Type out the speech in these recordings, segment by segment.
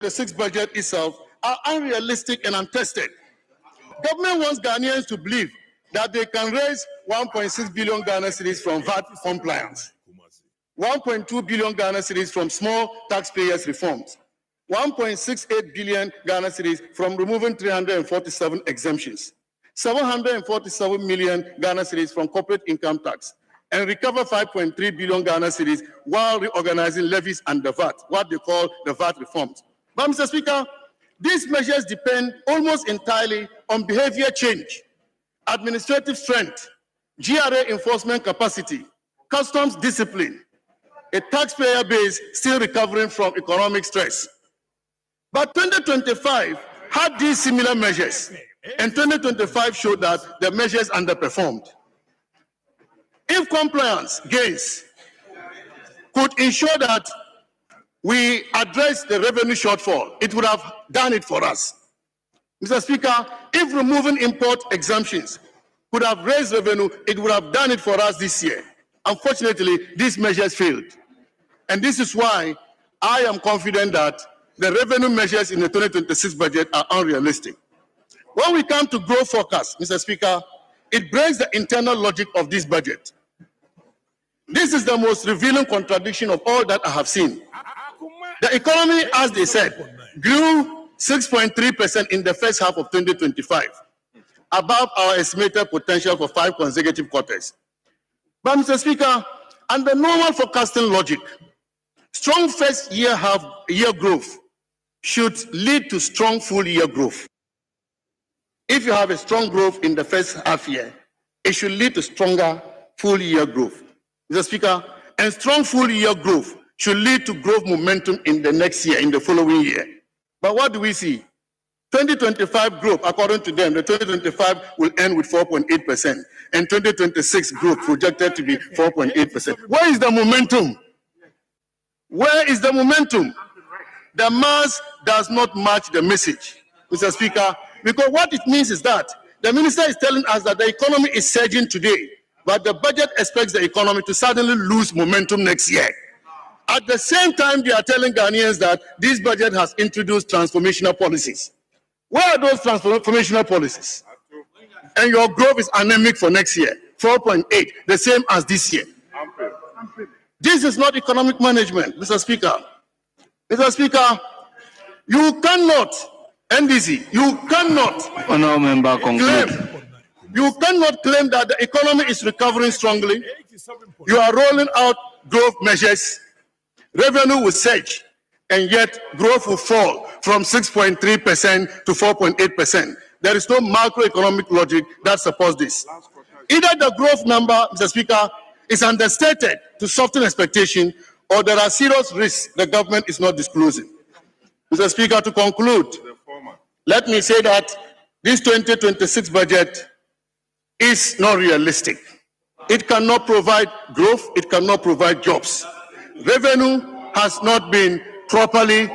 The sixth budget itself are unrealistic and untested. Government wants Ghanaians to believe that they can raise 1.6 billion Ghana cedis from VAT compliance, 1.2 billion Ghana cedis from small taxpayers reforms, 1.68 billion Ghana cedis from removing 347 exemptions, 747 million Ghana cedis from corporate income tax, and recover 5.3 billion Ghana cedis while reorganizing levies and the VAT, what they call the VAT reforms. But Mr. Speaker, these measures depend almost entirely on behavior change, administrative strength, GRA enforcement capacity, customs discipline, a taxpayer base still recovering from economic stress. But 2025 had these similar measures, and 2025 showed that the measures underperformed. If compliance gains could ensure that we address the revenue shortfall, it would have done it for us. Mr. Speaker, if removing import exemptions could have raised revenue, it would have done it for us this year. Unfortunately, these measures failed. And this is why I am confident that the revenue measures in the 2026 budget are unrealistic. When we come to growth forecast, Mr. Speaker, it breaks the internal logic of this budget. This is the most revealing contradiction of all that I have seen. The economy, as they said, grew 6.3% in the first half of 2025, above our estimated potential for 5 consecutive quarters. But Mr. Speaker, under normal forecasting logic, strong first year growth should lead to strong full year growth. If you have a strong growth in the first half year, it should lead to stronger full year growth. Mr. Speaker, and strong full year growth should lead to growth momentum in the next year, in the following year. But what do we see? 2025 growth, according to them, the 2025 will end with 4.8%, and 2026 growth projected to be 4.8%. Where is the momentum? Where is the momentum? The mass does not match the message, Mr. Speaker, because what it means is that the minister is telling us that the economy is surging today, but the budget expects the economy to suddenly lose momentum next year. At the same time, they are telling Ghanaians that this budget has introduced transformational policies. Where are those transformational policies? And your growth is anemic for next year, 4.8, the same as this year. This is not economic management, Mr. Speaker. Mr. Speaker, you cannot, NDC, you cannot you cannot claim that the economy is recovering strongly. You are rolling out growth measures. Revenue will surge, and yet growth will fall from 6.3% to 4.8%. There is no macroeconomic logic that supports this. Either the growth number, Mr. Speaker, is understated to soften expectation, or there are serious risks the government is not disclosing. Mr. Speaker, to conclude, let me say that this 2026 budget is not realistic. It cannot provide growth, it cannot provide jobs. Revenue has not been properly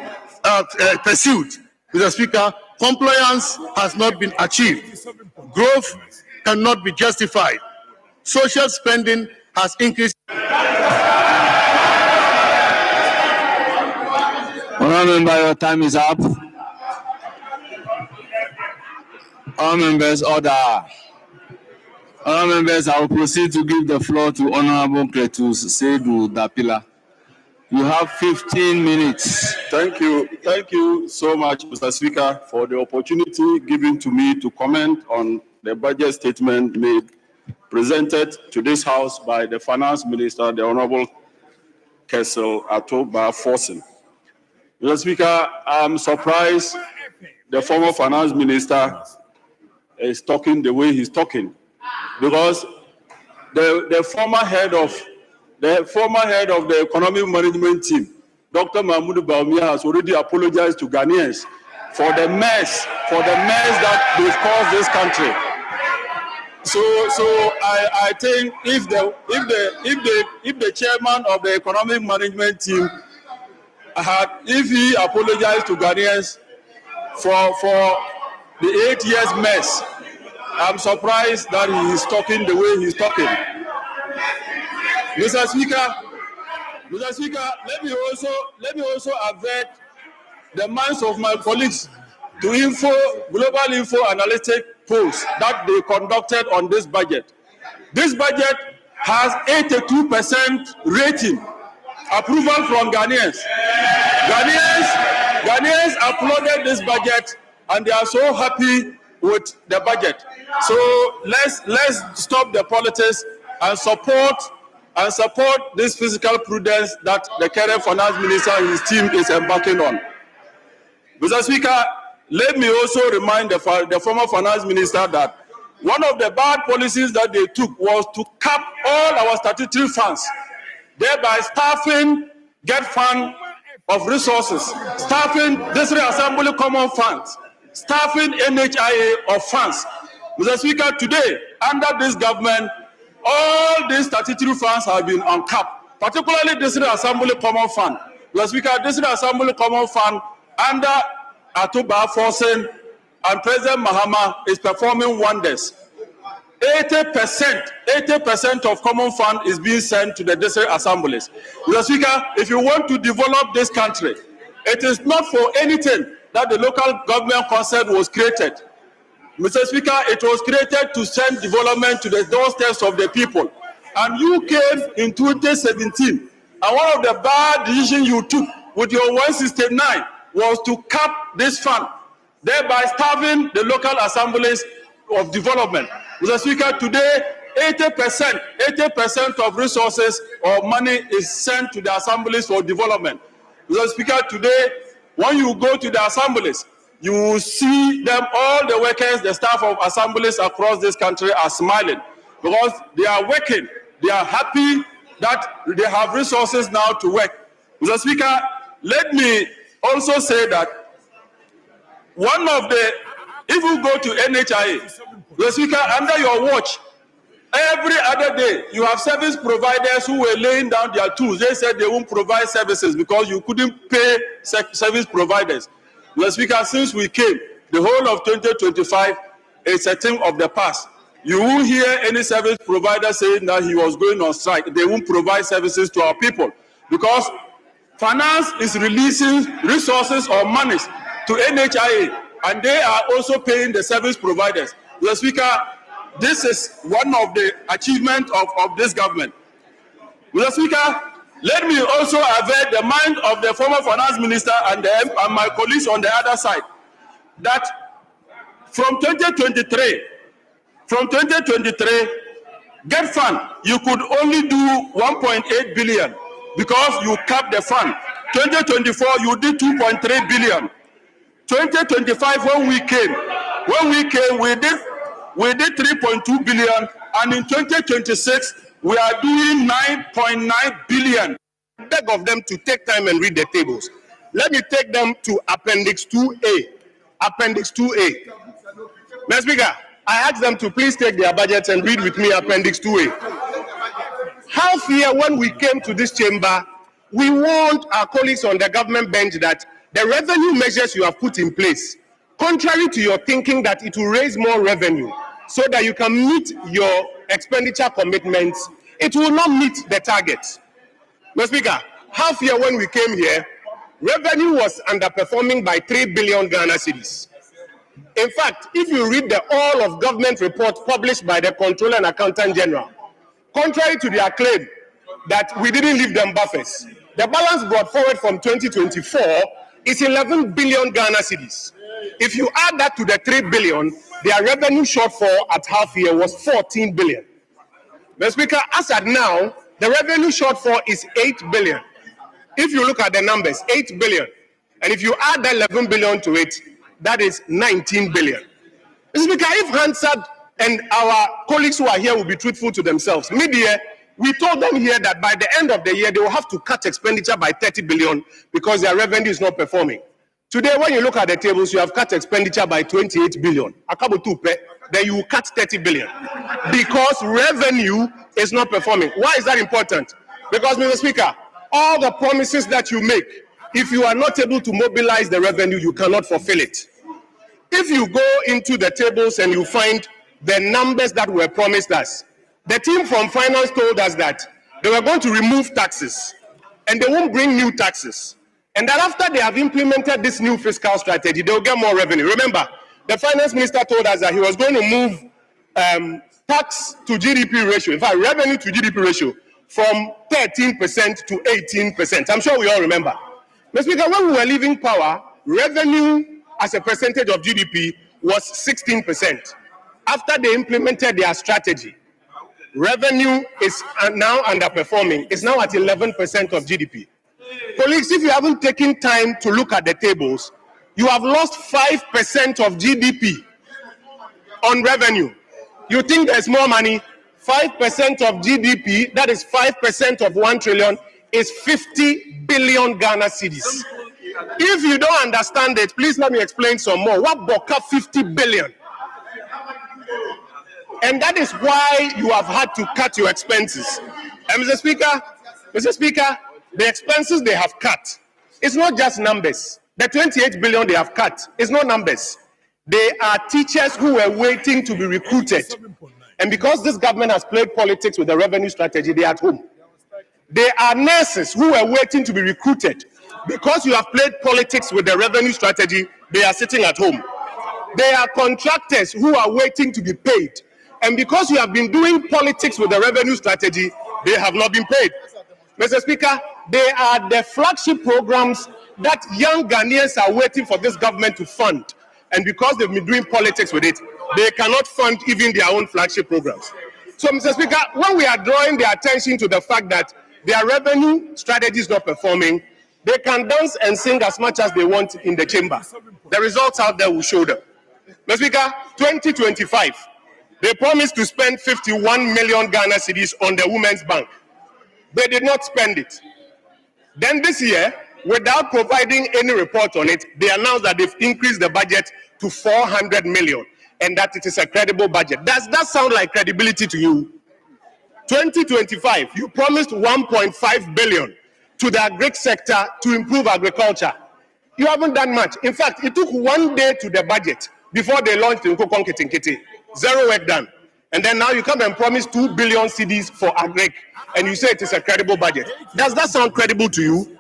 pursued. Mr. Speaker, compliance has not been achieved. Growth cannot be justified. Social spending has increased. Honourable Member, your time is up. All members, order. Honourable members, I will proceed to give the floor to Honourable Cletus Seydou Dapila. You have 15 minutes. Thank you. Thank you so much, Mr. Speaker, for the opportunity given to me to comment on the budget statement presented to this House by the Finance Minister, the Honourable Kessel Atoba Forson. Mr. Speaker, I'm surprised the former Finance Minister is talking the way he's talking, because the former head of the economic management team, Dr. Mahmoud Baumia, has already apologized to Ghanaians for the mess that they've caused this country. So I think if the chairman of the economic management team if he apologized to Ghanaians for the 8 years mess, I'm surprised that he is talking the way he's talking. Mr. Speaker, let me also avert the minds of my colleagues to global info analytic polls that they conducted on this budget. This budget has 82% rating approval from Ghanaians. Ghanaians applauded this budget and they are so happy with the budget. So let's stop the politics and support this fiscal prudence that the current finance minister and his team is embarking on. Mr. Speaker, let me also remind the former finance minister that one of the bad policies that they took was to cap all our statutory funds, thereby staffing Get Fund of resources, staffing District Assembly Common Funds, staffing NHIA of funds. Mr. Speaker, today, under this government, all these statutory funds have been uncapped, particularly District Assembly Common Fund. Mr. Speaker, District Assembly Common Fund under Atuba Forsen and President Mahama is performing wonders. 80% of common fund is being sent to the district assemblies. Mr. Speaker, if you want to develop this country, it is not for anything that the local government concept was created. Mr. Speaker, it was created to send development to the doorsteps of the people. And you came in 2017, and one of the bad decisions you took with your 169 was to cap this fund, thereby starving the local assemblies of development. Mr. Speaker, today 80% of resources or money is sent to the assemblies for development. Mr. Speaker, today when you go to the assemblies, you will see them, all the workers, the staff of assemblies across this country are smiling because they are working. They are happy that they have resources now to work. Mr. Speaker, let me also say that if you go to NHIA, Mr. Speaker, under your watch, every other day, you have service providers who were laying down their tools. They said they won't provide services because you couldn't pay service providers. Mr. Speaker, since we came, the whole of 2025 is a thing of the past. You won't hear any service provider saying that he was going on strike. They won't provide services to our people because finance is releasing resources or monies to NHIA, and they are also paying the service providers. Mr. Speaker, this is one of the achievements of this government. Mr. Speaker, let me also avert the mind of the former finance minister and my colleagues on the other side that from 2023, Get Fund, you could only do 1.8 billion because you capped the fund. 2024, you did 2.3 billion. 2025, when we came, we did 3.2 billion, and in 2026, we are doing 9.9 billion. I beg of them to take time and read the tables. Let me take them to Appendix 2A. Appendix 2A. Mr. Speaker, I ask them to please take their budgets and read with me Appendix 2A. Half year when we came to this chamber, we warned our colleagues on the government bench that the revenue measures you have put in place, contrary to your thinking that it will raise more revenue so that you can meet your expenditure commitments, it will not meet the targets. Mr. Speaker, half year when we came here, revenue was underperforming by 3 billion Ghana cedis. In fact, if you read the all of government report published by the Comptroller and Accountant General, contrary to their claim that we didn't leave them buffers, the balance brought forward from 2024 is 11 billion Ghana cedis. If you add that to the 3 billion, their revenue shortfall at half year was 14 billion. Mr. Speaker, as at now, the revenue shortfall is 8 billion. If you look at the numbers, 8 billion. And if you add that 11 billion to it, that is 19 billion. Mr. Speaker, if Hansard and our colleagues who are here will be truthful to themselves, mid-year, we told them here that by the end of the year, they will have to cut expenditure by 30 billion because their revenue is not performing. Today, when you look at the tables, you have cut expenditure by 28 billion. Then you will cut 30 billion because revenue is not performing. Why is that important? Because, Mr. Speaker, all the promises that you make, if you are not able to mobilize the revenue, you cannot fulfill it. If you go into the tables and you find the numbers that were promised us, the team from finance told us that they were going to remove taxes and they won't bring new taxes. And that after they have implemented this new fiscal strategy, they'll get more revenue. Remember, the finance minister told us that he was going to move tax to GDP ratio, in fact, revenue to GDP ratio, from 13% to 18%. I'm sure we all remember. Mr. Speaker, when we were leaving power, revenue as a percentage of GDP was 16%. After they implemented their strategy, revenue is now underperforming. It's now at 11% of GDP. Colleagues, if you haven't taken time to look at the tables, you have lost 5% of GDP on revenue. You think there's more money? 5% of GDP, that is 5% of 1 trillion, is 50 billion Ghana cedis. If you don't understand it, please let me explain some more. What boka 50 billion? And that is why you have had to cut your expenses. And Mr. Speaker, the expenses they have cut, it's not just numbers. The 28 billion they have cut is not numbers. They are teachers who were waiting to be recruited. And because this government has played politics with the revenue strategy, they are at home. They are nurses who were waiting to be recruited. Because you have played politics with the revenue strategy, they are sitting at home. They are contractors who are waiting to be paid. And because you have been doing politics with the revenue strategy, they have not been paid. Mr. Speaker, they are the flagship programs that young Ghanaians are waiting for this government to fund. And because they've been doing politics with it, they cannot fund even their own flagship programs. So, Mr. Speaker, when we are drawing their attention to the fact that their revenue strategy is not performing, they can dance and sing as much as they want in the chamber. The results out there will show them. Mr. Speaker, 2025, they promised to spend 51 million Ghana cedis on the Women's Bank. They did not spend it. Then this year, without providing any report on it, they announced that they've increased the budget to 400 million and that it is a credible budget. Does that sound like credibility to you? 2025, you promised 1.5 billion to the agri sector to improve agriculture. You haven't done much. In fact, it took 1 day to the budget before they launched in Nkokon Kitinkiti. Zero work done. And then now you come and promise 2 billion cedis for agri, and you say it is a credible budget. Does that sound credible to you?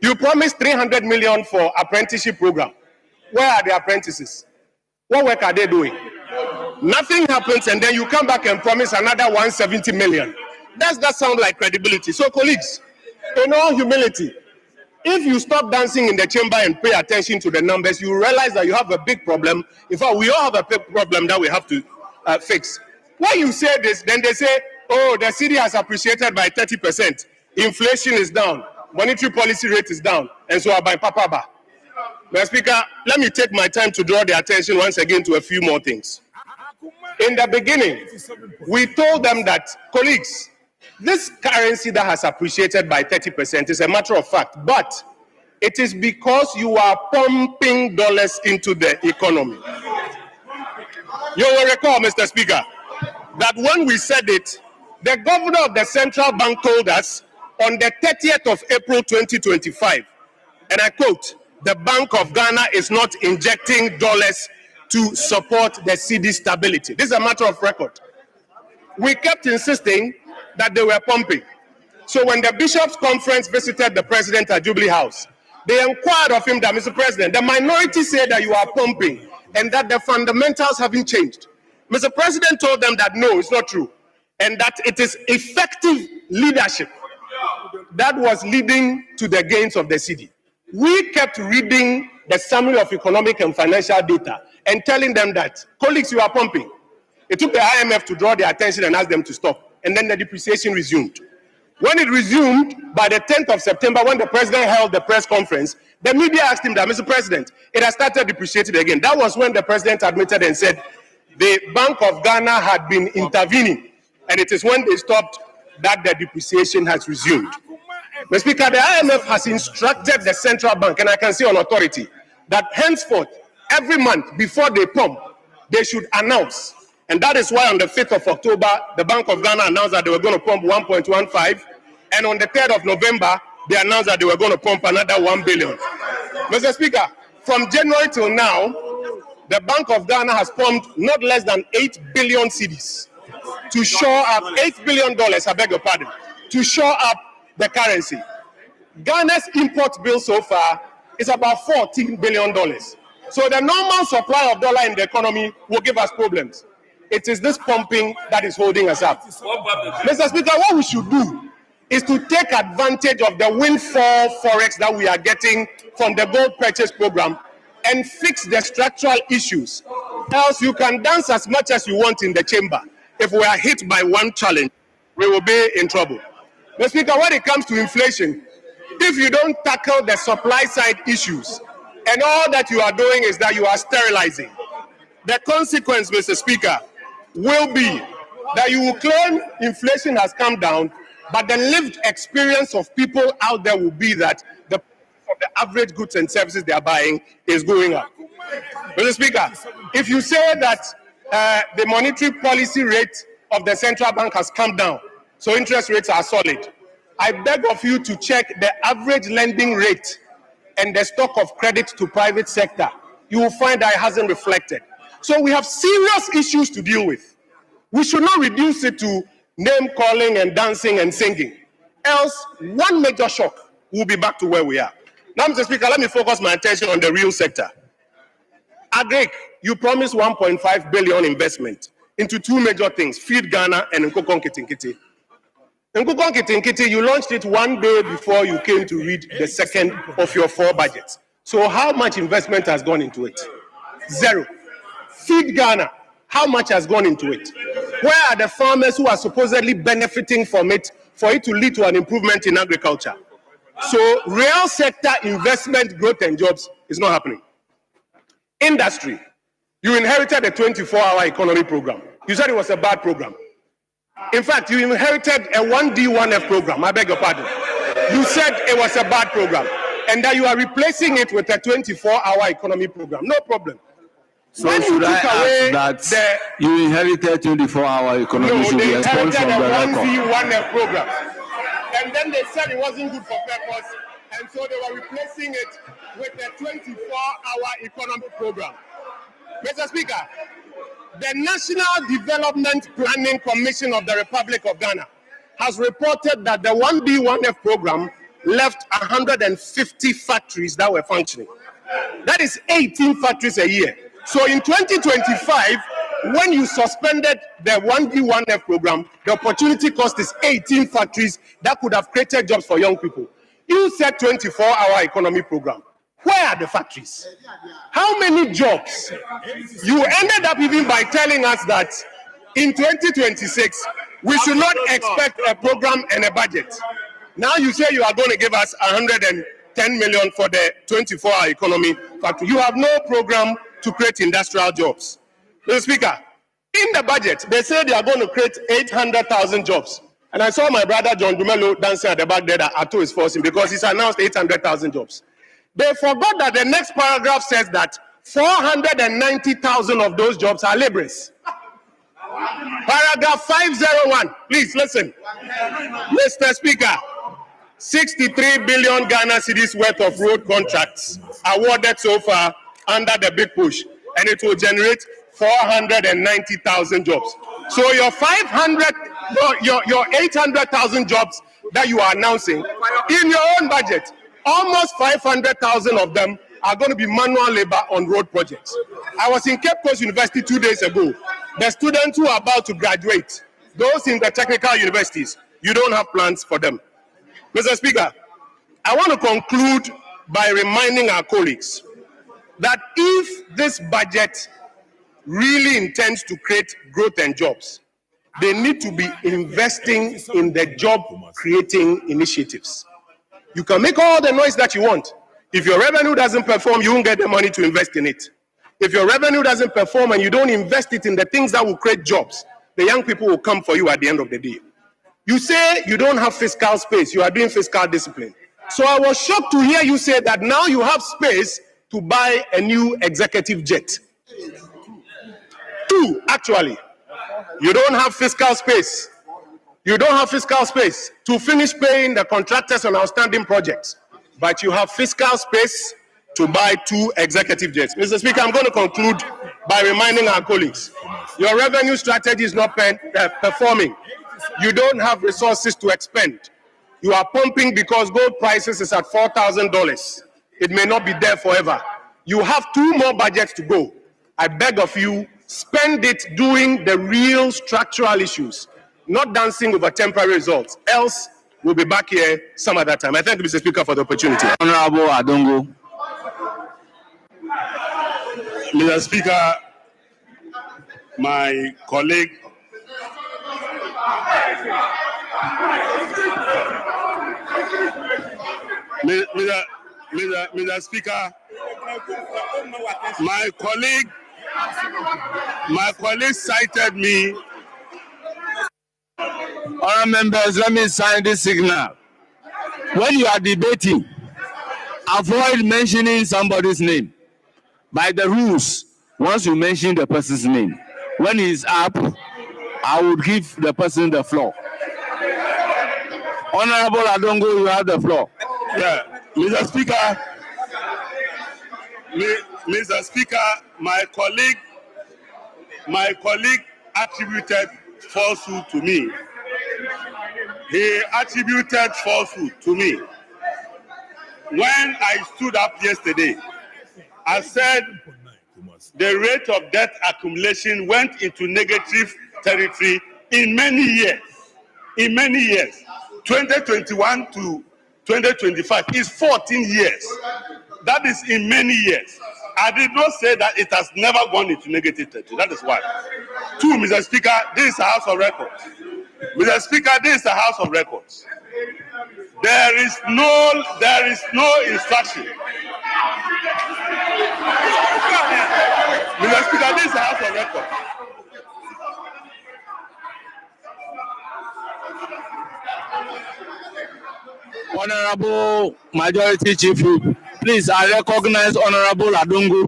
You promised 300 million for apprenticeship program. Where are the apprentices? What work are they doing? Nothing happens, and then you come back and promise another 170 million. Does that sound like credibility? So, colleagues, in all humility, if you stop dancing in the chamber and pay attention to the numbers, you realize that you have a big problem. In fact, we all have a big problem that we have to fix. When you say this, then they say, oh, the cedi has appreciated by 30%. Inflation is down. Monetary policy rate is down. And so by Papa. Mr. Speaker, let me take my time to draw their attention once again to a few more things. In the beginning, we told them that, colleagues, this currency that has appreciated by 30% is a matter of fact, but it is because you are pumping dollars into the economy. You will recall, Mr. Speaker, that when we said it, the governor of the central bank told us on the 30th of April 2025, and I quote, "The Bank of Ghana is not injecting dollars to support the cedi stability." This is a matter of record. We kept insisting that they were pumping. So when the Bishops' Conference visited the president at Jubilee House, they inquired of him that, Mr. President, the minority said that you are pumping and that the fundamentals haven't changed. Mr. President told them that no, it's not true, and that it is effective leadership that was leading to the gains of the cedi. We kept reading the summary of economic and financial data and telling them that, colleagues, you are pumping. It took the IMF to draw their attention and ask them to stop, and then the depreciation resumed. When it resumed, by the 10th of September, when the president held the press conference, the media asked him that, Mr. President, it has started depreciating again. That was when the president admitted and said the Bank of Ghana had been intervening, and it is when they stopped that the depreciation has resumed. Mr. Speaker, the IMF has instructed the central bank, and I can say on authority, that henceforth, every month before they pump, they should announce. And that is why on the 5th of October, the Bank of Ghana announced that they were going to pump 1.15, and on the 3rd of November, they announced that they were going to pump another 1 billion. Mr. Speaker, from January till now, the Bank of Ghana has pumped not less than 8 billion cedis to shore up $8 billion, I beg your pardon, to shore up the currency. Ghana's import bill so far is about $14 billion. So the normal supply of dollar in the economy will give us problems. It is this pumping that is holding us up. Mr. Speaker, what we should do is to take advantage of the windfall forex that we are getting from the gold purchase program and fix the structural issues. Else you can dance as much as you want in the chamber. If we are hit by one challenge, we will be in trouble. Mr. Speaker, when it comes to inflation, if you don't tackle the supply side issues, and all that you are doing is that you are sterilizing, the consequence, Mr. Speaker, will be that you will claim inflation has come down, but the lived experience of people out there will be that the price of the average goods and services they are buying is going up. Mr. Speaker, if you say that the monetary policy rate of the central bank has come down, so interest rates are solid, I beg of you to check the average lending rate and the stock of credit to private sector. You will find that it hasn't reflected. So we have serious issues to deal with. We should not reduce it to name calling and dancing and singing. Else, one major shock, we'll be back to where we are. Now, Mr. Speaker, let me focus my attention on the real sector. Agric, you promised 1.5 billion investment into two major things, Feed Ghana and Nkukon Kitinkiti. Nkukon Kitinkiti, you launched it one day before you came to read the second of your 4 budgets. So how much investment has gone into it? Zero. Feed Ghana, how much has gone into it? Where are the farmers who are supposedly benefiting from it for it to lead to an improvement in agriculture? So real sector investment, growth and jobs is not happening. Industry, you inherited a 24-hour economy program. You said it was a bad program. In fact, you inherited a 1D1F program. I beg your pardon. You said it was a bad program and that you are replacing it with a 24-hour economy program. No problem. So when should I ask that you inherited 24-hour economy? No, should they be expunged inherited from the a record. 1D1F program. And then they said it wasn't good for purpose, and so they were replacing it with a 24-hour economy program. Mr. Speaker, the National Development Planning Commission of the Republic of Ghana has reported that the 1B1F program left 150 factories that were functioning. That is 18 factories a year. So in 2025, when you suspended the 1B1F program, the opportunity cost is 18 factories that could have created jobs for young people. You said 24-hour economy program. Where are the factories? How many jobs? You ended up even by telling us that in 2026, we should not expect a program and a budget. Now you say you are going to give us 110 million for the 24-hour economy factory. You have no program to create industrial jobs. Mr. Speaker, in the budget, they say they are going to create 800,000 jobs. And I saw my brother John Dumelo dancing at the back there that Ato is forcing because he's announced 800,000 jobs. They forgot that the next paragraph says that 490,000 of those jobs are laborers. Paragraph 501, please listen. Mr. Speaker, 63 billion Ghana cedis worth of road contracts awarded so far under the big push, and it will generate 490,000 jobs. So your 800,000 jobs that you are announcing in your own budget, almost 500,000 of them are going to be manual labor on road projects. I was in Cape Coast University 2 days ago. The students who are about to graduate, those in the technical universities, you don't have plans for them. Mr. Speaker, I want to conclude by reminding our colleagues that if this budget really intends to create growth and jobs, they need to be investing in the job-creating initiatives. You can make all the noise that you want. If your revenue doesn't perform, you won't get the money to invest in it. If your revenue doesn't perform and you don't invest it in the things that will create jobs, the young people will come for you at the end of the day. You say you don't have fiscal space. You are doing fiscal discipline. So I was shocked to hear you say that now you have space to buy a new executive jet. 2, actually. You don't have fiscal space. You don't have fiscal space to finish paying the contractors on outstanding projects, but you have fiscal space to buy 2 executive jets. Mr. Speaker, I'm going to conclude by reminding our colleagues, your revenue strategy is not performing. You don't have resources to expend. You are pumping because gold prices is at $4,000. It may not be there forever. You have 2 more budgets to go. I beg of you, spend it doing the real structural issues, not dancing over temporary results. Else, we'll be back here some other time. I thank you, Mr. Speaker, for the opportunity. Honorable Adongo. Mr. Speaker, my colleague, Mr. Speaker, my colleague cited me. Honorable members, let me sign this signal. When you are debating, avoid mentioning somebody's name. By the rules, once you mention the person's name, when he is up, I would give the person the floor. Honorable Adongo, you have the floor. Yeah, Mr. Speaker, my colleague attributed falsehood to me. He attributed falsehood to me. When I stood up yesterday, I said the rate of debt accumulation went into negative territory in many years. 2021 to 2025 is 14 years. That is in many years. I did not say that it has never gone into negative territory. That is why. 2, Mr. Speaker, this is a House of Records. Mr. Speaker, this is a House of Records. There is no instruction. Mr. Speaker, this is a House of Records. Honorable Majority Chief Whip, please, I recognize Honorable Adongo.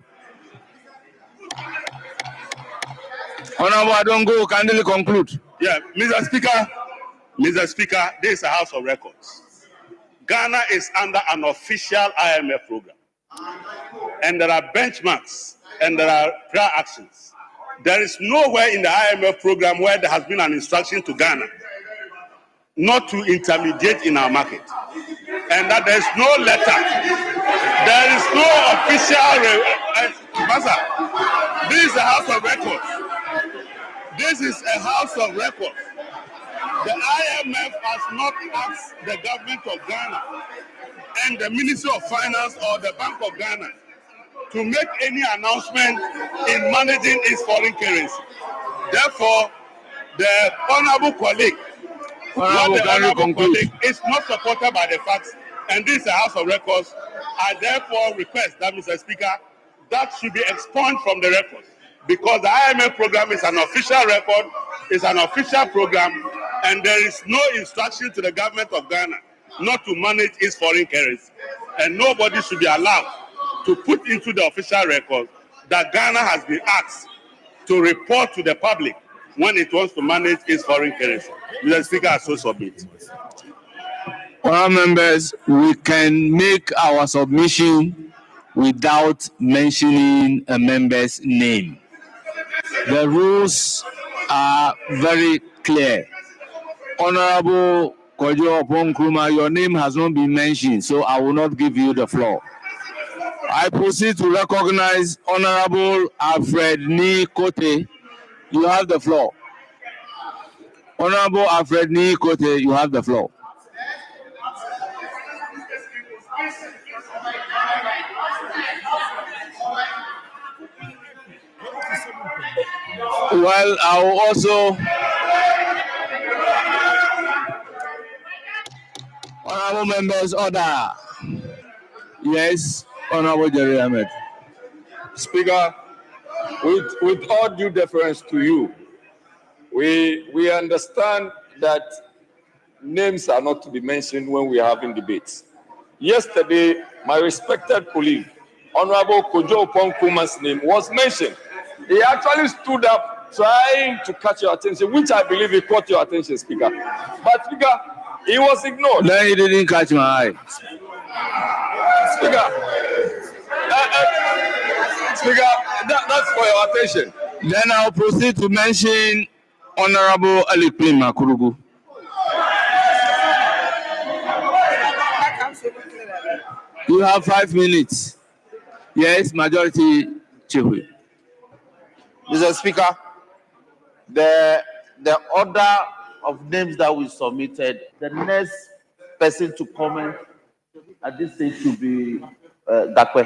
Honorable Adongo, kindly conclude. Yeah, Mr. Speaker, this is a House of Records. Ghana is under an official IMF program. And there are benchmarks and there are prior actions. There is nowhere in the IMF program where there has been an instruction to Ghana not to intermediate in our market. And that there is no letter. There is no official... This is a House of Records. This is a House of Records. The IMF has not asked the government of Ghana and the Ministry of Finance or the Bank of Ghana to make any announcement in managing its foreign currency. Therefore, the honorable colleague is not supported by the facts, and this is a House of Records. I therefore request that, Mr. Speaker, that should be expunged from the records, because the IMF program is an official record, is an official program, and there is no instruction to the government of Ghana not to manage its foreign currency. And nobody should be allowed to put into the official record that Ghana has been asked to report to the public when it wants to manage its foreign currency. Mr. Speaker, I so submit. Honourable members, we can make our submission without mentioning a member's name. The rules are very clear. Honourable Kojo Opon-Nkrumah, your name has not been mentioned, so I will not give you the floor. I proceed to recognize Honourable Alfred Ni-Kote. You have the floor. Honourable Alfred Ni-Kote, you have the floor. Well, I will also... Honourable members, order. Yes, Honourable Jerry Ahmed. Speaker, with all due deference to you, we understand that names are not to be mentioned when we are having debates. Yesterday, my respected colleague, Honorable Kojo Opon-Nkrumah's name was mentioned. He actually stood up trying to catch your attention, which I believe he caught your attention, Speaker. But, Speaker, he was ignored. Then he didn't catch my eye. Speaker, that's for your attention. Then I'll proceed to mention Honorable Alipin Makurugu. You have 5 minutes. Yes, Majority Chief Whip. Mr. Speaker, the order of names that we submitted, the next person to comment at this stage should be Dakwe,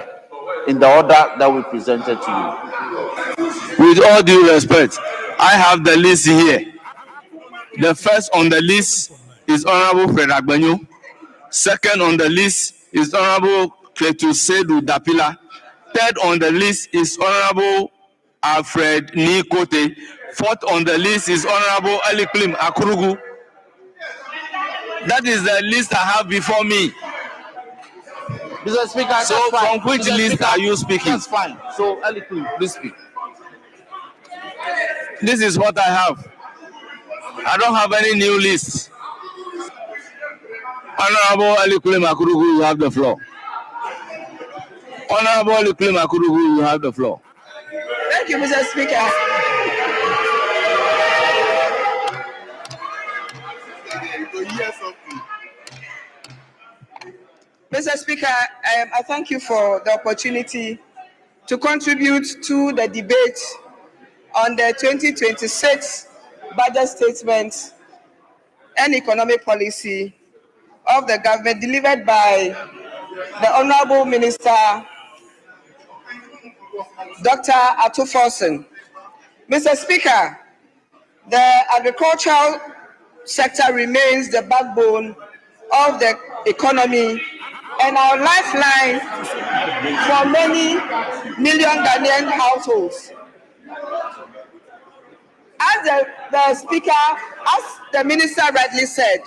in the order that we presented to you. With all due respect, I have the list here. The first on the list is Honorable Fred Agbanyo. Second on the list is Honorable Kletus Sedu Dapila. Third on the list is Honorable Alfred Nikote. Fourth on the list is Honorable Aliklim Akurugu. That is the list I have before me. Mr. Speaker, so that's fine. From which Mr. list Speaker, are you speaking? That's fine. So, Aliklim, please speak. This is what I have. I don't have any new list. Honorable Aliklim Akurugu, you have the floor. Honorable Aliklim Akurugu, you have the floor. Thank you, Mr. Speaker. Mr. Speaker, I thank you for the opportunity to contribute to the debate on the 2026 budget statement and economic policy of the government delivered by the Honorable Minister, Dr. Wonsom. Mr. Speaker, the agricultural sector remains the backbone of the economy and our lifeline for many million Ghanaian households. As the Minister rightly said,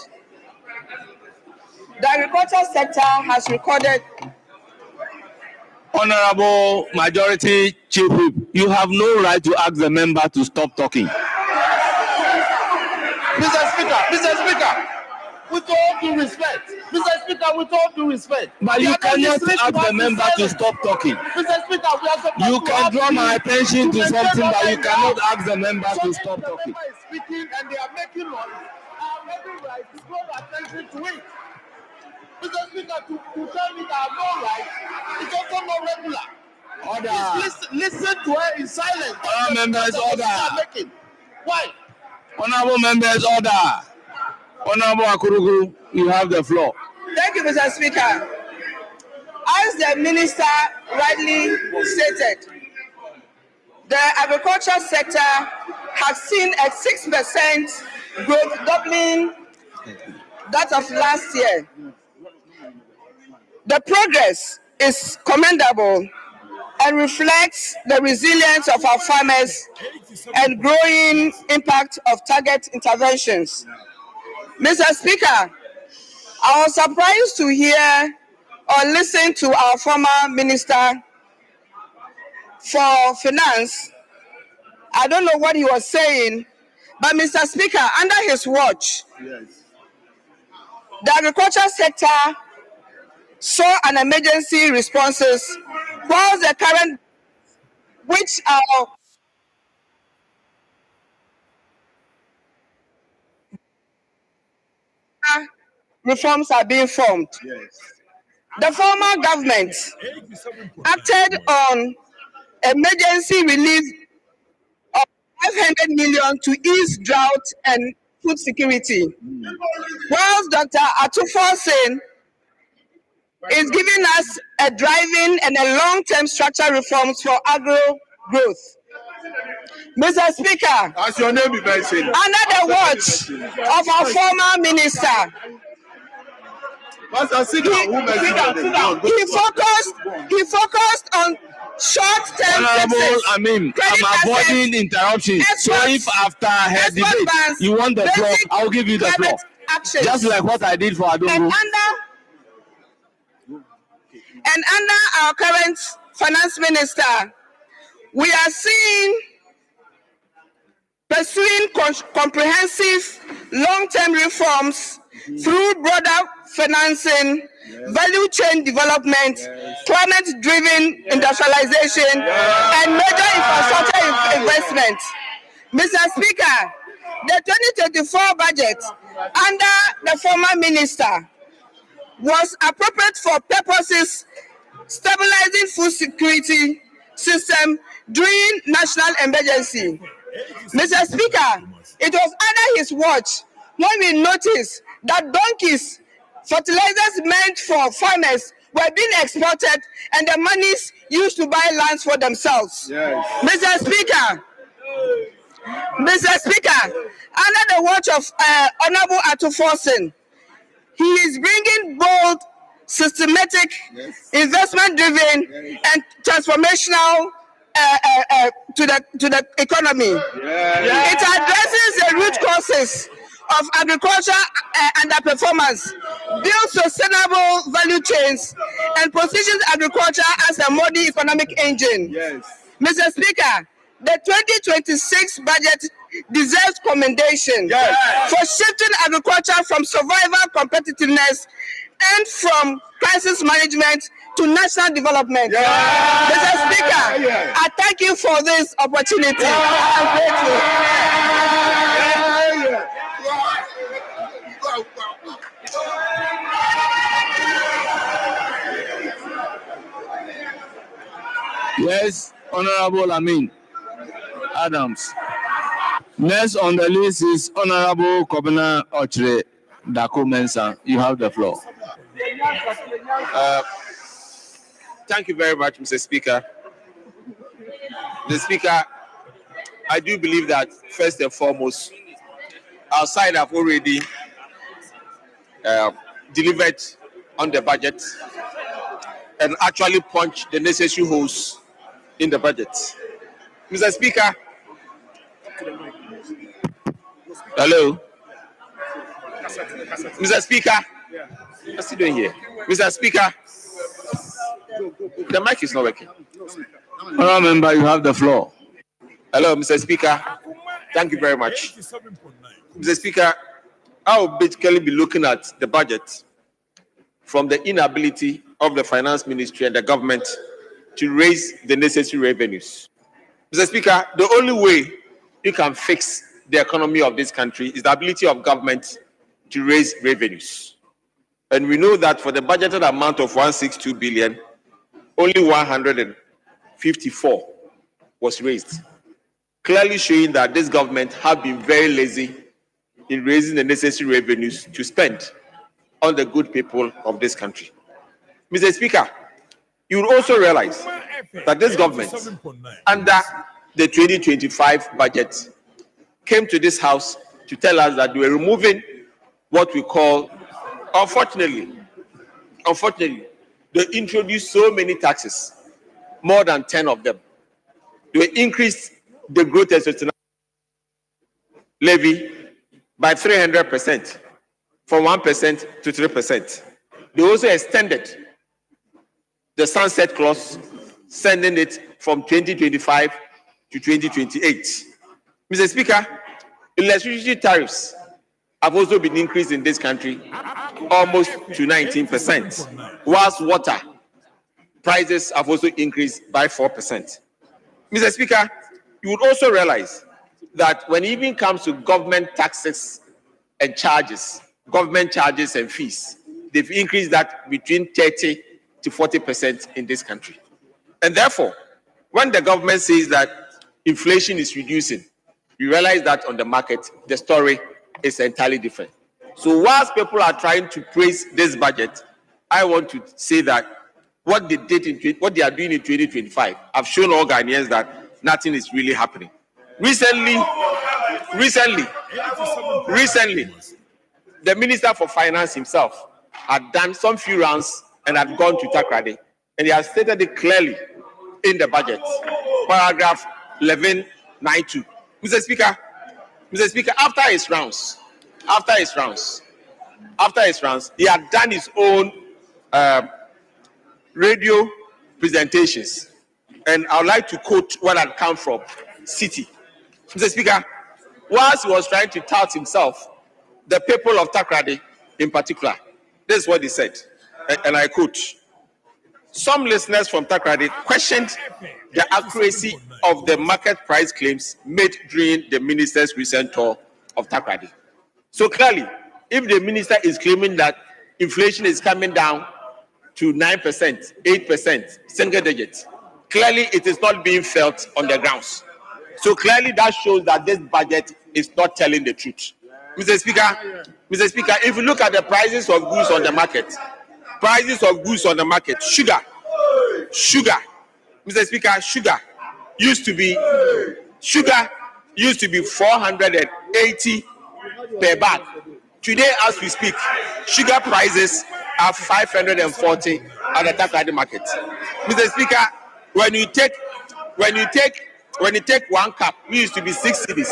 the agricultural sector has recorded. Honorable Majority Chief Whip, you have no right to ask the member to stop talking. Mr. Speaker, with all due respect. Mr. Speaker, with all due respect. But you cannot ask the member to stop talking. Mr. Speaker, we are supposed You can draw my attention to something, but you cannot ask the member so to stop the talking. member is speaking and they are making noise. I have every right to draw attention to it. Mr. Speaker, to tell me that I have no right is also not regular. Order. Listen to her in silence. Honorable members, order. Why? Honorable members, order. Honorable Akurugu, you have the floor. Thank you, Mr. Speaker. As the Minister rightly stated, the agricultural sector has seen a 6% growth, doubling that of last year. The progress is commendable and reflects the resilience of our farmers and growing impact of target interventions. Mr. Speaker, I was surprised to hear or listen to our former Minister for Finance. I don't know what he was saying, but Mr. Speaker, under his watch, the agricultural sector saw an emergency responses, while the current, which are reforms are being formed. The former government acted on emergency relief of 500 million to ease drought and food security, whilst Dr. Wonsom is giving us a driving and a long-term structural reforms for agro growth. Mr. Speaker, As your name be mentioned. under the watch of our former minister, Pastor, sit down. Who mentioned it? he focused on short-term Honorable fixes, Amin, credit I'm avoiding assets, interruption. So exports, if after her export debate bans, you want the floor, basic I'll give you the floor. climate actions. Just like what I did for And Adongo. under our current finance minister, we are seeing pursuing comprehensive long-term reforms through broader financing, value chain development, climate-driven industrialization, and major infrastructure investment. Mr. Speaker, the 2024 budget under the former minister was appropriate for purposes stabilizing food security system during national emergency. Mr. Speaker, it was under his watch when we noticed that donkeys, fertilizers meant for farmers, were being exported and the monies used to buy lands for themselves. Yes. Mr. Speaker, under the watch of Honorable Atuforsen, he is bringing bold, systematic, investment-driven, and transformational to the economy. It addresses the root causes of agriculture underperformance, builds sustainable value chains, and positions agriculture as a modern economic engine. Mr. Speaker, the 2026 budget deserves commendation for shifting agriculture from survival competitiveness and from crisis management to national development. Mr. Speaker, I thank you for this opportunity. I'm grateful. Yes, Honorable Amin Adams. Next on the list is Honorable Kobina Ochre Dako Mensah. You have the floor. Thank you very much, Mr. Speaker. Mr. Speaker, I do believe that first and foremost, our side have already delivered on the budget and actually punched the necessary holes in the budget. Mr. Speaker, hello. Mr. Speaker, what's he doing here? Mr. Speaker, the mic is not working. Honorable member, you have the floor. Hello, Mr. Speaker. Thank you very much. Mr. Speaker, I will basically be looking at the budget from the inability of the finance ministry and the government to raise the necessary revenues. Mr. Speaker, the only way you can fix the economy of this country is the ability of government to raise revenues. And we know that for the budgeted amount of 162 billion, only 154 was raised, clearly showing that this government have been very lazy in raising the necessary revenues to spend on the good people of this country. Mr. Speaker, you will also realize that this government, under the 2025 budget, came to this house to tell us that they were removing what we call, unfortunately, they introduced so many taxes, more than 10 of them. They increased the growth and sustainability levy by 300%, from 1% to 3%. They also extended the sunset clause, sending it from 2025 to 2028. Mr. Speaker, electricity tariffs have also been increased in this country almost to 19%, whilst water prices have also increased by 4%. Mr. Speaker, you would also realize that when it even comes to government taxes and charges, government charges and fees, they've increased that between 30 to 40% in this country. And therefore, when the government says that inflation is reducing, you realize that on the market, the story is entirely different. So whilst people are trying to praise this budget, I want to say that what they did what they are doing in 2025 have shown all Ghanaians that nothing is really happening. Recently, the Minister for Finance himself had done some few rounds and had gone to Takrady, and he has stated it clearly in the budget, paragraph 1192. Mr. Speaker, after his rounds, he had done his own radio presentations, and I would like to quote what had come from City. Mr. Speaker, whilst he was trying to tout himself, the people of Takrady in particular, this is what he said, and I quote: some listeners from Takrady questioned the accuracy of the market price claims made during the minister's recent tour of Takrady. So clearly, if the minister is claiming that inflation is coming down to 9%, 8%, single digit. Clearly, it is not being felt on the grounds. So clearly, that shows that this budget is not telling the truth. Mr. Speaker, if you look at the prices of goods on the market, sugar, Mr. Speaker, sugar used to be 480 per bag. Today, as we speak, sugar prices are 540 at the Takoradi market. Mr. Speaker, when you take 1 cup, we used to be 6 cedis.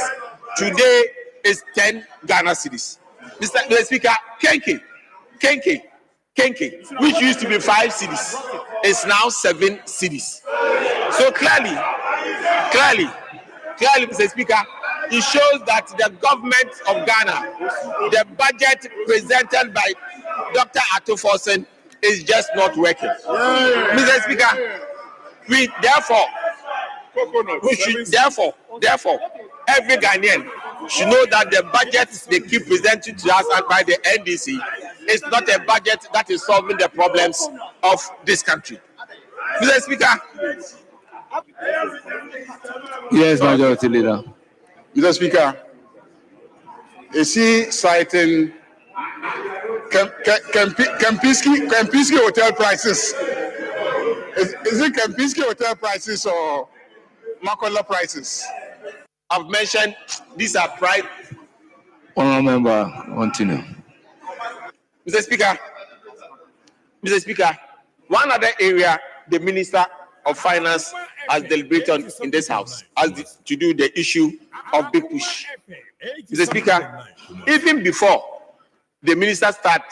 Today is 10 Ghana cedis. Mr. Speaker, kenke, which used to be 5 cedis, is now 7 cedis. So clearly, Mr. Speaker, it shows that the government of Ghana, the budget presented by Dr. Atto-Forson is just not working. Mr. Speaker, therefore, every Ghanaian should know that the budget they keep presenting to us and by the NDC is not a budget that is solving the problems of this country. Mr. Speaker. Yes, Majority Leader. Mr. Speaker, is he citing Kempinski hotel prices? Is it Kempinski hotel prices or Makola prices? I've mentioned these are price. Honourable Member, continue. Mr. Speaker, one other area the Minister of Finance has deliberated in this House has to do the issue of big push. Mr. Speaker, even before the minister start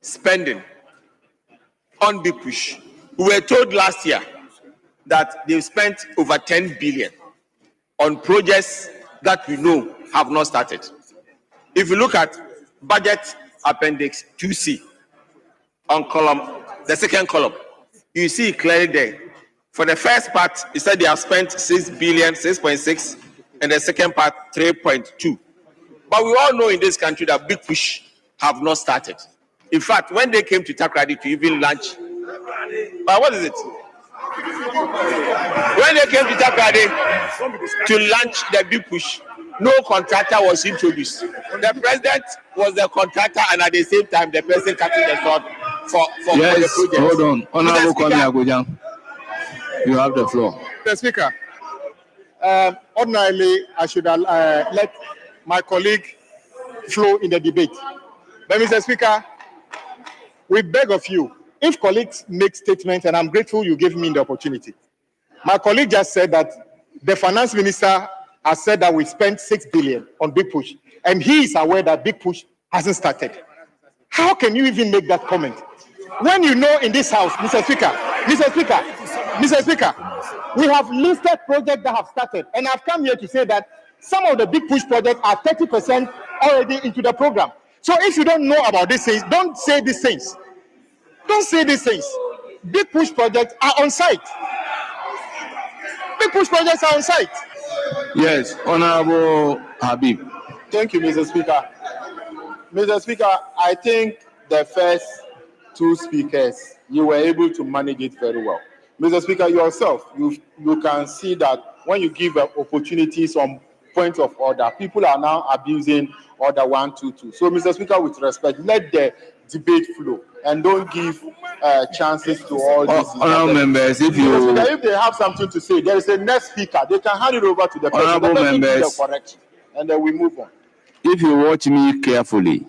spending on big push, we were told last year that they spent over 10 billion on projects that we know have not started. If you look at budget appendix 2C on the second column, you see clearly there. For the first part, it said they have spent 6 billion, 6.6, and the second part, 3.2. But we all know in this country that big push have not started. In fact, when they came to Takoradi to even launch, what is it? When they came to Takoradi to launch the big push, no contractor was introduced. The president was the contractor, and at the same time, the person cutting the sword for the project. Hold on. Honorable Kwame Agbojang, you have the floor. Mr. Speaker, ordinarily, I should let my colleague flow in the debate. But Mr. Speaker, we beg of you, if colleagues make statements, and I'm grateful you gave me the opportunity. My colleague just said that the finance minister has said that we spent 6 billion on Big Push, and he is aware that Big Push hasn't started. How can you even make that comment? When you know in this House, Mr. Speaker, we have listed projects that have started, and I've come here to say that some of the Big Push projects are 30% already into the program. So if you don't know about these things, don't say these things. Don't say these things. Big Push projects are on site. Big Push projects are on site. Yes, Honorable Habib. Thank you, Mr. Speaker. Mr. Speaker, I think the first two speakers, you were able to manage it very well. Mr. Speaker, yourself, you can see that when you give opportunities on point of order, people are now abusing order 122. So, Mr. Speaker, with respect, let the debate flow and don't give chances to all these. Honorable members, if they have something to say, there is a next speaker. They can hand it over to the president. Honorable members, the correction, and then we move on. If you watch me carefully,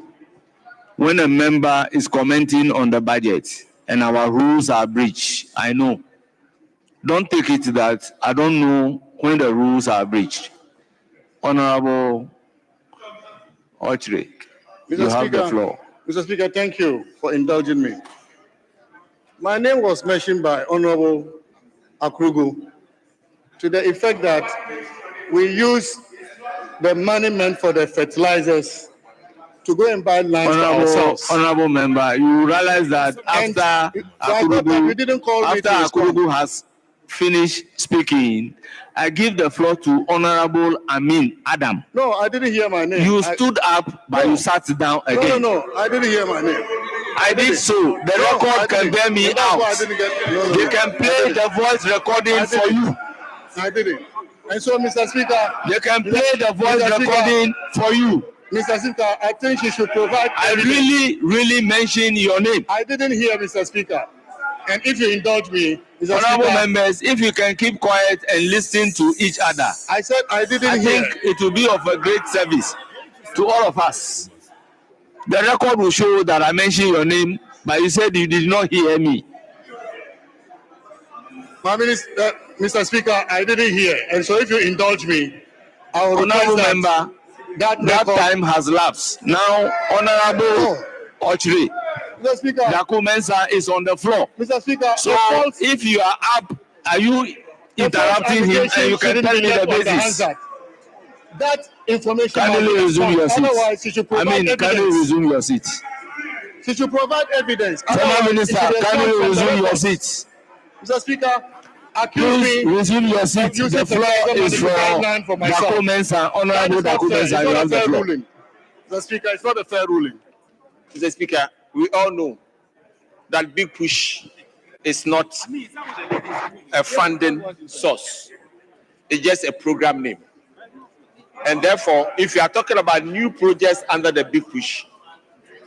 when a member is commenting on the budget and our rules are breached, I know. Don't take it that I don't know when the rules are breached. Honorable Ochre, you have the floor. Mr. Speaker, thank you for indulging me. My name was mentioned by Honorable Akrugu to the effect that we use the money meant for the fertilizers to go and buy land for ourselves. Honorable member, you realize that after Akrugu has finished speaking, I give the floor to Honorable Amin Adam. No, I didn't hear my name. You stood up, but you sat down again. No, I didn't hear my name. I did so. The No, record I can didn't. bear me And that's why I out. didn't get. No, They no. can play the voice recording for you. I didn't. And so, Mr. Speaker, They can play the voice Mr. Speaker, recording for you. Mr. Speaker, I think you should provide. I evidence. really mentioned your name. I didn't hear, Mr. Speaker. And if you indulge me, Mr. Honorable Speaker, members, if you can keep quiet and listen to each other, I said I didn't I hear. think it will be of a great service to all of us. The record will show that I mentioned your name, but you said you did not hear me. Mr. Speaker, I didn't hear. And so if you indulge me, I will request Honorable that member, that record- time has lapsed. Now, Honorable Ochre Mr. Speaker, Dakumensa is on the floor. Mr. Speaker, So the false- if you are up, are you the false interrupting him and allegation you can shouldn't tell be me the left basis? unanswered. That information Kindly must be resume your expunged. seat. Otherwise, you should provide Kindly evidence. resume your seat. You should provide evidence. Former Otherwise, Minister, it should be kindly expunged from the resume your record. seat. Mr. Speaker, accuse Please me. resume your seat. of using The floor is for guideline for myself. Dakumensa. Honorable That is not fair. Dakumensa, It's you not a have the fair floor. ruling. Mr. Speaker, it's not a fair ruling. Mr. Speaker, we all know that Big Push is not a funding source. It's just a program name. And therefore, if you are talking about new projects under the Big Push,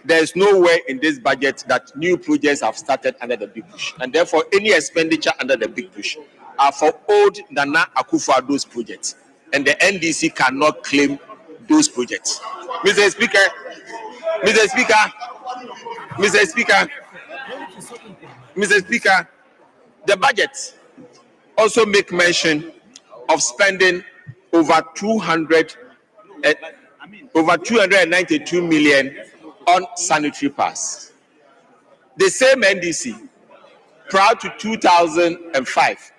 there is nowhere in this budget that new projects have started under the Big Push. And therefore, any expenditure under the Big Push are for old Nana Akufo-Addo's projects. And the NDC cannot claim those projects. Mr. Speaker, Mr. Speaker, Mr. Speaker, Mr. Speaker, the budget also make mention of spending over 292 million on sanitary pads. The same NDC, prior to 2005,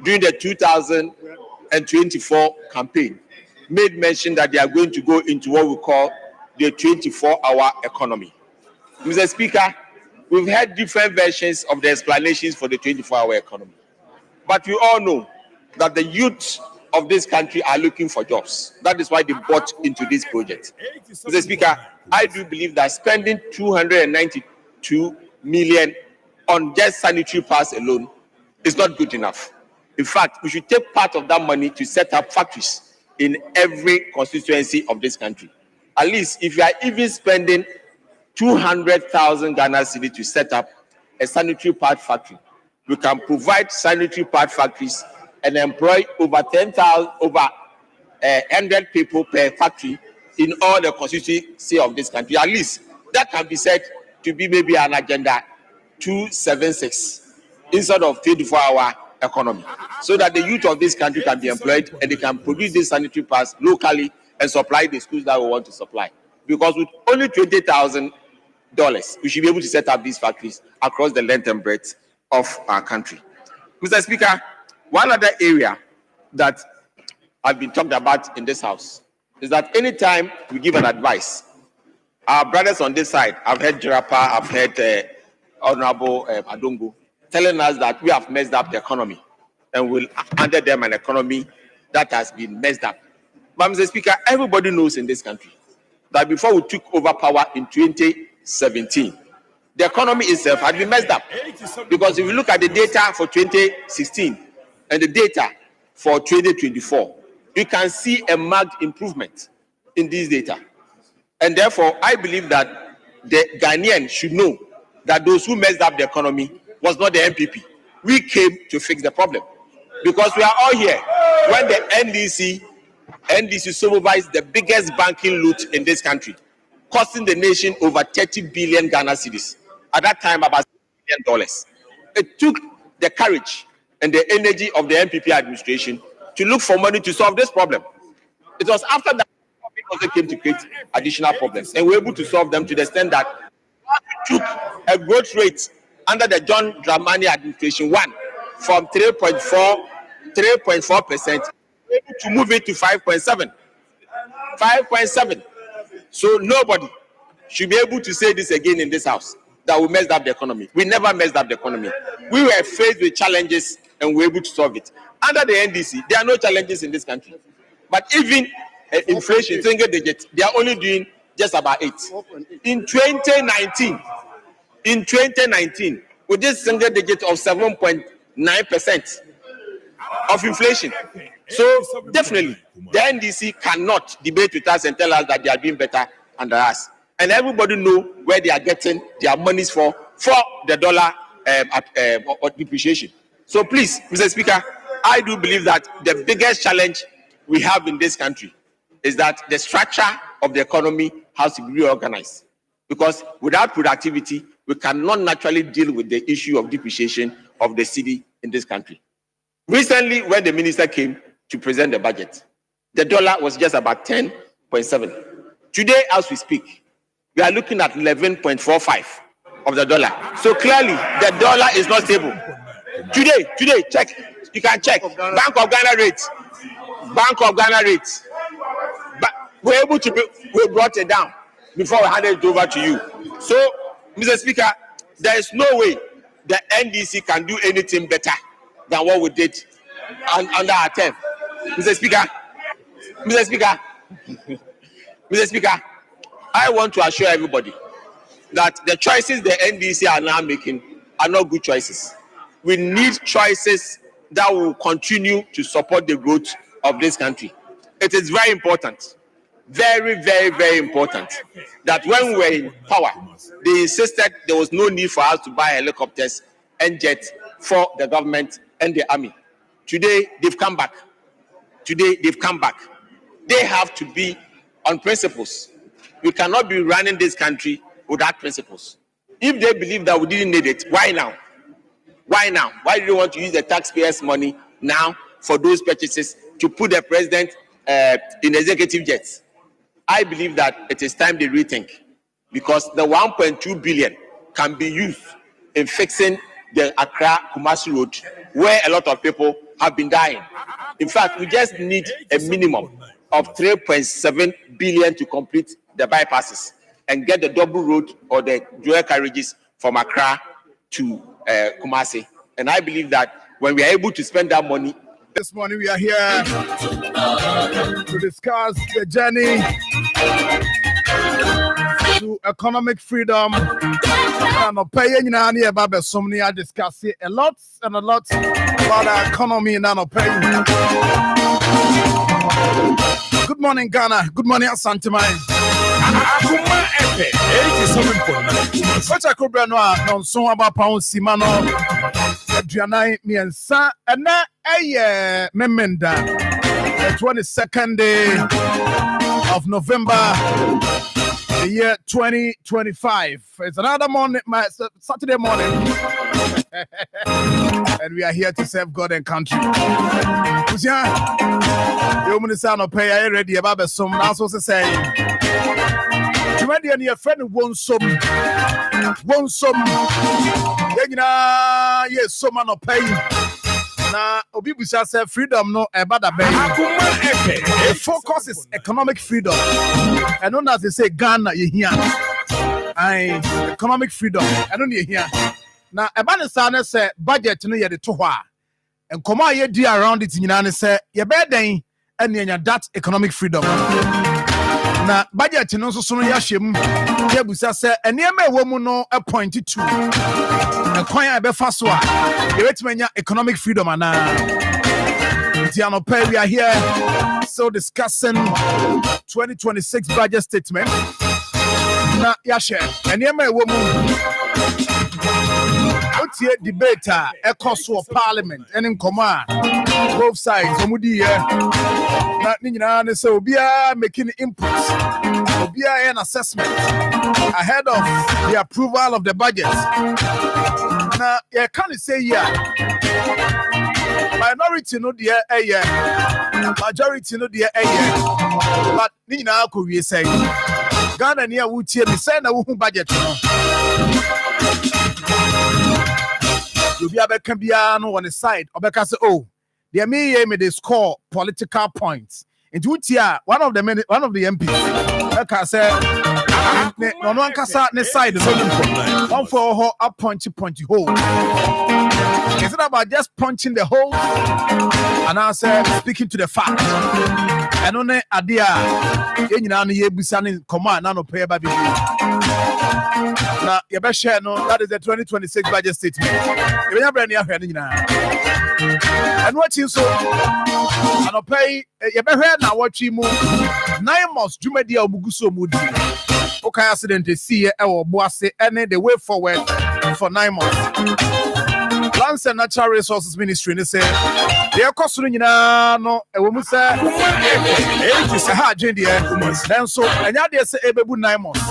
during the 2024 campaign, made mention that they are going to go into what we call the 24-hour economy. Mr. Speaker, we've had different versions of the explanations for the 24-hour economy. But we all know that the youth of this country are looking for jobs. That is why they bought into this project. Mr. Speaker, I do believe that spending 292 million on just sanitary pads alone is not good enough. In fact, we should take part of that money to set up factories in every constituency of this country. At least if you are even spending 200,000 Ghana cedis to set up a sanitary pad factory, we can provide sanitary pad factories and employ over 100 people per factory in all the constituency of this country. At least that can be said to be maybe an agenda 276 instead of 24-hour economy, so that the youth of this country can be employed and they can produce these sanitary pads locally and supply the schools that we want to supply. Because with only $20,000, we should be able to set up these factories across the length and breadth of our country. Mr. Speaker, one other area that I've been talked about in this house is that anytime we give an advice, our brothers on this side, I've heard Jirapa, I've heard Honorable Adongo, telling us that we have messed up the economy and we'll hand them an economy that has been messed up. But Mr. Speaker, everybody knows in this country that before we took over power in 2017, the economy itself had been messed up. Because if you look at the data for 2016 and the data for 2024, you can see a marked improvement in these data. And therefore, I believe that the Ghanaians should know that those who messed up the economy was not the MPP. We came to fix the problem. Because we are all here when the NDC supervised the biggest banking loot in this country, costing the nation over 30 billion Ghana cedis. At that time, about $1 billion. It took the courage and the energy of the MPP administration to look for money to solve this problem. It was after that we also came to create additional problems, and we were able to solve them to the extent that we took a growth rate under the John Dramani administration from 3.4% to move it to 5.7. 5.7. So nobody should be able to say this again in this house, that we messed up the economy. We never messed up the economy. We were faced with challenges and we were able to solve it. Under the NDC, there are no challenges in this country. But even inflation, single digit, they are only doing just about 8. In 2019, in 2019 with this single digit of 7.9% of inflation. So definitely, the NDC cannot debate with us and tell us that they are doing better under us. And everybody know where they are getting their monies for the dollar depreciation. So please, Mr. Speaker, I do believe that the biggest challenge we have in this country is that the structure of the economy has to be reorganized. Because without productivity, we cannot naturally deal with the issue of depreciation of the cedi in this country. Recently, when the minister came to present the budget, the dollar was just about 10.7. Today, as we speak, we are looking at 11.45 of the dollar. So clearly, the dollar is not stable. Today, check. You can check. Bank of Ghana rates. But we brought it down before we handed it over to you. So, Mr. Speaker, there is no way the NDC can do anything better than what we did under our term. Mr. Speaker, I want to assure everybody that the choices the NDC are now making are not good choices. We need choices that will continue to support the growth of this country. It is very important, very, very, very important that when we were in power, they insisted there was no need for us to buy helicopters and jets for the government and the army. Today, they've come back. They have to be on principles. We cannot be running this country without principles. If they believe that we didn't need it, why now? Why do they want to use the taxpayers' money now for those purchases to put the president in executive jets? I believe that it is time they rethink, because the 1.2 billion can be used in fixing the Accra-Kumasi road, where a lot of people have been dying. In fact, we just need a minimum of 3.7 billion to complete the bypasses and get the double road or the dual carriages from Accra to Kumasi. And I believe that when we are able to spend that money. This morning we are here to discuss the journey to economic freedom. And discuss a lot about our economy and Good morning, Ghana. Good morning, Asantemai. Akoma FM 87.9. Such a cobra no so about pound simano. Adrianai miensa and a memenda. The 22nd day of November, the year 2025. It's another morning, Saturday morning. And we are here to serve God and country. You minister no pay ready about some now so saying. You ready and your friend Wonsom. Yes, so man no pay. Na obi busa say freedom no ebada bay. The focus is economic freedom. And known as they say Ghana you here. Economic freedom. I don't hear. Now ebana sana say budget no ye de to hwa. And come on ye do around it nyina say ye be den and that economic freedom. Na budget no so no ya hwem ye busa say enema ewo mu no appointed to na kwan e be fa so a ye wetimanya economic freedom ana Diano Pay. We are here so discussing 2026 budget statement. Na ya share enema ewo mu debate a cost of parliament and in command both sides omudi not nina so be making inputs be an assessment ahead of the approval of the budget. Now you can't say minority no dear majority no dear but nina could we say Ghana near would me say na budget you be able can be on the side or because they may they score political points. Into which one of the MPs like I said no one can start the side One for a punchy hole. Is it about just punching the hole? And I said, speaking to the fact. And on the idea, you be command, none of pay baby. Now, you better share no, that is the 2026 budget statement. You have any and watching so, and I'll pay you better now watching move 9 months, Jumedia Buguso Moody. Okay, accident to see our boss any the way forward for 9 months. Lands and Natural Resources Ministry, they say they are costing no a woman say, it's a hard journey. Then so, and now they say, 9 months.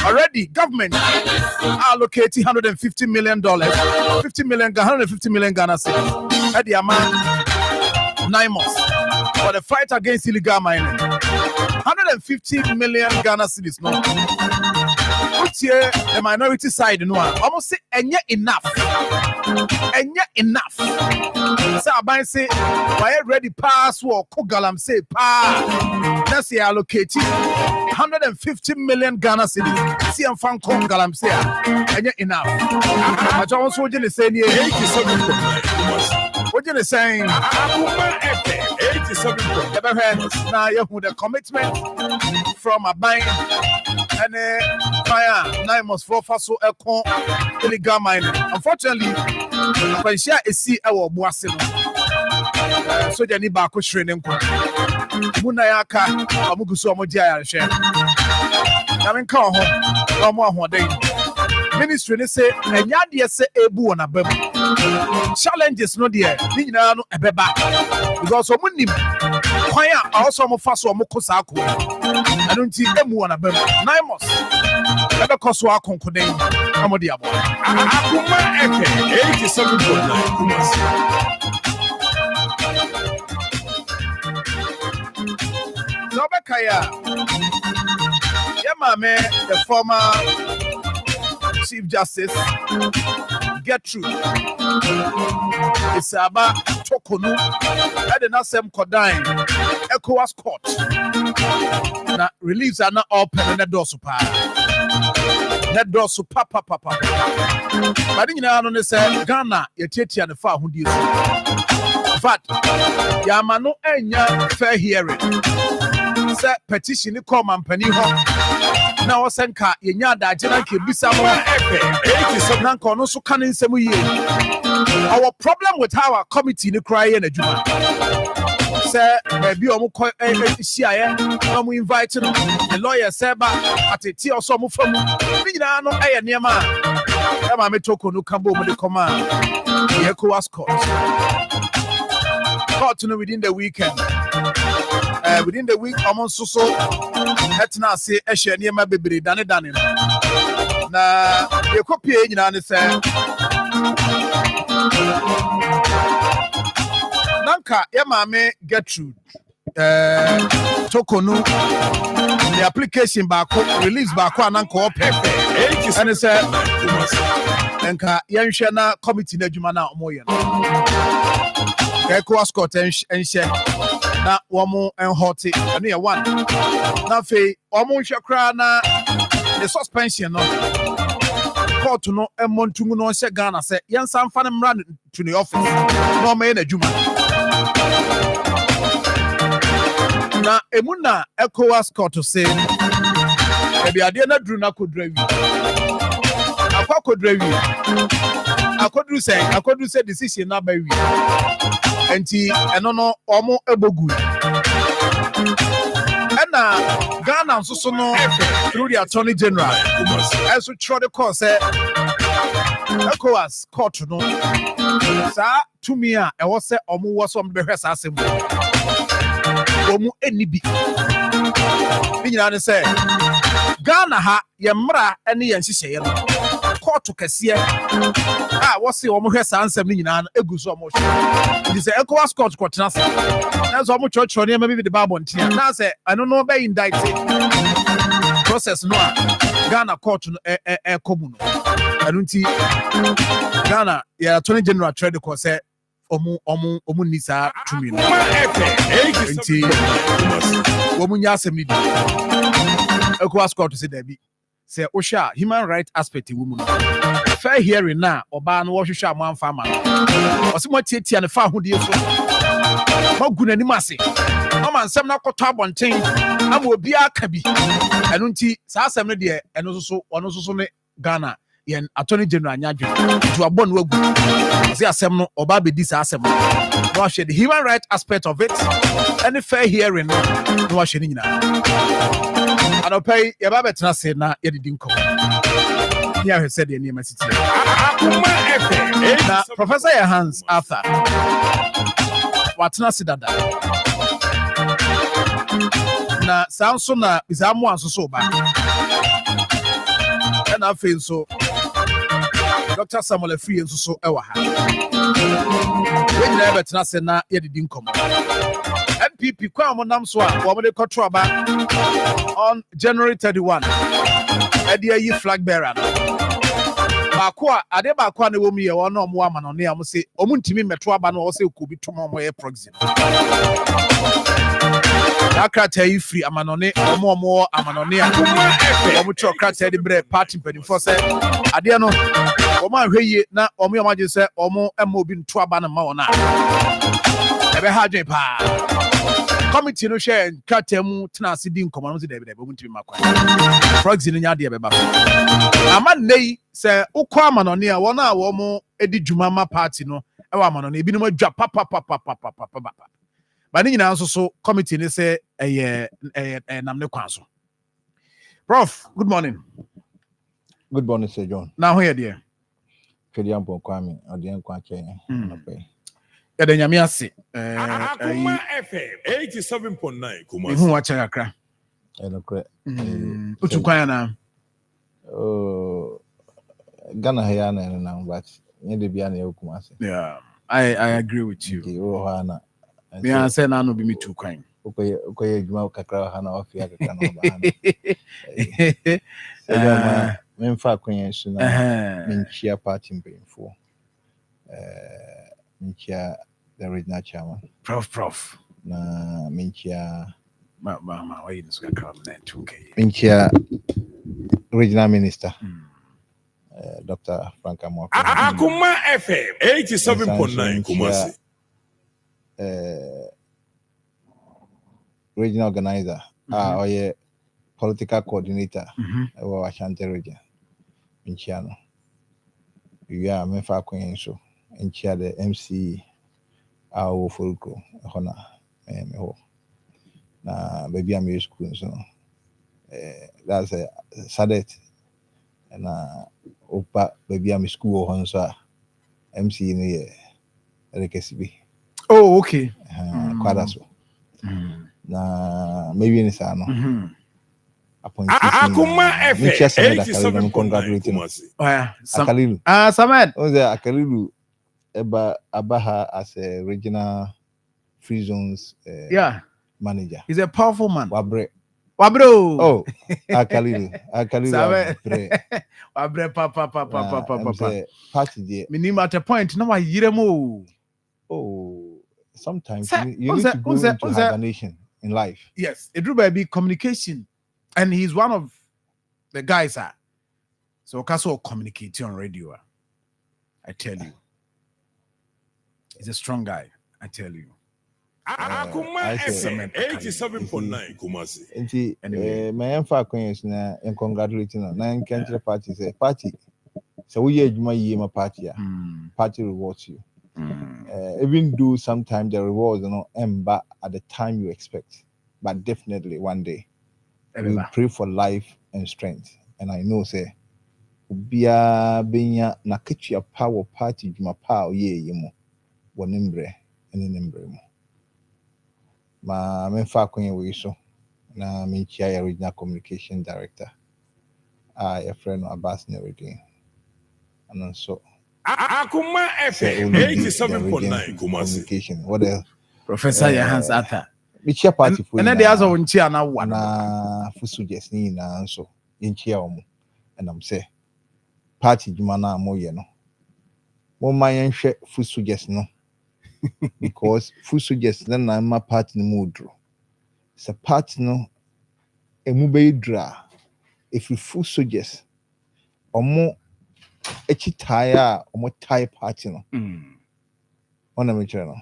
Already, government allocating $150 million, 150 million Ghana cedis at the amount 9 months for the fight against illegal mining. 150 million Ghana cedis, no. Which here the minority side, no, almost say, and yet enough. So I say, why ready pass war, Kogalam say, pa, that's the allocating 150 million Ghana cedis. See, I'm from Kogalam say, and yet enough. I don't want to say, what you saying? Now you have the commitment from a bank and fire 9 months for so illegal mining. Unfortunately, when she is our boss, so they need back to training. Munayaka, Amuguso Modia share. Coming call home, no more day. Ministry say, and Yadia say, Ebu on a bem. Challenges no dear, Nina no ebeba. Because of Munim, Quaya also Mofaso Mokosaku. I don't see Emu on a bem. 9 months. Never cost our concording. Amodia. Akoma FM 87.9 Kumasi. Nobekaya. Yamame, the former Chief Justice Gertrude it's about Tokonu at the Nasem Kodine ECOWAS court. Now reliefs are not open in the door super. That door super papa. But you know, I say Ghana, you take and the far who deals. But Yamano enya fair hearing. Say petition come and penny home. Now senka yenya da jena ke bisa mo efe na nko no so kan nsemu ye. Our problem with our committee ni cry na adwuma. Say maybe omo ko hia na mo invite no the lawyer say ba ateti oso mo famu. Ni nyina no eye niema. E ma metoko no kambo mo de koma. The ECOWAS court. Court no within the weekend. Within the week, I'm also so etna say ehye niema bebre dane na ye copy nyina ne say nanka ye maame Gertrude Tokonu the application back release back ananka opepe and say enka yenhwe na committee na adwuma na omoye no ECOWAS court enhye na woman and hot and near one. Now, Fay, almost your crown, the suspension. No court to no and Montuno Ghana said, Yan Sam Fanam run to the office. No man a Juma. Now, Emuna ECOWAS court to say, maybe I didn't do not could drive you. I could drive you. I could say decision not by you. And no omo ebogu and Ghana so no through the Attorney General as we try the course ECOWAS court no sa to me e was say omo was some be hwesa asem omo enibi ni nyina say Ghana ha ye mra ene ye nhihye no court kese was say omo hwesa ansem ni nyina egu so omo hwe this ECOWAS court kwatena say na so omo church no maybe the Bible ntia na say I don't know be indicted process no Ghana court no komu no anunti Ghana ya Attorney General trade ko say omo nisa to me no anti omo nya asem ni ECOWAS court say there be say Osha human right aspect woman. Fair hearing now, Oba no Osha man farmer. Osimo Titi and the far who dear so. Moguna Nimasi. No man, some not got one thing. I will be a cabby. And unti Sasam dear, and also one also Ghana. Yen Attorney General Nyaju to a bon wogu. Say Assembly or Baby this assembly. Wash the human right aspect of it. Any fair hearing, no washing in. I don't pay your Babette say na you didn't come. Yeah, he said the name city. Now, Professor Hans Arthur. What's not said that? Now, sounds so now is I'm one so bad. And I feel so. Dr. Samuel Free and so ever have. When never to say na you didn't come. MPP Kwame Namswa, Wamade Kotraba on January 31. Edia ye flag bearer. Bakwa, Adebakwa ne womi ye one woman on near say, Omuntimi Metroba no also could be tomorrow proxy. Akata yi free amanone omo amanone omo cho krata de bre party penifo se ade no omo ahweye na omo yamaje se omo obi nto aba na ma wona ebe ha dwen pa committee no share krata mu tena sidi nkomo no se de omo ntimi makwa proxy no nya de be ba amanne se ukọ amanone a wona a omo edi dwuma ma party no e wa amanone ebi no adwa papa but you know, so committee they say namne kwanso. Prof, good morning. Good morning, Sir John. Now here dear. Kediampo Kwame, Odian Kwache. Ya de nyame ase. Akoma FM 87.9 Kumasi. Hu wacha yakra. Enokre. Utu kwanya na. Oh, Ghana here na but nye de bia na Kumasi. Yeah, I agree with you. Oh hana. Me an say na no be me too kwan. Okoye adwuma kakra hana ofia kakra na ba hana. Memfa kwen so na menchia party mpemfo. Menchia the regional chairman. Prof. Na menchia ma why you so kakra na 2k. Menchia regional minister. Dr. Franka Marfo. Akoma FM 87.9 Kumasi. Regional organizer, or a political coordinator, or Ashanti region in China. We are Mefa Queen, so in chair the MC, our Fulco, Hona, and na baby I'm school, so that's a Sadet, and Opa baby I'm school, Honsa, MC in the LKCB. Oh, okay. Kwadaso. Na maybe in Sano. Akoma FM 87.9. Oh yeah. Akalilu. Samed. Oh there Akalilu Abaha as a regional free zones manager. He's a powerful man. Wabro. Oh, Akalilu. Wabre papa. Party there. Minimum at a point no yiremo. Oh, sometimes you need to go into hibernation in life. Yes, it will be communication, and he's one of the guys. So Kaso communicating on radio. I tell you, he's a strong guy. I tell you. Akoma FM 87.9 Kumasi. Anyway, my emfa queens na and congratulating na country party say party. So we are my party. Party rewards you. Even though sometimes the rewards are not ember at the time you expect, but definitely one day we pray for life and strength. And I know say Ubia Benya Nakichia power party Juma power ye yemo wanimbre and inimbre mo. Ma menfa kwenye wiso na minchia ya regional communication director. A friend Abbas Neredin. And so Akoma FM 87.9 Kumasi. What else? Professor Hans Arthur. Michia party for. And then there's a one chia na one. Na fusujes ni na so inchia omo. And I'm say party jumana mo ye no. Mo mayen hwe fusujes no. Because fusujes na ma party no mudro. It's a party no emu be dra. if we full soldiers omo echi tie omo tie party no ona me chere no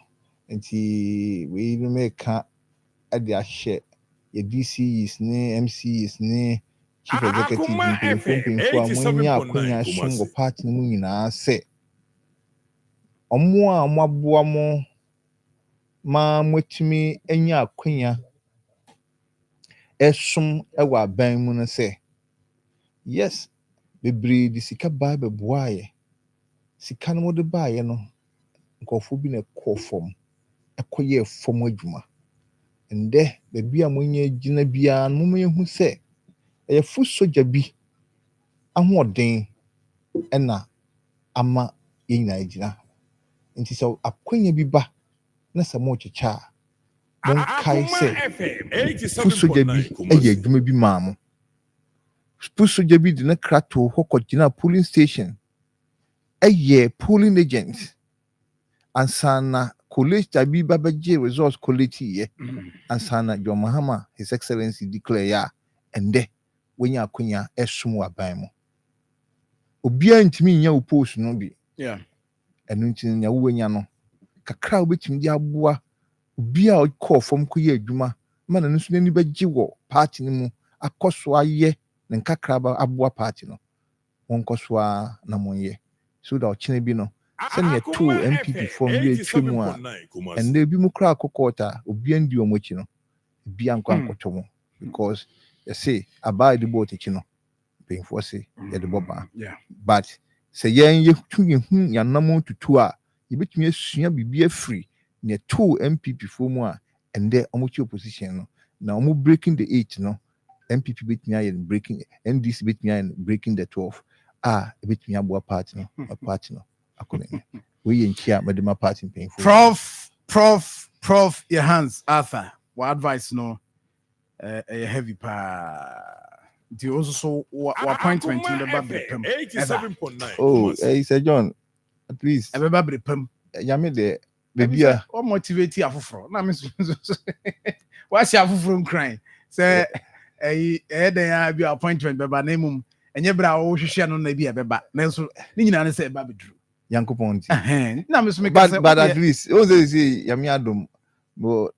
nti we make at their share your DCs ne MCs ne chief executive mpemfo amonya akonya songo party no nyina se omo a mo aboa mo ma motumi enya akonya esum ewa ban mu no se yes bebre di sika ba beboaye sika no de baaye no nkofo bi na kofom ekoye fom adwuma nde bebi a monya gina bia no mo yehu se eye fu soja bi ahoden ena ama yina gina nti so akonya bi ba na samo chicha mon kai se fu soja bi eye adwuma bi maamo fu soja bi de na krato hokọ gina polling station eye polling agent ansana college tabi babaje results college ye ansana John Mahama his excellency declare ya ende wenya akonya esum aban mu obia ntimi nya wo post no bi enu ntini nya wo wenya no kakra obetimi di aboa obia call from koye adwuma ma na nso nani bagye wo party ni mu akoso aye ne nkakra ba aboa party no wonkoso na monye so da ochine bi no send your two MPP from the twemu a and they be mu kra kokota obi andi omochi no bia nkwa nkotomo because you say about the boat echi no paying for say the boba but say yen ye tun ye hu ya namo tutu a ye betumi asua bibia free ne two MPP from mu a and they omochi opposition no na omo breaking the 8 no MPP betumi aye breaking NDC betumi aye breaking the 12 betumi aboa party no a party no we in here medema party paying for prof your hands Arthur what advice no a heavy the also appointment in the baby 87.9 oh Sir John at least everybody pem yame de baby or motivate afofro na me what's your afofro crying say then be appointment beba na mum enye bra wo hwehwe no na bi ebeba na so ni nyina ne say eba bedru Yankoponti. But at least also say Yami Adum,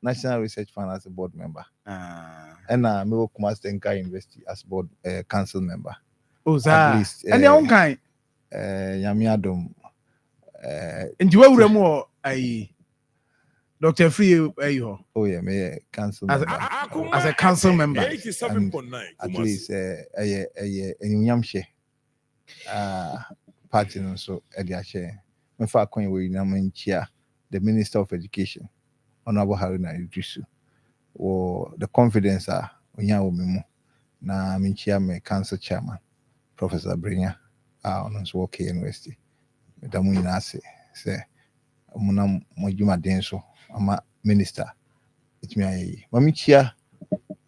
National Research Fund as a board member. And me work Kumastenka University as board council member. At least and your own kind Yami Adum. And you were more Dr. Free oh yeah, me council member. As a council member. 87.9 at least a Nyamshe. Party no so ediache me fa kwen we na manchia the Minister of Education Honorable Haruna Idrisu or the confidence onya wo memo na manchia me council chairman Professor Brenya on so okay university me da mu nyina ase se muna mojuma den so ama minister itimi ayi mamichia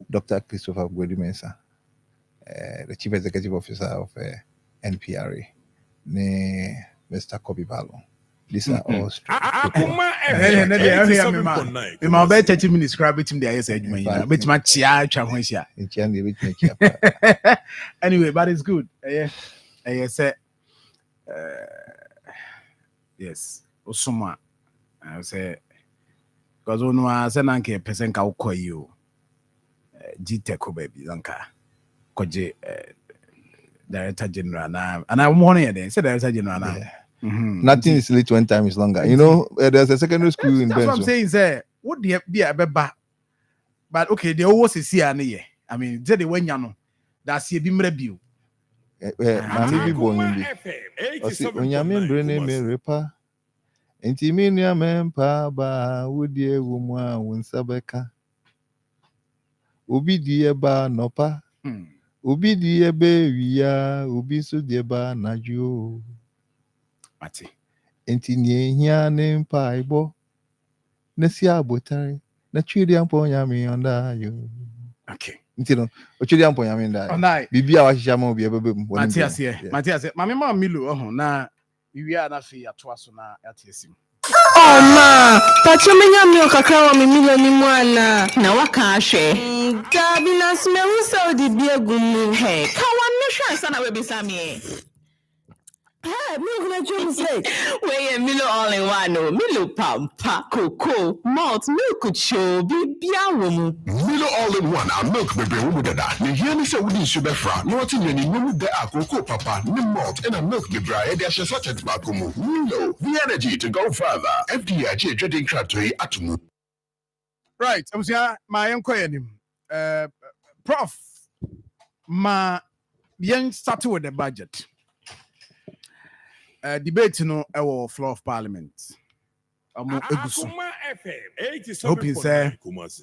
Dr. Christopher Gwedimensa the chief executive officer of NPRA ne Mr. Kobe Balo. These are all Akoma FM. Me ma be 30 minutes crab it him there say adwuma yi. Bet ma chia twa ho hia. Ntia dey bet ma chia. Anyway, but it's good. Say yes. Osuma. I say because onu say na nke person ka ukoyi o. GTech ko baby zanka. Koje Director General now, and I'm warning you. Say Director General now. Nothing is late when time is longer. You know, there's a secondary school in Benzo. That's what I'm saying. Say, what the be a beba? But okay, they always see here. I mean, they when you know that's a bim review. Mami bi born bi. Osi onyame brene me repa. Enti mi nua mempa ba wodie wo mu a wonsabeka. Obi die ba nopa. Ubi di ebe wiya, ubi su di eba najo. Mati. Enti nye hia ne mpa ibo. Nesi abotari. Na chiri ampo nyami onda yo. Okay. Enti no, o chiri ampo nyami onda. Onai. Bibi a washisha mo bi ebebe mu. Mati asiye. Mati asiye. Mami ma milu na wiya na fi atoa so na ati esim. Oh ma, tacho menya mi okakra wa mi milo ni mwana. Na waka ahwe. Gabina smell so the beer gum. Hey, come on, no sure son will be Sammy. Hey, milk na jump say. Where Milo all in one, no Milo pampa, cocoa, malt, milk show, be woman. Milo all in one, our milk baby woman that. You hear me say we need sugar fra. No tin any no there are cocoa papa, no malt and a milk baby. They are such a tobacco. Milo, the energy to go further. FDIG trading cratory atomu. Right, I was here, my uncle him. Prof, ma young started with the budget. Debate no our floor of parliament. Akoma FM Hoping say 87.9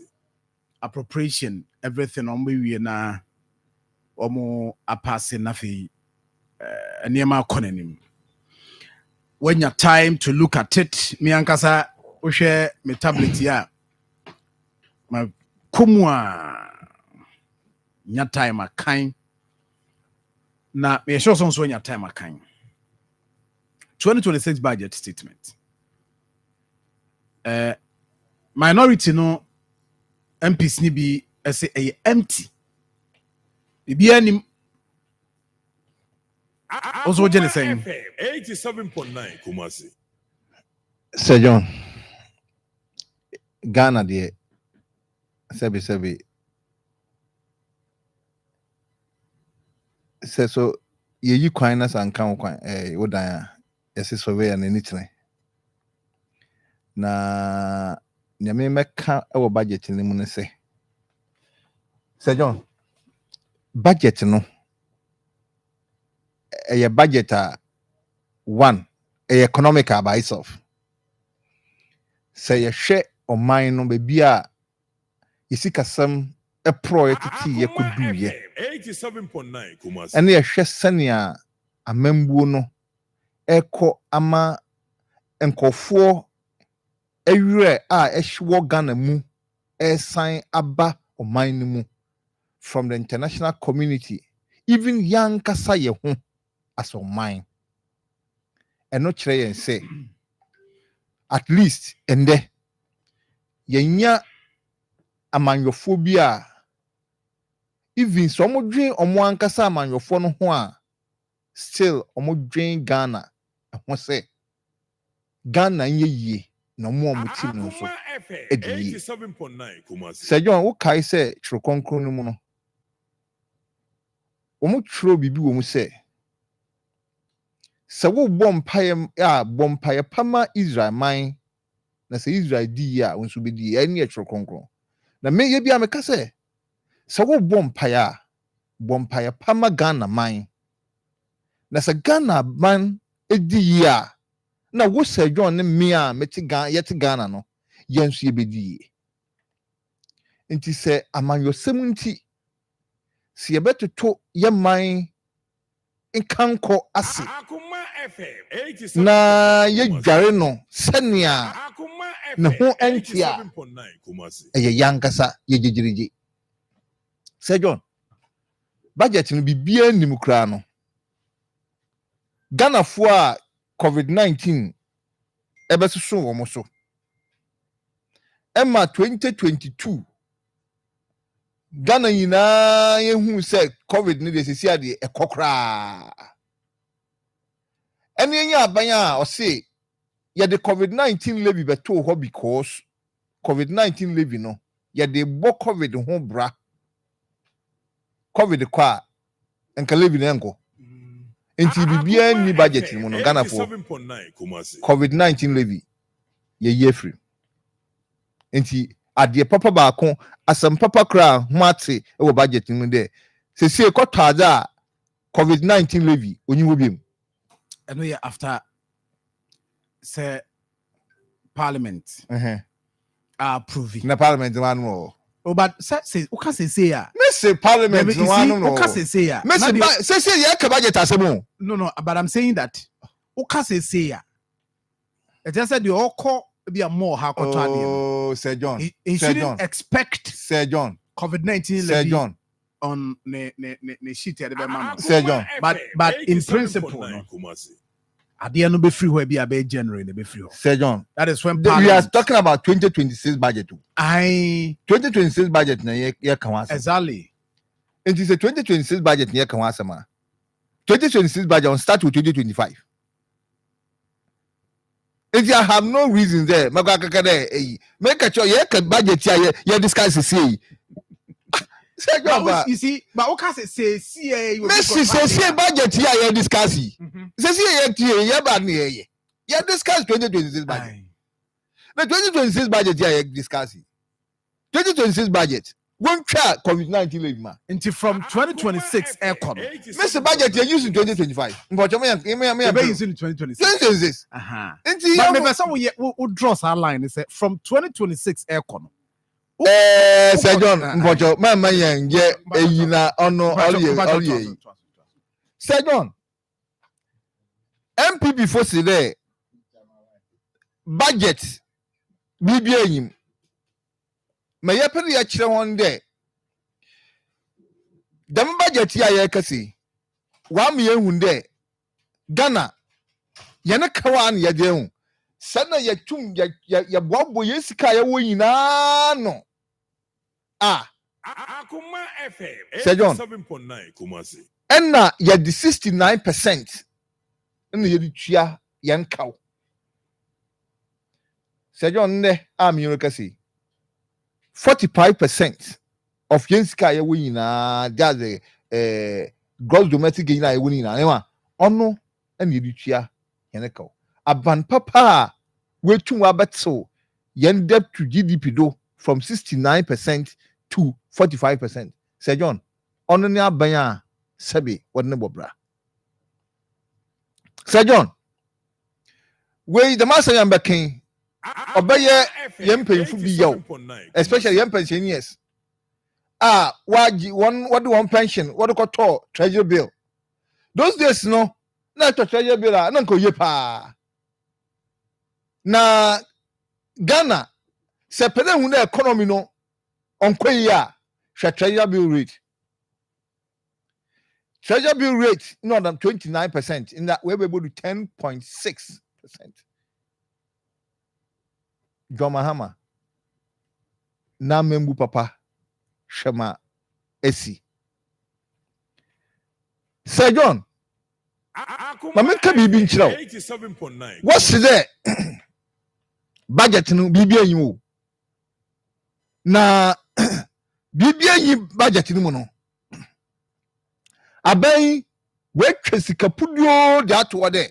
appropriation everything on we na omo apase na fi niema konanim. When you time to look at it, me ankasa o share me tablet ya ma kumwa nya time akan na me sure so nya time akan 2026 budget statement. Minority no MPs ni bi say a empty. Bibi anim. Also what you saying? 87.9 Kumasi. Sir John, Ghana de sebi say so ye kwan na san kan kwan wodan ese surveyor na nitine na nyame meka e wo budget ni mu ne se Sir John, budget no a budget one economical by itself. Say a share or mine no be a isikasam a project ye could do ye 87.9 Kumasi. and ye share senia a membu no echo ama enkofo ewure a ehwo Ghana mu e sign aba o mine mu from the international community, even young kasa ye ho as o mine. And no chere yen say at least ende yenya amanyophobia even some dwen omo ankasa amanyofo no ho a still omo dwen Ghana ho say Ghana nyeye na omo team no so FM 87.9 Kumasi. Sir John wo kai say tro konkron no mu no omo tro bibi wo mu say se wo bompaye pama Israel man na se Israel di ya wonso be di eni etro konkron na me ye bia me ka se wo bompaye pama Ghana man na se Ghana man edi ya na wo Sir John ne me a meti Ghana no yenso ye be di enti se amanyo semunti se ye betoto ye man inkanko ase Akoma FM 87.9 na ye dware no senia Akoma ne FM ho entia 87.9 Kumasi. ye yankasa ye jejirije Sir John budget no bibia nim kra no Ghana fo a COVID-19 ebesusu wo mo so Emma 2022 Ghana yina ye hu se COVID ni de sisi ade ekokra ene enya abanya o se ye de COVID-19 levy beto ho because COVID-19 levy no ye de bo COVID ho bra COVID kwa enka levy na enko enti bibia ni budget mu no Ghana fo 87.9 Kumasi. COVID-19 levy ye free enti adie papa baako asem papa kra mate e wo budget mu de se kwataza COVID-19 levy onyi wo biem eno ye after say parliament approve na parliament man no but say o ka say ya me say parliament no o ka say ya me say ye ka budget asemo no but I'm saying that o ka say ya it just said you all call be a more oh Sir John he shouldn't expect Sir John COVID-19 Sir John on ne sheet at the man Sir John but in principle no Adeɛ no be free where be a be January no be free. Sir John, That is when we are Parliament. talking about 2026 budget. I 2026 budget na ye kan wasa. exactly. It is a 2026 budget na ye kan wasa ma. 2026 budget on start with 2025. If you have no reason there, make a sure you can budget here, you discuss the say. You see, but what can say CA? Messi say budget here, you discuss. Say you bad me. You discuss 2026 budget. The 2026 budget here, you discuss. 2026 budget. One try COVID-19 leave ma. Until from 2026 economy. Messi budget you use in 2025. But me using 2026. 2026. But me person we draw our line is from 2026 economy. Sir John, mpocho mama yen ye eyina ono all. Sir John, MP before say there budget bibia yim. Me ye pere ya kire won there. Dem budget ya ye kase. Wa me ehun there. Ghana ye ne kawa na ye de hu. Sana ye tum ye boabo ye sika ye wo yina no. Akoma FM Sir John 7.9 Kumasi. And now you the 69% and you tua yan cow. Sir John ne am 45% of yenska ye win that's the gross domestic gain I winning na ono and you tua yan cow. Aban papa we tun wa beto yen debt to GDP do from 69% to 45%. Sir John, ono ne abanya Sabi, what no bobra. Sir John, where the master yam backing, obey yam painful be yo, especially young pensioners. What do one pension? What do you call treasure bill? Those days, no, not a treasure bill, Uncle Yepa. Na Ghana, separate when the economy no on Quaya, treasure bill rate. Treasure bill rate more than 29%. In that we're able to 10.6%. John Mahama. Na membu papa. Shema Esi. Sir John. Mama kabi bi nchira. 87.9. What's there? Budget no bibia yin. Na bibia yin budget no no. Aben we twesika pudio that word there.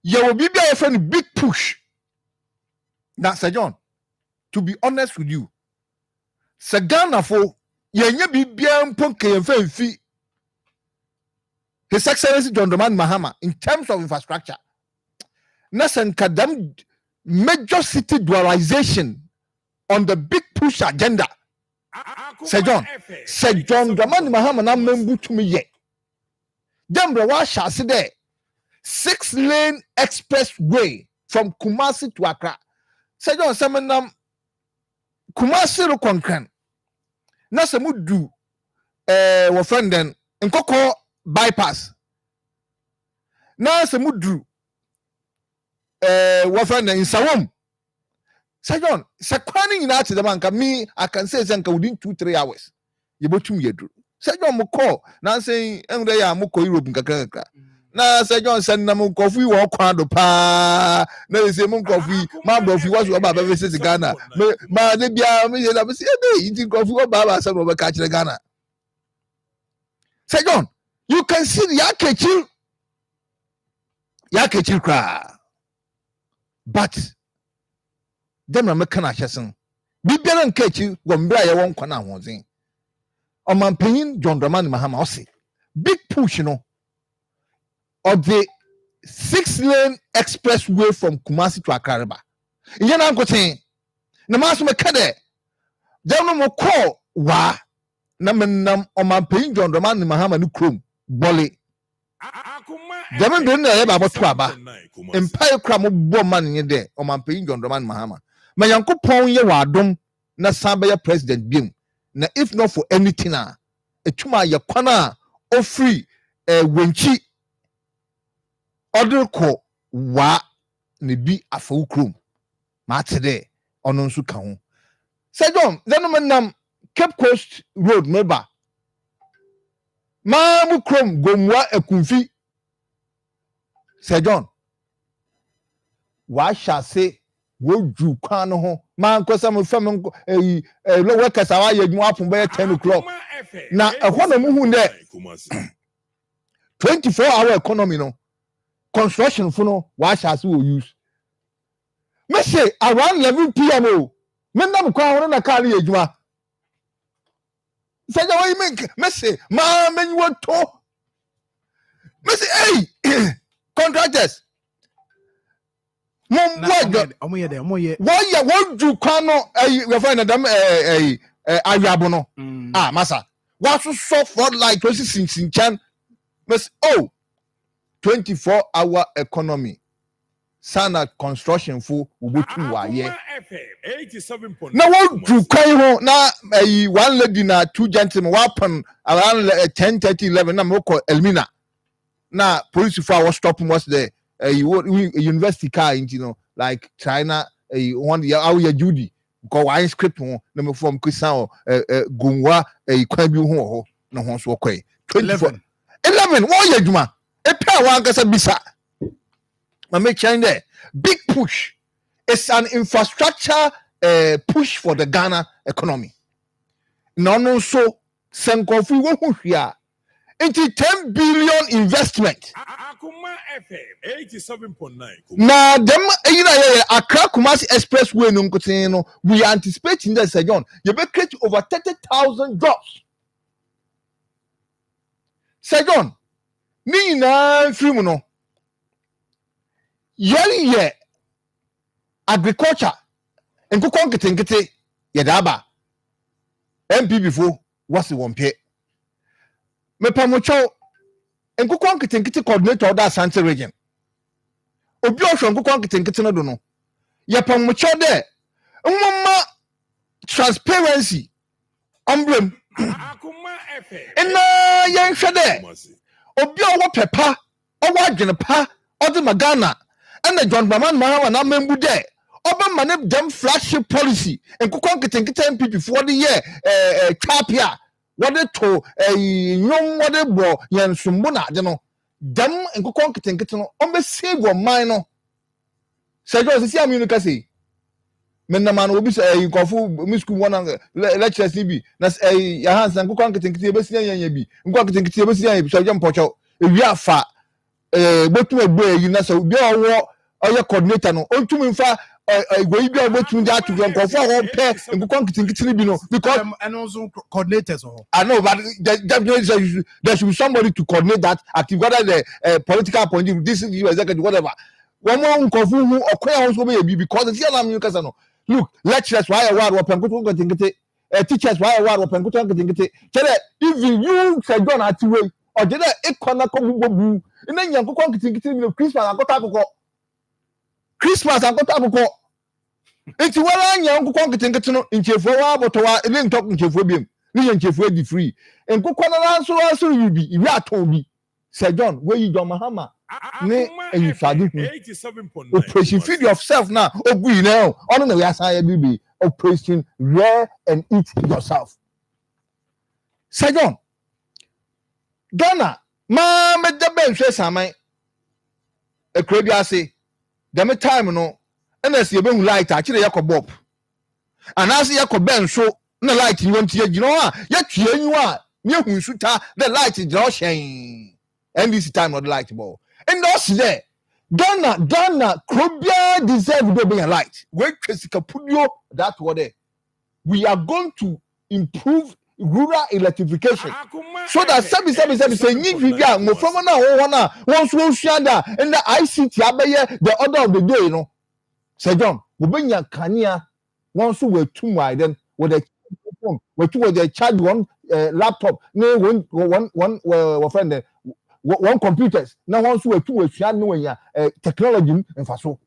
You will be a friend big push. Now, Sir John, to be honest with you, Sir Ghana for yenye bibia mponke yemfe His Excellency John Dramani Mahama in terms of infrastructure. Nasan kadam major city dualization on the big push agenda. Sir John Dramani Mahama na membu to me ye. Dembre wa shasi there 6-lane expressway from Kumasi to Accra. Sir John semenam Kumasi ro konkran. Na se mudu wo friend den nkoko bypass. Na se mudu wo friend den Sawom. Sir John, Sakwani in the bank, me, I can say within 2-3 hours. You bought me. Sir John Moko, now saying, and they are Moko Europe. Now, Sir John send them coffee or quando pa. No, they say Mon coffee, my coffee was about every city Ghana. My Libya, me, I was eating coffee or Baba, some of a catch the Ghana. Sir John, you can see the Yakechi cry. But dem na meka na hyesan bibia nka echi wo mbra ye won kwana ahozen omampanyin John Dramani Mahama ose big push no of the 6-lane expressway from Kumasi to Accra iye na nkoten na maso meka de dem no mo call wa na menam omampanyin John Dramani Mahama no krom bole dem ndo na ye ba boto aba empire kra mo bo man nye de omampanyin John Dramani Mahama ma yankopon ye wadom na san be president biem na if not for anything etuma ye kwana o free wenchi order ko wa ne bi afawu krom ma tede ono nso ka ho Sir John nam Cape Coast Road meba ma mu krom gomwa akunfi Sir John wa hyase wo dru kwan no ho ma nkosa mo fam lo workers awa yedmu apon be 10 o'clock na ehwo na mu hu ne 24-hour economy no construction for no wa hyase wo use me say around 11 p.m. o me nam kwa wona na car ye adwuma Sir John we me say ma me nwo to me say hey contractors Mom, what do Kano we find them Ayabono? Ah, Massa. What's so for like 26 in Chan? Miss 24-hour economy. Sana construction for Ubutu Waye. Now, what do Kano now? One lady na 2 gentlemen weapon around 10:30, 11. Na moko Elmina. Na police for our stop was there. University car, like China, one year our Judy, go wine script number from Kusan, Gungwa, Kwabu ho, no one's okay. 11, 1 year, Juma, a pair one gasa bisa. I make change there. Big push. It's an infrastructure push for the Ghana economy. No, so Sankofu won't here. It's 10 billion investment. Akoma FM 87.9. Now, them Accra Kumasi Expressway no we are anticipating that Sir John, you will create over 30,000 jobs. Sir John, me na free no. Ye agriculture and kukonkete yadaba. MP before what's the one pay? Me pamocho nkukwa nkitinkiti coordinator da Asante region obi ohwe nkukwa nkitinkiti no do no ye pamocho de mmoma transparency ombrem Akoma FM ina ye nhwe de obi owo pepa owo adwene pa ode magana na John Baman Mahawa na membu de oba mane dem flagship policy nkukwa nkitinkiti MPP for the year twapia what they to nyom what they bo yen sumbu na de no dem nkokon kitenkete no on be save your mind no Sir John sisi amunika say men na man obi say nkofu mi school one lectures ni bi na ya hansa nkokon kitenkete be sia yan bi nkokon kitenkete be sia yan bi Sir John pocho ewi afa botum egbo yi na so bi owo oye coordinator no ontumi mfa go bi botum ja to nkofu ho pe nkokon kitenkete ni bi no because and also coordinators. I know, but there should be somebody to coordinate that active, whether the political appointee, this is executive, whatever. One more uncofu who or queer also be because the CLM no. Look, lecturers why a word open good teachers why a word open good even you say John at way or did a corner come and then you go Christmas and got Christmas and got It's well young conquering in Chefua, but I didn't talk in Chefubium. Chefua be free. And Kukwana answer you be, you are told me. Sir John, where you John Mahama? Nay, and you faggot me. 87.9. Operation feed yourself now. Oh, we now. On the Yasaya baby. Operation rare and eat yourself. Sir John, Donna, ma met the bench, says I. A credit say, damn time no. And as you bring light, actually, you bob. And as you ben so, no light you want to, you know, yet you are. You shoot the light is rushing. And this time of the light ball. And that's there. Donna, Krobia deserve to be a light. Wait, Pudio, that's what they. We are going to improve rural electrification. So that 777 say, you more from now, once we'll share that, and the ICT, the order of the day, you know. Sir John, we bring your Kanya once we were too wide, then with a phone, with a charge one laptop, no one friend, one computers. Now once we were too much, technology and for so.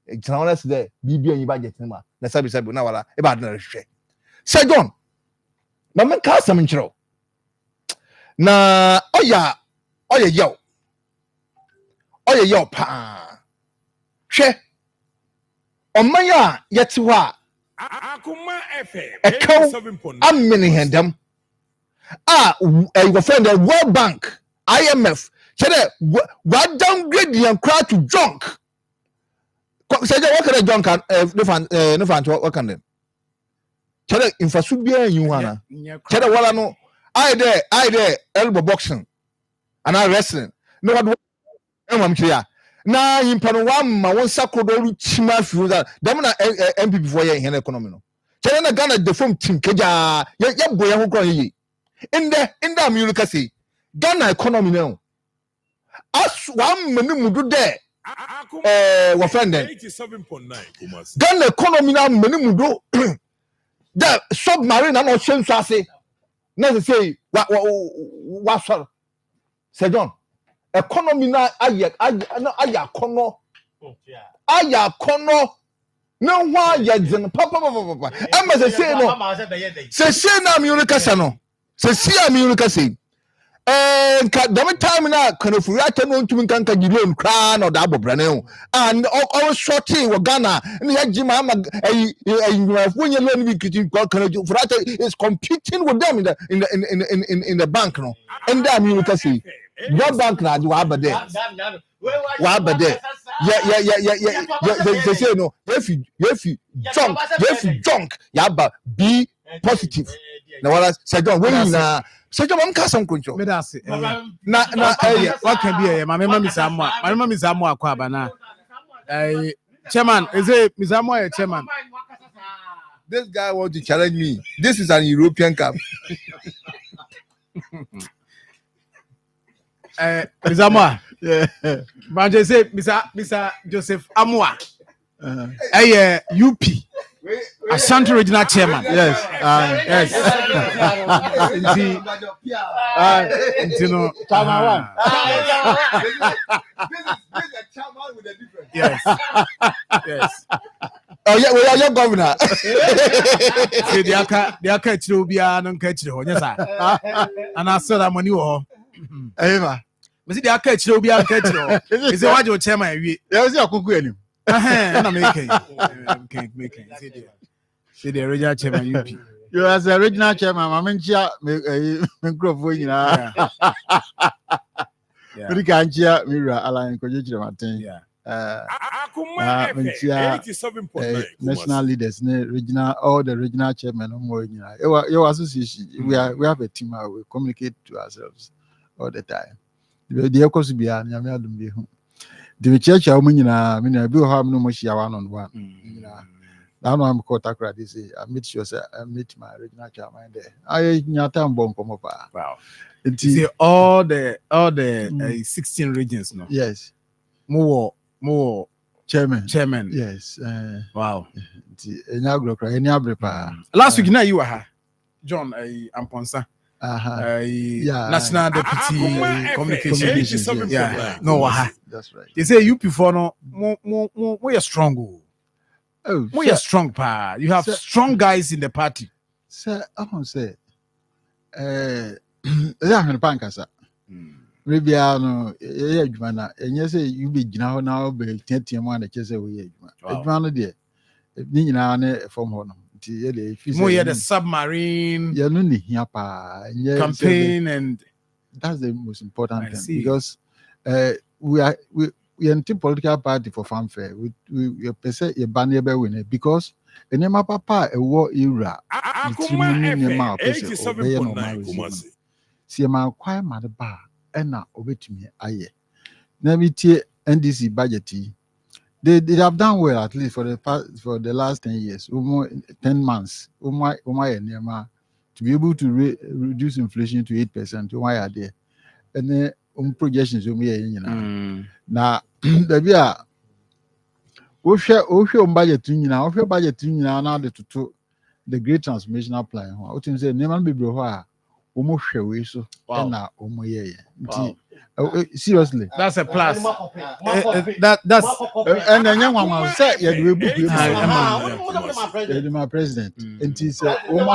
It's now less there, BB and budget. The service I now about the share. Sir John, Mamma Casam intro. Na, oh yeah, yo. ɔyɛ yɛ ɔpaa hwɛ ɔman a yɛte hɔ a ɛkaw amene hɛndɛm a wɔfrɛ no World Bank IMF kyerɛ downgrade yɛn koraa to junk sɛ what kind of junk ne fan what kind of kyerɛ infrastructure biara yi ho ana kyerɛ wala no I there elbow boxing and wrestling no what ɛmam kyerɛ na yimpa no wamma wɔn sakodo chima fiu that dem na MPP for yɛ hɛn economy no kyerɛ na Ghana the form team keja yɛ boy ho kron yɛ in the America say Ghana economy now as one many mudu there what friend 87.9 Ghana economy now many mudu the submarine and ocean so say na say what Sir John economy na aya kono no why ya den papa am say no say na America sa no say America say the time na kind of react no ntumi kanka loan kra na da bobra na and all shorty we Ghana na ya jima ama when you loan we kitchen is competing with them in the bank no and the America say your bank na wa abade they say no if you junk ya ba be positive na wala say John when na say John am kasam kuncho me da se na what can be my mama misamu akwa bana chairman is it misamu chairman This guy wants to challenge me. This is an European Cup. Misamu but they say Mr. Joseph Amwa UP Ashanti Regional Chairman. Yes. Yes. Yes. Yes. Oh yeah, we are your governor. See the aka chiro bia no nka chiro ho nyesa. And I saw that money wo. Eva. Me see the aka chiro bia nka chiro. Is the wajo chairman wi. Yeah, see akuku anim. Na make see the original chairman UP. You as the original chairman, Maminchia microphone, you know. We can't cheer Mira Alan Kojichi Martin. Yeah. Akoma FM, national leaders, regional, all the regional chairmen, your association. We have a team. We communicate to ourselves all the time. The Eco's be an Yamadum be home. The church, I mean, I will have no much one on one. Now I'm caught across this. I meet you, I meet my regional chairman there. I Nyatan Bon come up. Wow. See all the 16 regions, no? Yes. More chairman. Yes. Wow. Last week now you were here, John Amponsa. National Deputy Communication. Yeah. No, that's right. They say you before no more strong. Oh, more strong pa. You have strong guys in the party. Sir, I want to say maybe I know and say you be now be 10 one that say we there. From home. The submarine campaign, and that's the most important thing because we are in political party for fanfare. We say a banner win because in my papa a war era. Akoma FM 87.9. See my choir mother bar and now over to me. Aye, never tear NDC budget. They have done well at least for the last 10 years, 10 months. To be able to reduce inflation to 8%. Why are there? And then projections now there are we share budget now. We budget now the great transformational plan. What you say? Never be bro. Almost share we so now. Seriously, that's a plus. That's and then young one say you book my president and he said and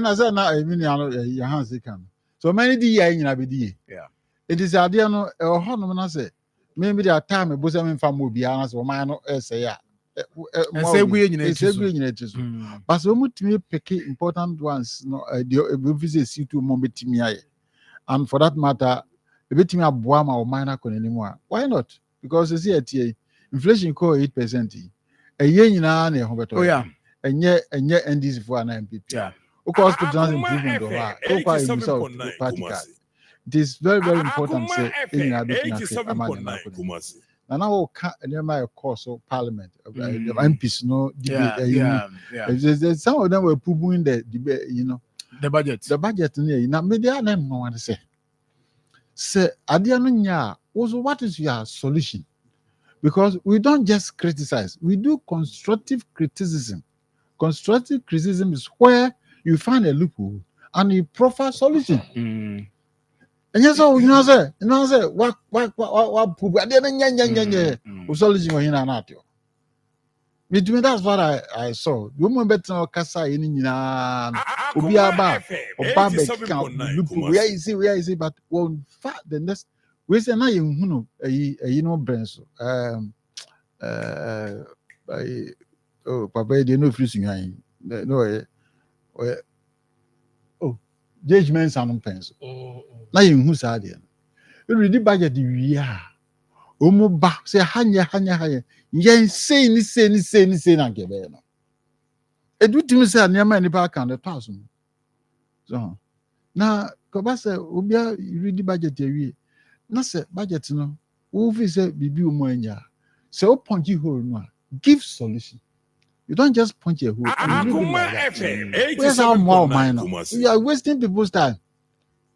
I said now I mean your hands they can So many di year in abedi. Yeah. It is idea no honor na say maybe there time bo say me fa mo bia na so man no say ya. And say we in it so. But so mutimi pick important ones no the visit see to mo betimi aye. And for that matter, betimi aboa ma o man na ko anymore. Why not? Because you see at inflation ko 8%. A year nyina na e ho beto. Oh yeah. Enye NDC for an MPP. Yeah. Of course, improvement of her. It is very, very important to say in and now near course of parliament, the MPs no debate. Some of them were pooing the debate, the budget. The budget now media name no one say. Say Adianunya, also what is your solution? Because we don't just criticize, we do constructive criticism. Constructive criticism is where you find a loophole and you proffer solution. And yes, so what solution was not. That's what I saw. The woman better kasa in Obiaba or Babek. Where is it? But one fact the next we say now Brenso. Oh, Papa, they know freezing. No, judgments and pens. Now you who's idea. You read the budget, we are. Omoba say hanya. Yen say ni na gebe no. Edu timi say na ma ni ba kan the thousand. So na ko ba say obia read the budget we. Na say budget no, wo fi say bibi o mo anya. Say o punch hole no, give solution. You don't just punch a hole. Where's our more minor? You are wasting people's time.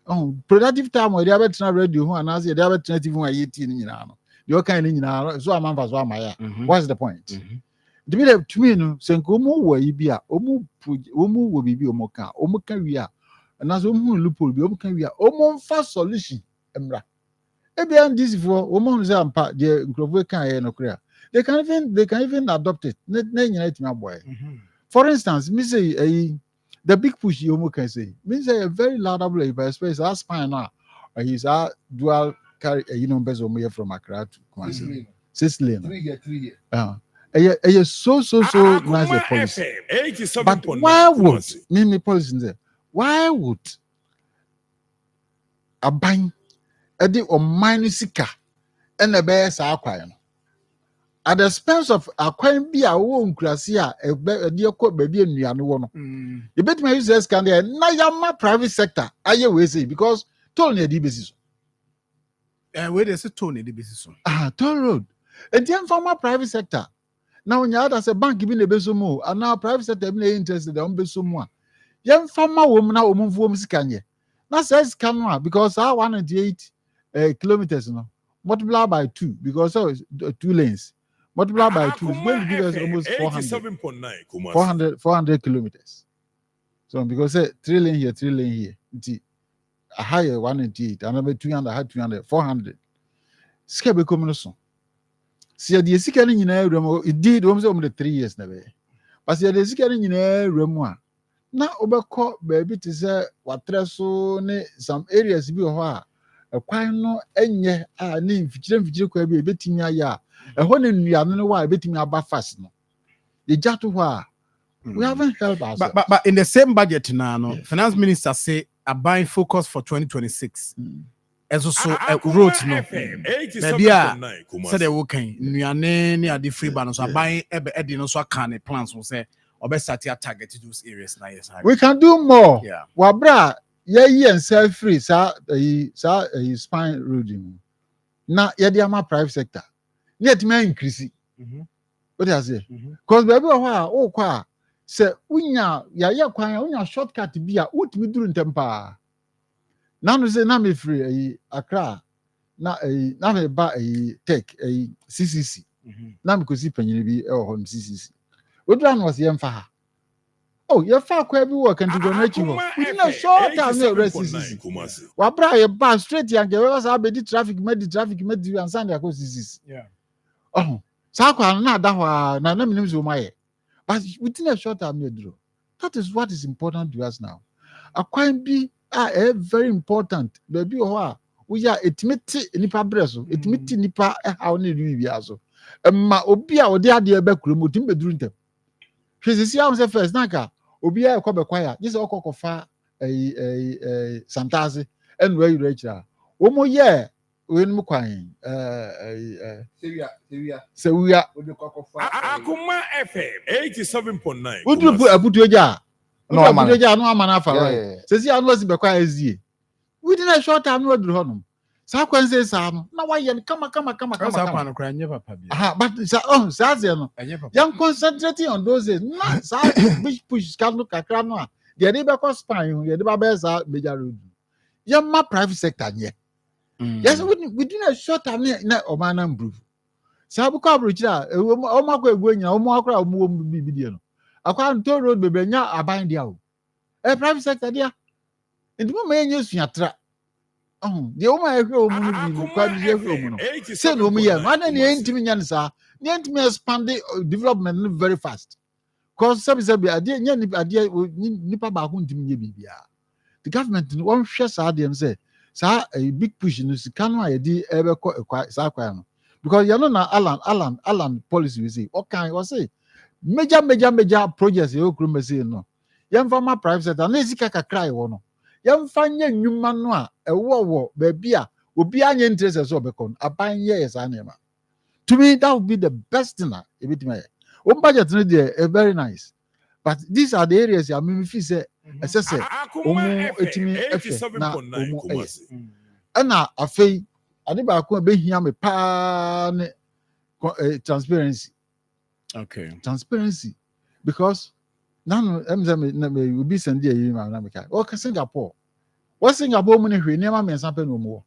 Oh, productive time where they have to ready who and as they have to even 18 you kind in so I'm what's the point? To be to me, no, Senkomo will be a Omu will be Omoka we are, and as Omu loophole be Omo fast solution. Emra. Ebian this for Omo Zampa, the Grovoka no clear. They can even adopt it. For instance, me say the big push you can say. Me say a very laudable labor space as spine now. He's a dual carry bezo from Accra to Kumasi. 6 lane. 3 year. So nice a policy. But why would me policy there? Why would a bang a day or minus car and a bear sa at the expense of acquiring be our own classia, a dear court baby and Yanuano. You bet my users can there, Nayama private sector, I always say, because toll near the business. And where there's a tone in the business. Toll road. And then from my private sector. Now, when you had as a bank giving a besumo, and now private sector being interested on besumo. Young farmer woman now move home scania. That says camera because I 108 kilometers no multiply by 2 because so 2 lanes. Multiply by 2 is going to give us almost 400 kilometers. So because 3 lane here, a higher 188, another 200, 200, 400. Skebe community. See the scanning in a room, it did almost only 3 years never. But see the scanning in a room. Now overcall baby to say what treso some areas be a quite no enye name future could be a bit in ya. A whole in the other why betting about fast. No, the jatu we haven't helped us. But in the same budget now, no, finance minister say a buying focus for 2026. As also wrote no, maybe said they working. Near the free balance. A buying Eddie no so can plans will say or best at your target to those areas. We can do more. Yeah. Wabra ye and self free sa spine roading. Na yediama private sector. Yet may increase. What I say? Because baby kwa say unya ya kwa unya shortcut be a what we do in temper. Now we say na me free Accra na me ba tech CCC. Na me kosi panyin bi e ho CCC. Odran was yem fa. Oh, your far kwa bi work and to go na chiwo. We na short time na CCC. Wa bra ye ba straight yan ge we say be di traffic me and send ya ko CCC. Yeah. Oh, Sakwa na da hwa na minim so maye. But within a short time you draw. That is what is important to us now. Akwan bi very important. Baby, we are etmiti nipa breso, etmiti nipa how ni do bi aso. Ma obi a odi ade be kuro mo tim beduru ntem. Hwezi am say first naka obi a ekọ be kwaya, just okokofa santaze and where you reach a omo ye we no kwan Sewia Akoma FM 87.9. Udu abutu eja no abutu eja no amana fa right sesi anu asi be kwaya ezie we did a short time no aduru honum sa kwan say sa no na wa ye kama Sa kwan no kra nye papa bi. but sa say no yan concentrating on those days na sa push scandal kakra no a they dey be cause spine they dey be sa major road yan ma private sector nye yes we did a short time na o man improve sa bu ko abrochira o ma ko egwu nyina o mo akra o mo bi die no akwa nto road bebe nya aban dia o private sector dia ndimo ma yenye suatra the woman ehwe o mu bi kwa bi ehwe o mu no say no mu ye no ana ne ntimi nya ne sa ne ntimi expand development very fast cause sabi ade nya nipa ba ko ntimi nye bibia the government won hwe sa ade no say sa a big push no sika no ayedi ebe ko sa kwa no because you know na Alan policy we say okay we say major projects you krum say no yam farmer private sector na sika kakra e wo no yam fanya nnwuma no a ewo ba bia obi anya interest so obekon aban ye sa na ma to me that would be the best thing e bit me o budget no dey very nice but these are the areas I mean feel say say omo etimi efe na omo ana afei ade ba ko be hia me pa ne transparency. Okay. Transparency because now me will be send here na me kai. O Singapore. What Singapore money hwe niam me sample no mo.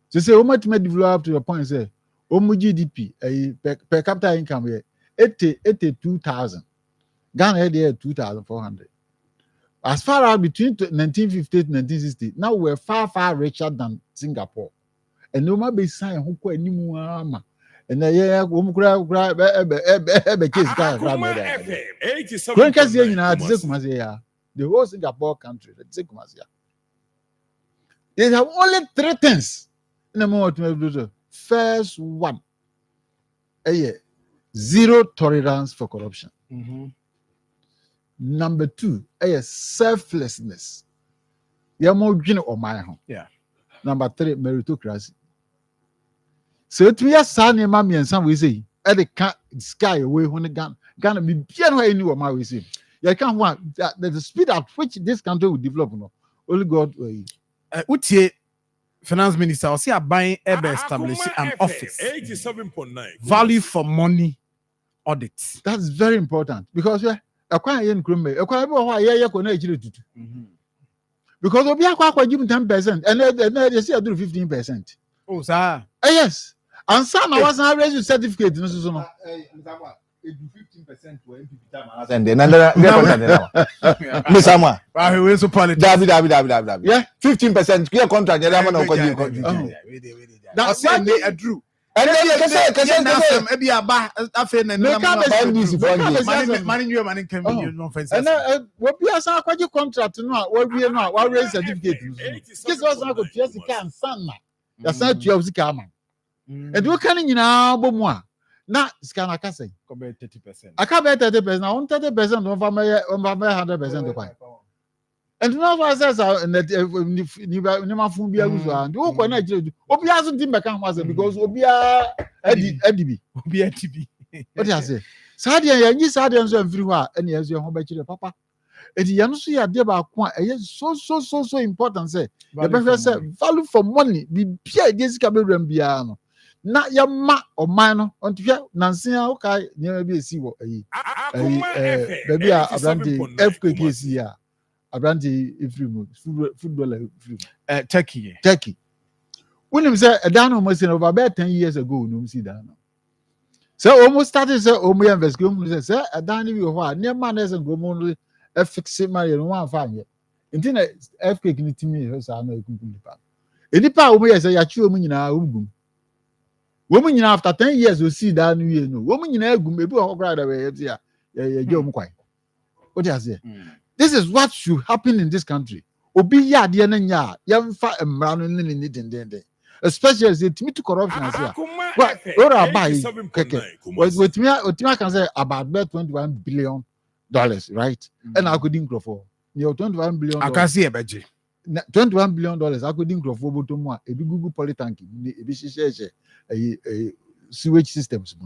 So say o matime develop to the point say o mu GDP per capita income here 82,000. Ghana here 2,400. As far as between 1950 to 1960, now we're far richer than Singapore. And no matter be sign who ko animu ama. And yeah, we be case guy grab there. 87. The whole Singapore country, they have only three things in the moment. First one, zero tolerance for corruption. Number two, selflessness. Yeah. Number three, meritocracy. So to me, son, and mammy, and some we say, at the sky away when the Ghana be piano any of my we say. You can't want that the speed at which this country will develop. No, only God will. Utie finance minister, I see a buying ever establish an office. 87.9. Value for money audit. That's very important because acquire yen crumbe, acquire what I connect you to. Because we are give 10% and they say I do 15%. Oh, sir. Yes. And some I wasn't raised with certificate. No, 15% and then Miss Sama. We so politics. David. Yeah, 15% clear contract. That's a Drew. And then you can say, maybe a bar, I feel and money new money can be no offense. And what we are saying, what contract now, what we are now, what raise certificate. This was not good. Yes, you can, son. That's not your Zikama. And you can in our bomb. Now, scan I can say 30%. I can't bet 30%. I want 30% over my 100%. And now I says never phone be a loser. And who connect you? Obi hasn't been back because Obia Edibi. What I say? Sadia, and you Sadians everywhere, and yes, your home papa. And the Yanusi are there by so important. Say, the better say value for money be Pierre Jessica Biano. Not your ma or minor on to Nancy, okay, near be a sea. Baby, I ran the FKKC here. Abranti footballer Turkey. William said a dano must over about 10 years ago, no see that. So almost started say Omo investigation say a dani we near manners and go only a fixed my one fine. Intina FK can to me as I know completely. Any power we say ya chu woman in our room. Woman after 10 years will see that new year. No woman in a gum maybe or right away. Yeah, What I say? This is what should happen in this country. obi ya ade na nya yemfa mmara no ne ne dendende especially as it to corruption as here what about keke what can say about $21 billion, right? And I could include $21 billion. I can see a budget. $21 billion. I could include for Botomo, a big Google polytank, a sewage systems.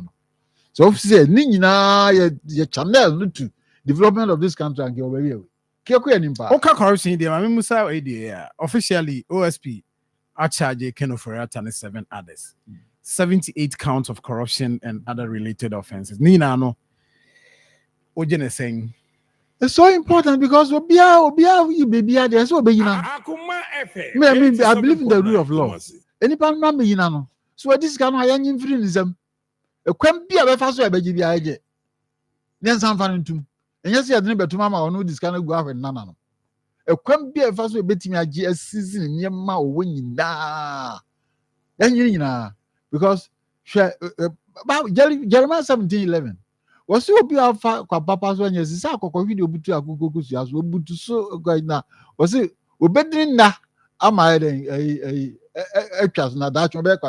So, obviously, Nina, your channel to development of this country and your way. Okay, corruption. I mean, Musa idea officially OSP are charged Ken Oforiatta and 7 others. 78 counts of corruption and other related offenses. Nina no. Ojene saying it's so important because Obia, you baby, there's so big. I believe in the rule of law. Any pan man, you know. So this kind of young influencism. A quam be a fast way, baby. I get. Then some fun too. And yes, you had never to mamma or no, this kind of go out and none. A quam be a fast way betting a GS season near ma winning da. Then you know, because Jeremiah 17:11. Was you be our papa's when you say, video butu a google as we butu so going now. Was it obedient na? Am I a class na that your back?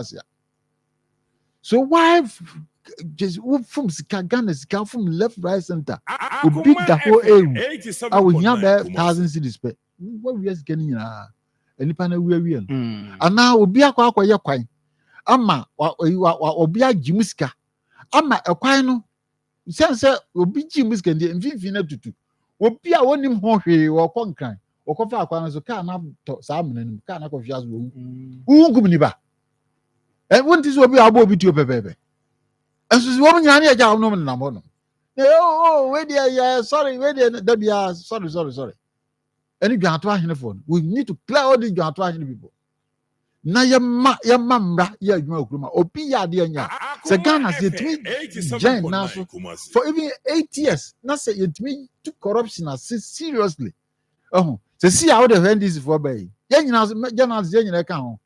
So why just from Ghana from left, right, center? We beat the whole area. I will have 1,000 cities. What we are getting any panel we are. And now we be a quite Ama or be a Jimuska. Ama a quino. Sense obi Jimus can do infinite to obi a one him home or conquer or cover a so can have salmon and can of jazz who gumniba. And what is what we are both to baby. As is woman Yanni a job no number. Oh, wait there, sorry, wait there, sorry. Any Gantwa phone. We need to clear all the Gantwa people. Na ya mamra ya adwuma obi ya de anya se Ghana se yetimi join na so for even 8 years na se yetimi to corruption as seriously se see how the hand is for bay ya nyina Ghana se nyina ka ho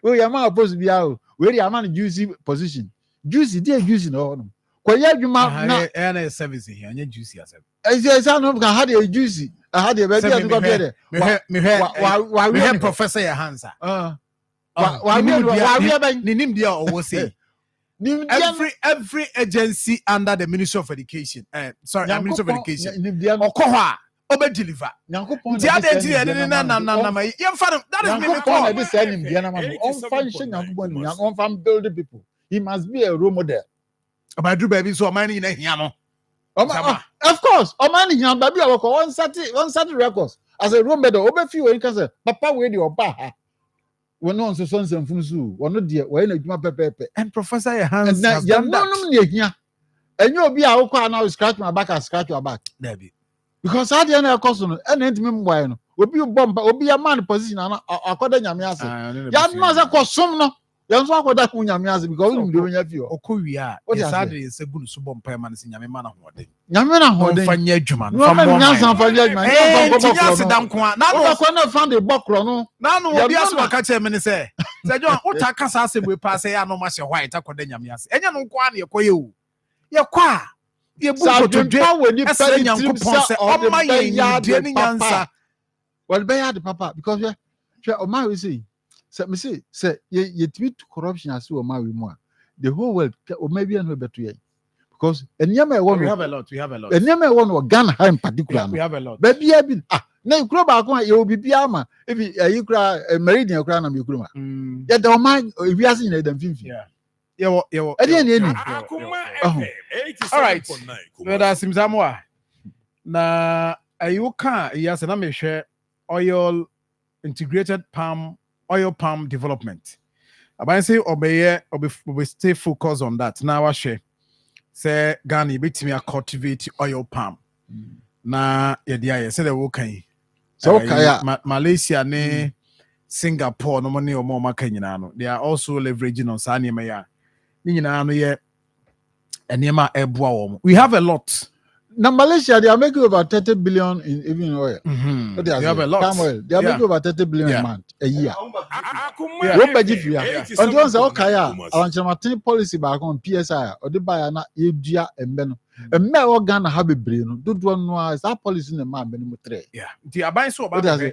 we ya ma opposite bia o we ya ma juicy position juicy no kwa ya adwuma na service here anya juicy asem say no can had a juicy I had a baby to go there we professor your hands every agency under the Ministry of Education, Ministry of Education, Okoha, Obe deliver. That is building people. He must be a role model. About do baby so many in a of course, Omani Yan baby I work on 130 records as a role model. Obe few in casa, Papa with your baha. When no so sons and funsu, one of dear, when you pepe and Professor Hans and you'll be our car now scratch my back and scratch your back. Because I didn't have custom and intimate wine. Will be a bomb, will be a man position according to Yamiasa. Yamaza costum no. Young Swako that Yamiasa because we doing a few. Okuya, what is is a good subon permanence in Yamana Horde. Yamana Horde, Fanyajuman, now found a buckler. Now, no, be as well catch a minute say. Say, John, what I can say we pass a no matter white according to Yamias. And you know, Quania, Koyu. Your qua. You go to jail when you say young coupons on my yard, answer. Well, be the papa because you're my say. Say you tweet corruption as well, my more. The whole world, or maybe I know better because and we have a lot. And Yama one or Ghana in particular. We have a lot. Baby, I've been now you grow back you will be Piama if you cry a meridian crown of your groomer. Yet don't mind if you are seeing them 50. Yeah. All right. Well, that's him Zamwa. Now, you can't, yes, and I'm sure oil integrated oil palm development. I say obey stay focused on that. Now I share say Ghana bit me cultivate oil palm. Na yeah say the okay. So Malaysia ne Singapore no money or more maka nyina no. They are also leveraging on sa niyama ya. Ni nyina no ye enema eboa wo. We have a lot. Now Malaysia, they are making over 30 billion in even oil. They have a lot. Palm oil. They are making over 30 billion a month, a year. Yeah. What budget for you? And the ones that okay, I want to policy back on PSI or the buyer na yedia and ben. And me organ have a brain. Do one was that policy in the man benimo three. Yeah. The buy so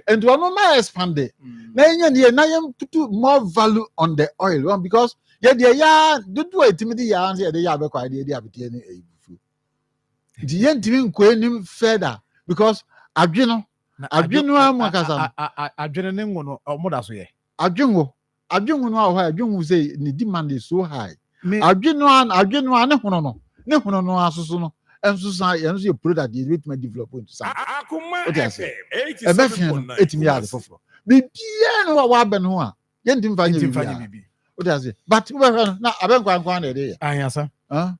and do one no expand it. Now you put more value on the oil one because yeah do it immediately yeah and say they have a quite idea of the the end didn't go any further because adweno amakasa adwene ne ngo no omoda so ye adwongo no ahwa adwongo say the demand is so high adweno ne hono no asusu no enso sa yenso ye product dey with my development to some Akoma FM FM 80 yard for bibia no wa ben ho a ye ntim fanya bibi what does it but we na aben kwan na dey ahasa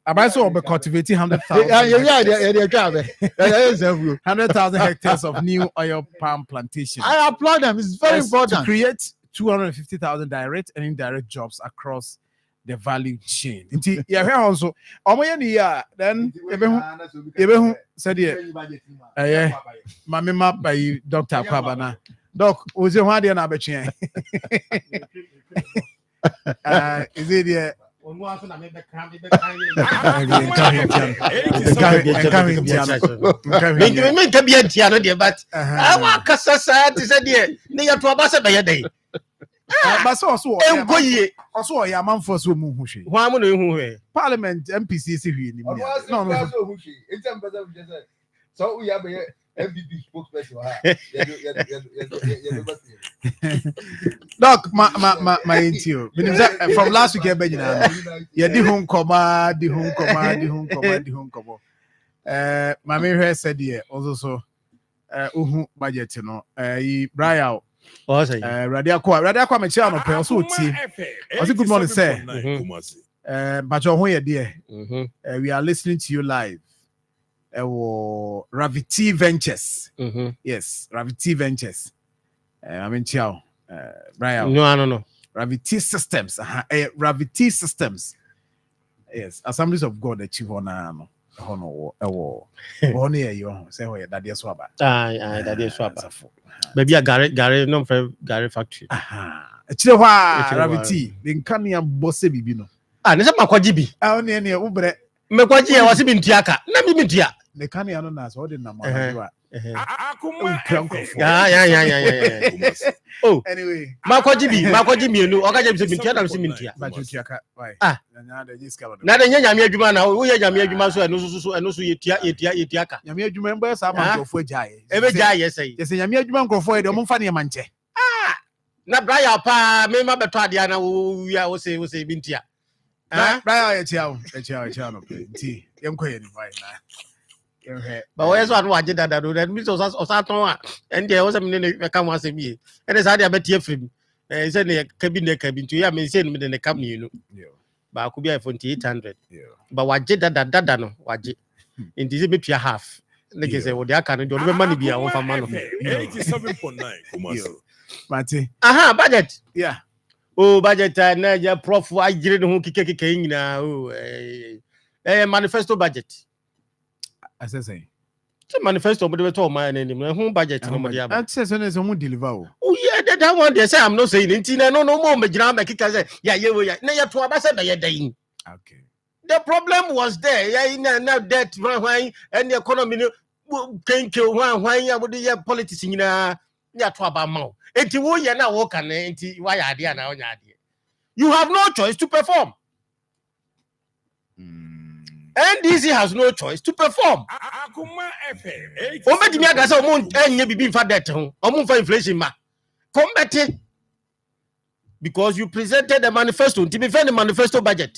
abai so be cultivating 100,000 100,000 hectares of new oil palm plantations. I applaud them. It's very important to create 250,000 direct and indirect jobs across the value chain. Inti ya hwe also omoye ni ya then ebehu said ye mama ma by Dr. Kwabana doc oze ho ade na abetwe is it there also ya man for so mu hu hwe Why am I hu parliament MPC si hwe ni so we have a MPP spokesperson. Doc, my intio. From last week, you di home comma. My mayor said here also so. Budget no. Brian. Radiakwa me chia no pe also tie. Also good morning sir. But your home dear. We are listening to you live. Ravity Ventures. Yes, Ravity Ventures. I mean, ciao. Brian. No. Ravity Systems. Ravity Systems. Yes, Assemblies of God achieve on one year you say that is swaba. That is swaba. Maybe a Gary no Gary factory. Ravity. Then come here bosse bibino. Nisa makwajibi. Ne ubre. Mekwaji ya wasi bintiaka. Na mi bintia. The canny are not so didn't Oh, anyway, Makwajibi, no, or Kaja Bintia, Simintia. Now the Yamia Jumana, who Yamia Jumaso and also Yetiaka. Yamia remember some of Jai. Every Jai, yes, yes, Yamia Juman for the Monfania Manche. Na Braya pa, Mema Betadiana, who we are say Bintia. Braya, young queen, but where's what did that do that Mr. Osato and there was a minute come once a year. And it's idea bet here from said a cabin to you. I mean, send me the company, you know. But I could be a 4800. But what did that no? What in this bit you half. Like I say, what they can do, money be our for man. 87.9. Mati. Aha, budget. Yeah. Oh, budget. Na prof. I didn't who kicking now. Manifesto budget. As I say, manifesto, but we told my name, whom budget. That says when someone deliver. Oh, yeah, that one they say I'm not saying it. No more. Major Kicker, yeah, now to Abasa by a day. Okay. The problem was there, yeah, now that why and the economy can kill why would the politics in a Yatwaba Mount. And you will now walk and why idea now. You have no choice to perform. NDC has no choice to perform. Akoma FM. Inflation because you presented the manifesto to defend the manifesto budget.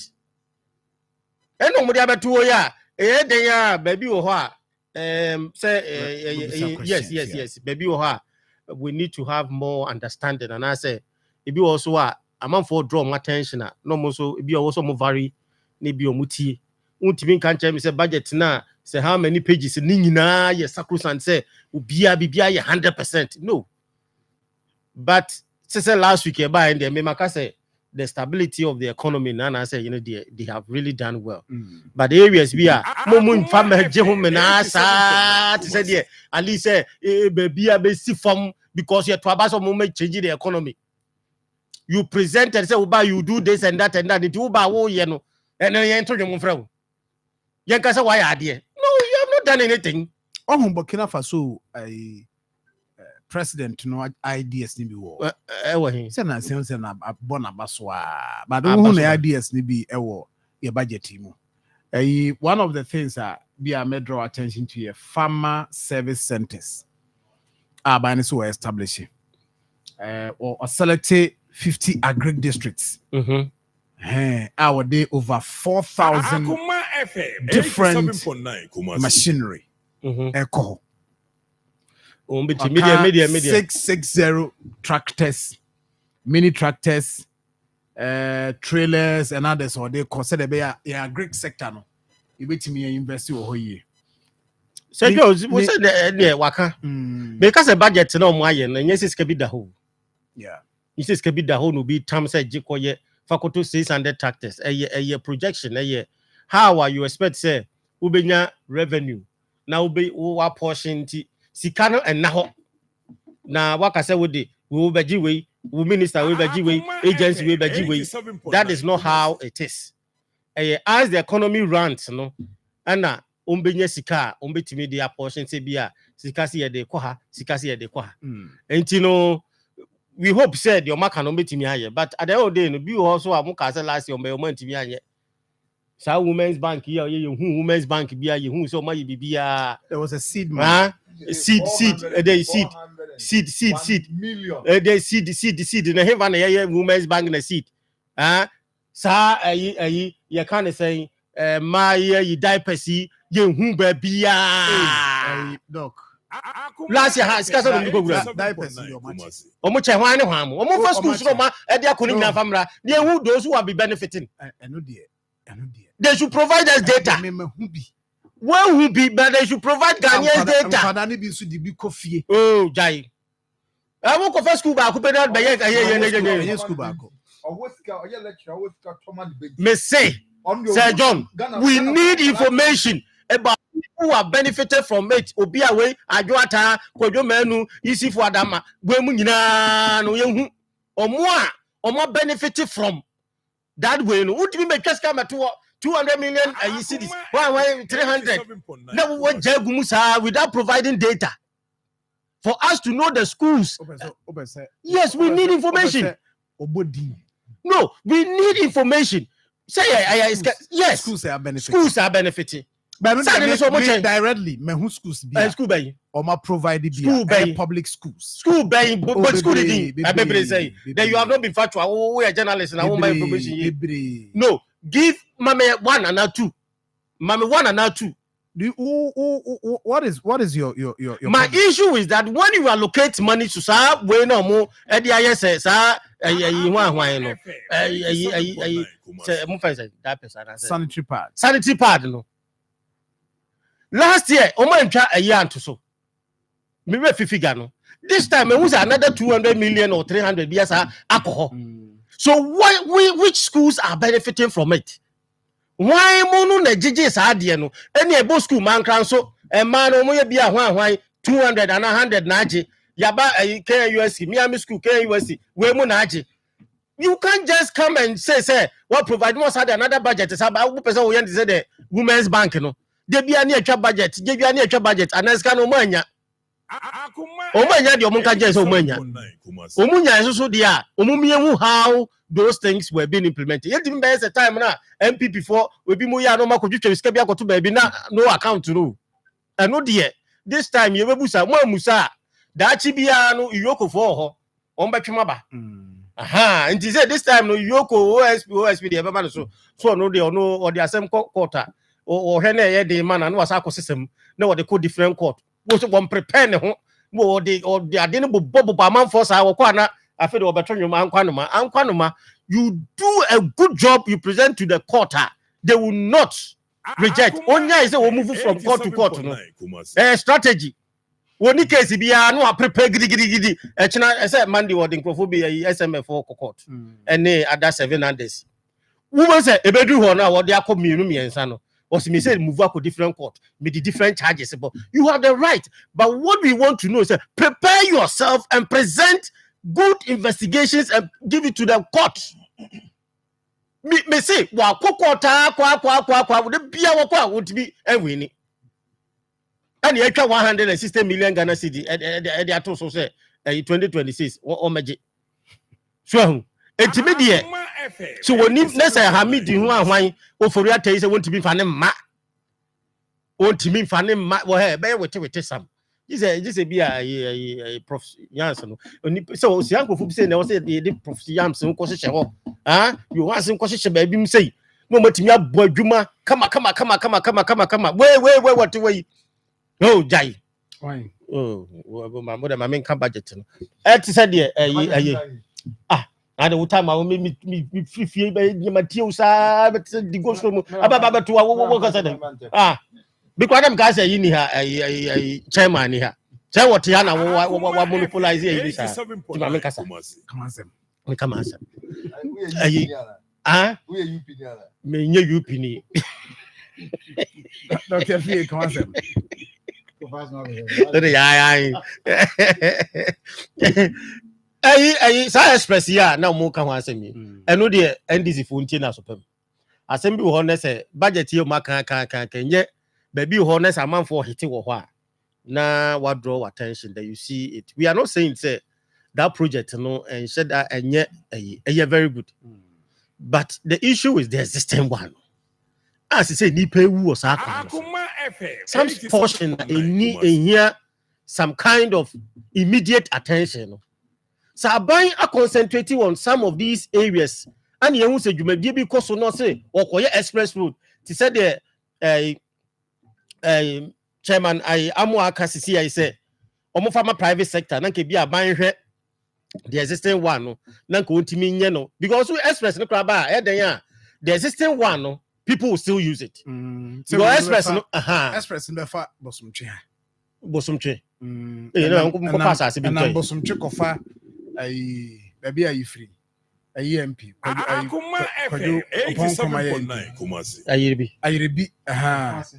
And baby yes, baby we need to have more understanding. And I say, if you also are among for draw more attention, no more so if you also more vary, maybe muti. Untimin can't tell me say budget na say how many pages nina ye sacrosanct say ubia bibia ye 100%. No. But say last week by and me maka say the stability of the economy. And I say, they have really done well. But the areas we are, moment family to say there, at least say, baby, I be see from because you're to moment changing the economy. You present and say, you do this and that, it will buy, and then you enter your friend. Yankasa, why are there? No, you have not done anything. Oh, Burkina Faso, president, no ideas ni bi wo. Say na say na born abaswa. But don't know ideas ni bi ewo your budget mu. One of the things that we are made draw attention to here, farmer service centers. By so establishing. Or select 50 agri districts. Our day over 4,000 different machinery. Echo. Media. 660 tractors, mini tractors, trailers, and others. Or they consider be a Greek sector. No, you bet me invest your whole year. So, we said the waka because the budget no more yen, and yes, it's kept the whole. Yeah, it is kept the whole no be term said Jikoye faculty 600 tractors a year projection a year. How are you expect say ubenya revenue now be our portion sikano and now na waka say we will be way we minister we be way agency we be way. That is not how it is. As the economy runs, no, and umbenya sika umbetimi dia portion say bia sika si de kwaha sika si de kwaha. And we hope said your mark no betimi aye, but at the end of the day no be also amuka say last year your man timi aye. So women's bank here, women's bank bia you so my bibia. There was a seed man. Seed na heaven na women's bank na seed. Sa you can say my ye diapers ye hu bia. Doc. Last year has cast on diapers in your match. Omo che hwan ne hwan mo. Omo first school so ma e dia konim na famra. They who those who will be benefiting. They should provide us data. One who be, but they should provide Ghanaian data. Oh, Jai. I won't go first school back. Me say, Sir John, we need information about who have benefited from it. Obiawe, Ajuata, Kojo Menu, Isi for Adama, Gwemunina, no young or more benefited from that way. No, would we make us come at 200 million cities? Why 300? Now what Jagumusa without providing data for us to know the schools. Yes, we need information. No, we need information. Say yes, schools are benefiting. Schools are benefiting. But directly, me schools be school bay or provided school bay public schools. School bay, but school say that you have not been factual. We are journalists and I want my information. No, give Mame 1 and 2. Mame 1 and 2. What is your my problem? Issue is that when you allocate money to sa we no more sanitary pad no. Last year, a year and so. Me figure no. This time, it was another 200 million or 300 years alcohol. So which schools are benefiting from it? Why mono na jiji sa de no? Any ebo school man kran so e man no mo ye bia hwan 200 and 100 na age. Yaba KUSC, Miami school KUSC, we mo na age. You can't just come and say what provide must have another budget. Is about person we say the women's bank no. They be any extra budget, give you any extra budget, and as can omanya. Omanya the omunka just omanya. Omunya is so dia. Omumie how those things were being implemented. Yet even by the time now, MPP for we be moya no mako jutwe skebia ko to baby na no account no. And no dear. This time you busa mo musa. Da chi bia no yoko for ho. Ombetwema ba. Aha, and say this time no yoko OSP the ever so no dey no or the same quarter. Or hene the man and was our system. No, what they call different court. Was one prepare no or the didn't bobo man for our corner. I feel over your man Quanuma. You do a good job, you present to the court. They will not reject. Only is a move from court to court. No? Strategy. Woni case bia no prepare gidi china say Monday word nkrofo SMF for court and other 7 others woman say ebedu ho na wode akọ mienu miensa no was me say move akọ different court with the different charges but you have the right but what we want to know is prepare yourself and present good investigations and give it to the court me say wa kokota kwa de bia wo kwa wo tibi enwini and you 160 million Ghana cedi e dey ato so say 2026 o meje so entimedia so woni na say Hamidi hu ahwan ofori atai say wontimi fa ne ma wontimi fa ne ma wo he be wete sam this be a prof Yams no so siankofo bi say na wo say the prof Yams nko hye ho you want nko hye ba bi m say no matimi abo adwuma kama wait what way oh jai why my mother my main budget no ti say de na the time I me free be matiu sa the go so aba to wo ka say because them guys say ni ha chairman ni ha say what ya na wo monopolize yi sa ti ma me kasa come on we UP ni me nye UP ni Dr. Fie come on sa express ya na mo ka ho asemi eno de NDC fo ntie na so pam asem bi ho na se budget ye ma kan nye ba bi ho na se amanfo hiti wo ho a na wa draw attention that you see it we are not saying say that project no and said that enye very good but the issue is the existing one as I say nipa ewu o sa Akoma FM some portion in here some kind of immediate attention so aban are concentrating on some of these areas and you say you may be because no say okoye express road to say the chairman amu akasisi I say omo farmer private sector na ke bi aban hwe the existing one no na ko ntimi nye no because express no kraba e den a the existing one no people will still use it so express no express no fa bosomtwe you know nko pass as bi na bosomtwe kofa baby are free MP Akoma FM 87.9 Kumasi ayiribi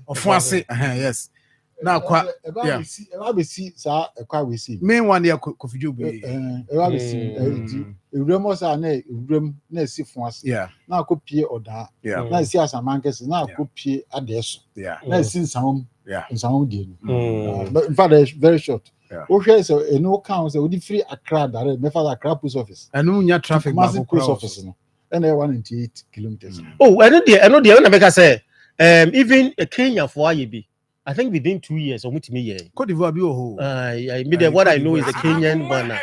ofuase yes na kwa yeah we see sa kwa we see main one there kofijo be we see ewremo sa na ewrem na si fuase yeah na akopie oda na si asamankese na akopie adeso na si nsawom nsawom die but in fact it's very short okay so no count so we free Accra direct me for Accra post office and no nya traffic back post office no and 198 kilometers I know na make say even Kenya for IB I think within 2 years or me here Cote d'Ivoire be oh I mean what I know is the Kenyan one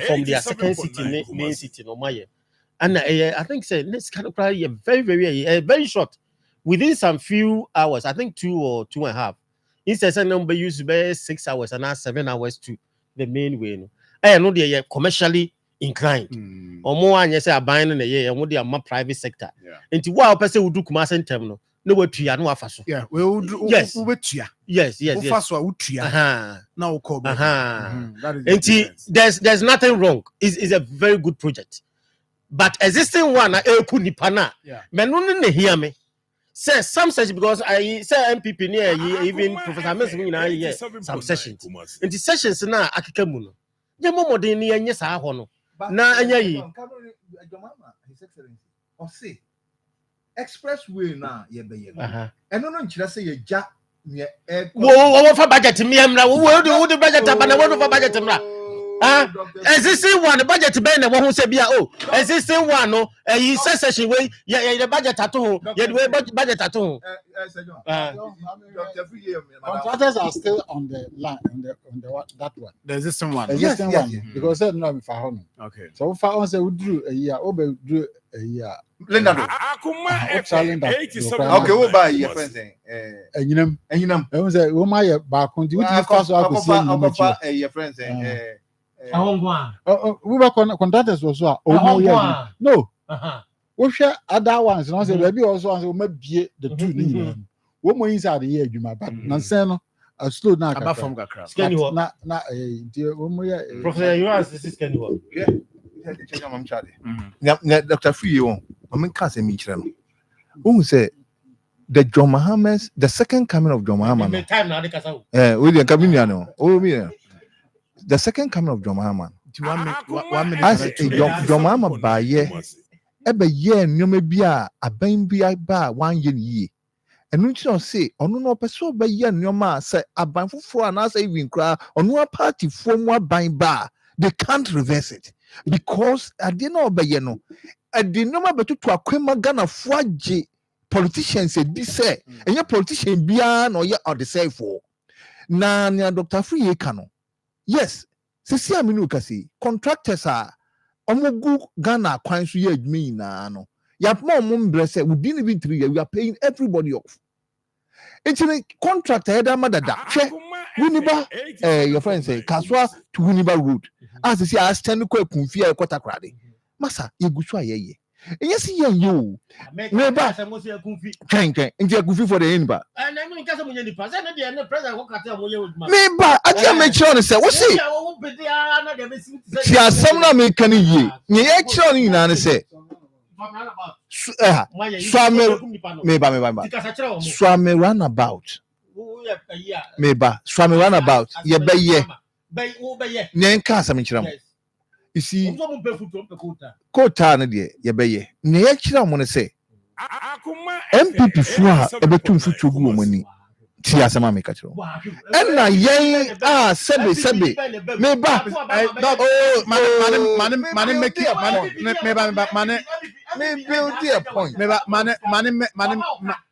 from their second city main city no my and I think say this kind of probably very short within some few hours I think 2 or 2.5 instead number used to be 6 hours and now 7 hours to the main way no I know they are commercially inclined or more and you say buying in a year and what they are private sector into what person would do commercial terminal no what to no afaso we would yes yes now call there's nothing wrong is a very good project but existing one na me no hear me say some sessions because I say MPP near even Professor Messi some sessions in the sessions na akeka mu no ye momodin ne anye sa ho no na anya yi His Excellency or say expressway na ye be ye eno no nkyira say ye ja ne wo fa budget me amra wo do budget abana wo do fa budget mra existing one the budget be na wo hu say bia existing one no yi session we ye the budget ato ho ye the budget ato ho contractors are still on the line on the that one the existing one because said no fa ho no okay so fa on say we drew a year obe drew a year Linda Akoma FM 87 okay wo ba your friend enyinam e say wo ma ye ba kon di we fast akosi enyinam your friend we were contractors also no we share other ones no say baby also we ma bie the two ni wo mo inside the year adwuma but na sen no slow na Aba from kakra. Scan you na Professor, you ask this scan you Yeah. Dr. Free, I mean, can't say me. Who say the John Mohammed's the second coming of John Muhammad? time now, they can say. William Camino. Oh, me. The second coming of John Muhammad. 1 minute. I say John Muhammad by year. Ebe year, no me bia a bain bia ba 1 year. And we don't say, on no person by year, no ma say a ban for an answer even cry on one party for more buying bar. They can't reverse it because I didn't know by you know. I didn't know about to Akoma Ghana for politicians say this say, and your politician beyond or you are the safe for. Na Dr. Free Kano. Yes, Sisi Aminu Kasi, contractors are Omogu Ghana coins so ye me na no. Yap more blessed within even 3 years, we are paying everybody off. It's a contractor head madada. Winiba, your friend say, Kaswa to Winiba Road. As you see, I stand to quite confia a quarter crowd. Massa, you go try ye. Yes, you. Neighbor, thank you. And you're goofy for the inba. And I'm going to get the president and the president who can tell you. Neighbor, I can't make sure to say, what's it? She has some not making ye. Ye actually, Nana say. Swami runabout. Meba, Swami runabout. Ye be ye. Nyan can't some. You see, Kota, dear, ye be ye. Nature, I'm going to say. MPP for a betum future woman. Tia sama make it. And na ye sebe. Meba. Man make it man. Me build a point.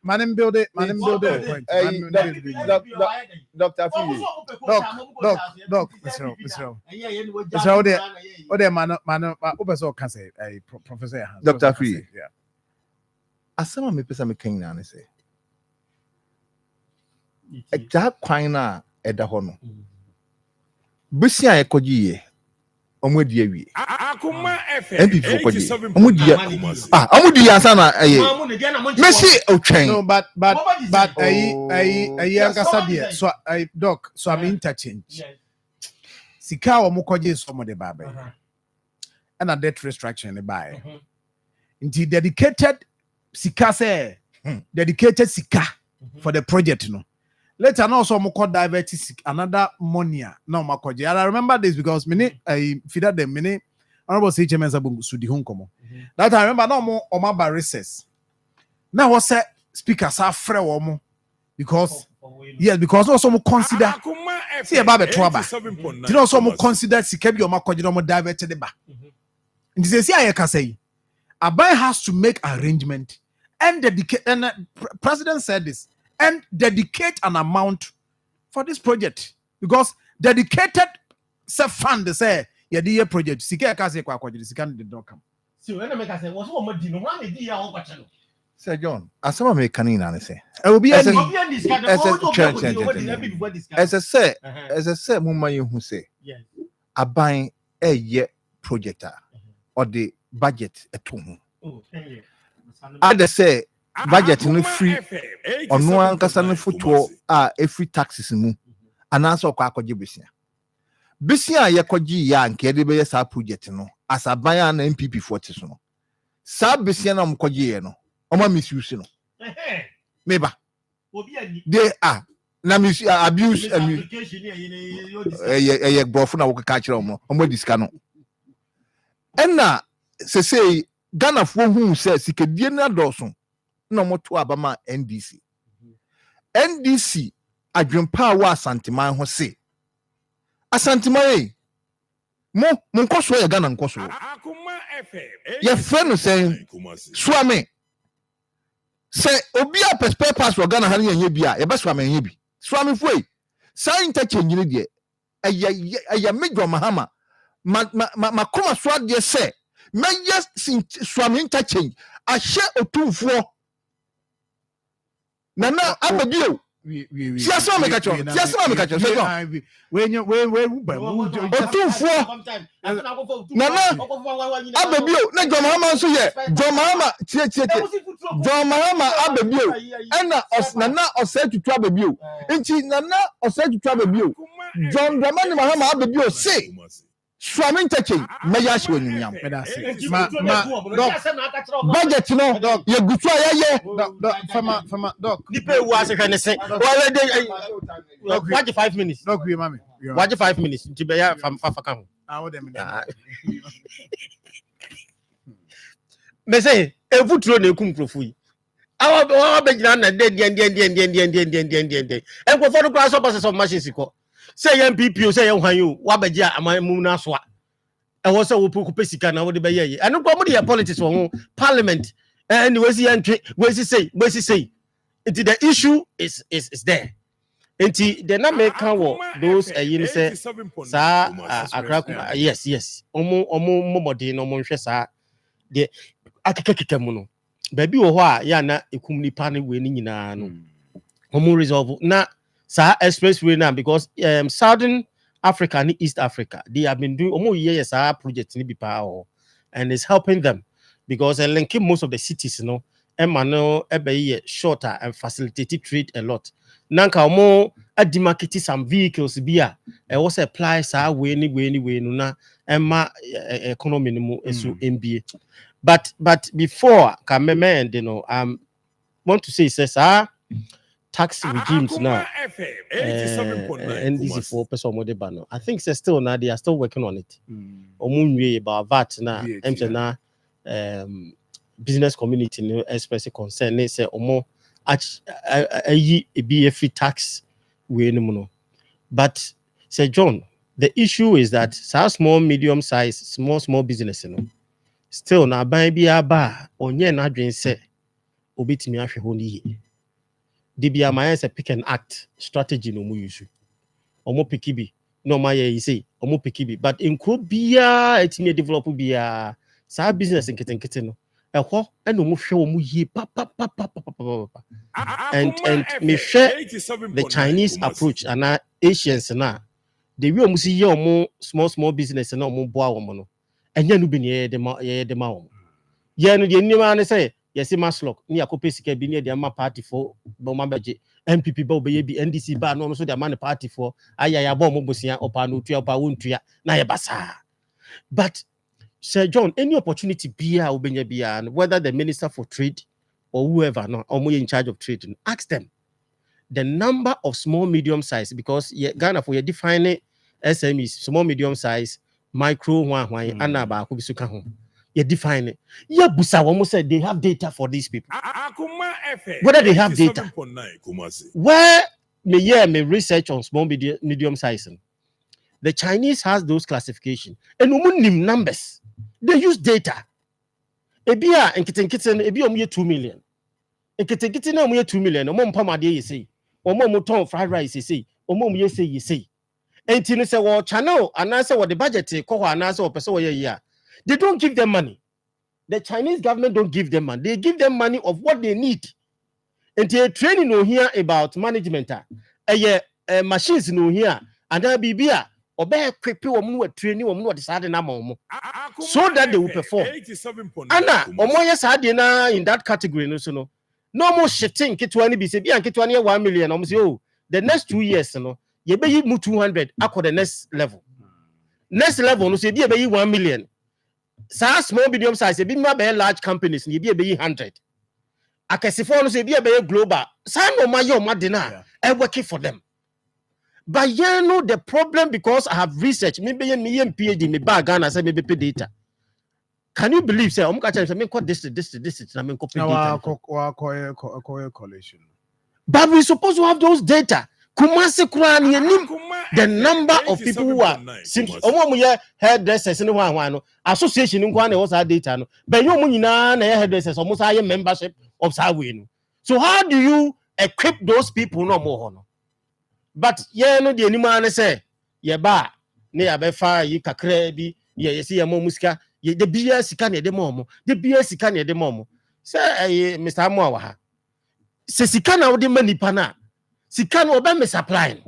Man build it. Point. Dr. Fee. Doc. Mr. Ode man, open can say Professor Dr. Fee. Yeah. Asama me pesa me king na say. Eja kwan na eda ho no. Besi a ekoji ye. Omodi awie. Akoma MPP omodi omodi asana Messi otwen. No, but ankasa there. So doc, so I'm interchange. Sika wo mokoje so mo de baba. And a debt restriction buy. Inti dedicated sika say dedicated sika for the project no. Later now so moko divert another money no makoje. And I remember this because many I feed them many honorable HMS abu sudi honkomo. That I remember no more omaba recess. Now what say speakers are free womo because yes because also mo consider see about the trouble. You know so mo consider sikebi o makoje no mo divert the ba. And they say I can say Abai has to make arrangement and dedicate and president said this and dedicate an amount for this project because dedicated fund they say yeah the project sika ka say kwa the sika did not come. So when make say was what di no one dey here on kwache no. Sir John, asama me kan na say. E will be as I say mumma you who say. Yes. Aban ye projector or the budget eto ho. Oh, thank you. I say budget no free ono ankasa no foto every taxes mu ananso kwa akwaje besia yekoji ya nke de be sa project no asaban na MPP 40 so no sa besia na mkoji ye no oma misuse no meba they are na abuse ye brofo na wo ka kire omo diska no enna say Ghana for who says sikadie na doso no moto abama NDC adwempa wa asanteman ho se asanteman mo nkoso ya Ghana nkoso ye friend say swame say obi a perspective pass for Ghana han ye bia ye be swame ye bi swame foi sai interchange ni de aya medwo mahama makoma so de say Megas swam interchange. I share a 2-4. Nana Abadio, Siasa make a choice. Siasa make a choice. When you Nana abebio na John Mahama so ye John Mahama tie John Mahama abebio na Nana ose tutu abebio nti Nana ose tutu abebio John Dramani Mahama abebio say Swamin taking Mayash when you yam. Budget no dog. You go try from dog. Nipe was a kind of say. Watch 5 minutes. Dog, we mammy. Watch 5 minutes. Tibia from Fafakam. I would them. Me say, a foot run a kum profui. Our Benjamin and and go for the class of machines. Say MPP, say you, Wabaja, and my Muna Swa. I was a Pupesika now, the Baye. I don't probably a politics for Parliament. And where's the entry? Where's he say? The issue is there. And the number can those you say, sir, yes. Momodi, no Monchesa, the Akakamuno. Baby, yana, a kumni pani winning in an homo resolve. Na Sahara Expressway now because Southern Africa and East Africa they have been doing almost years project in power and it's helping them because linking most of the cities Emmanuel ebe shorter and facilitated trade a lot. Nanka more demarcated some vehicles bia was apply sa way no na emma economy no esu MBA but before kameme and want to say says tax regimes now. NDC for person more ban. I think they're still now they are still working on it. Omunwe about VAT now. Business community especially concern. They say omo be a free tax we no. But say John, the issue is that small medium size small business still na ban bi aba onye na adwen say obetimi ahwe ho ni. DBA my is a pick and act strategy no mu use. Omo pikibi no my you say omo pikibi but in could be etime develop be sa business in kitten no ehwo and omo hwe omo yi pa and me share the Chinese approach and Asians na the way omo see ye omo small business na omo boa omo no enya no bi ne de ma omo ye no de nima ne say yes, Maslock, ni akope sika bi ni de ama party for Boma Beje, MPP ba obeye bi NDC ba no so de ama party for ayaya ba mo bosia opa no tua opa wontua na ye basa. But Sir John, any opportunity bia obenya bia whether the Minister for Trade or whoever no omo in charge of trade, ask them the number of small medium size because Ghana for you define SMEs small medium size micro one and ba ko bisuka ho. You define it. Yeah, Busa almost said they have data for these people. Whether they have data. Where me research on small medium sizing. The Chinese has those classifications. And numbers. They use data. Ebia and kitten ebia 2 million. E kitten 2 million. Omo mpama de say. Omo moton fried rice say. Omo ye say. And tinu say well channel and answer what the budget ko and answer person ye. They don't give them money. The Chinese government don't give them money. They give them money of what they need. And they training no here about management. Machines no here. And then be or be quick training or decide so that they will perform. Anna, omoya sadina in that category no more shitting kitwani be say be and kitwani 1 million. The next 2 years you be 200 akọ the next level. Next level no say be 1 million. Small medium size be large companies ni be 100 akesifo no say be global no mayo madina working for them but the problem because I have research me PhD me bag Ghana say me be data. Can you believe say say me this na me copy data but we supposed to have those data. Kumasi Kurani the number of people who are hairdressers in one association in Kwane was our data no but you munina na hairdressers almost high membership of Sawin. So how do you equip those people no more? But no the anima say ye ba ne abefa yi kakra bi ye see ye muska ye the BS can ye de momo the BS can ye de momo say Mr. Amwa ha se sika na wo de manipa na Sika no obe me supply.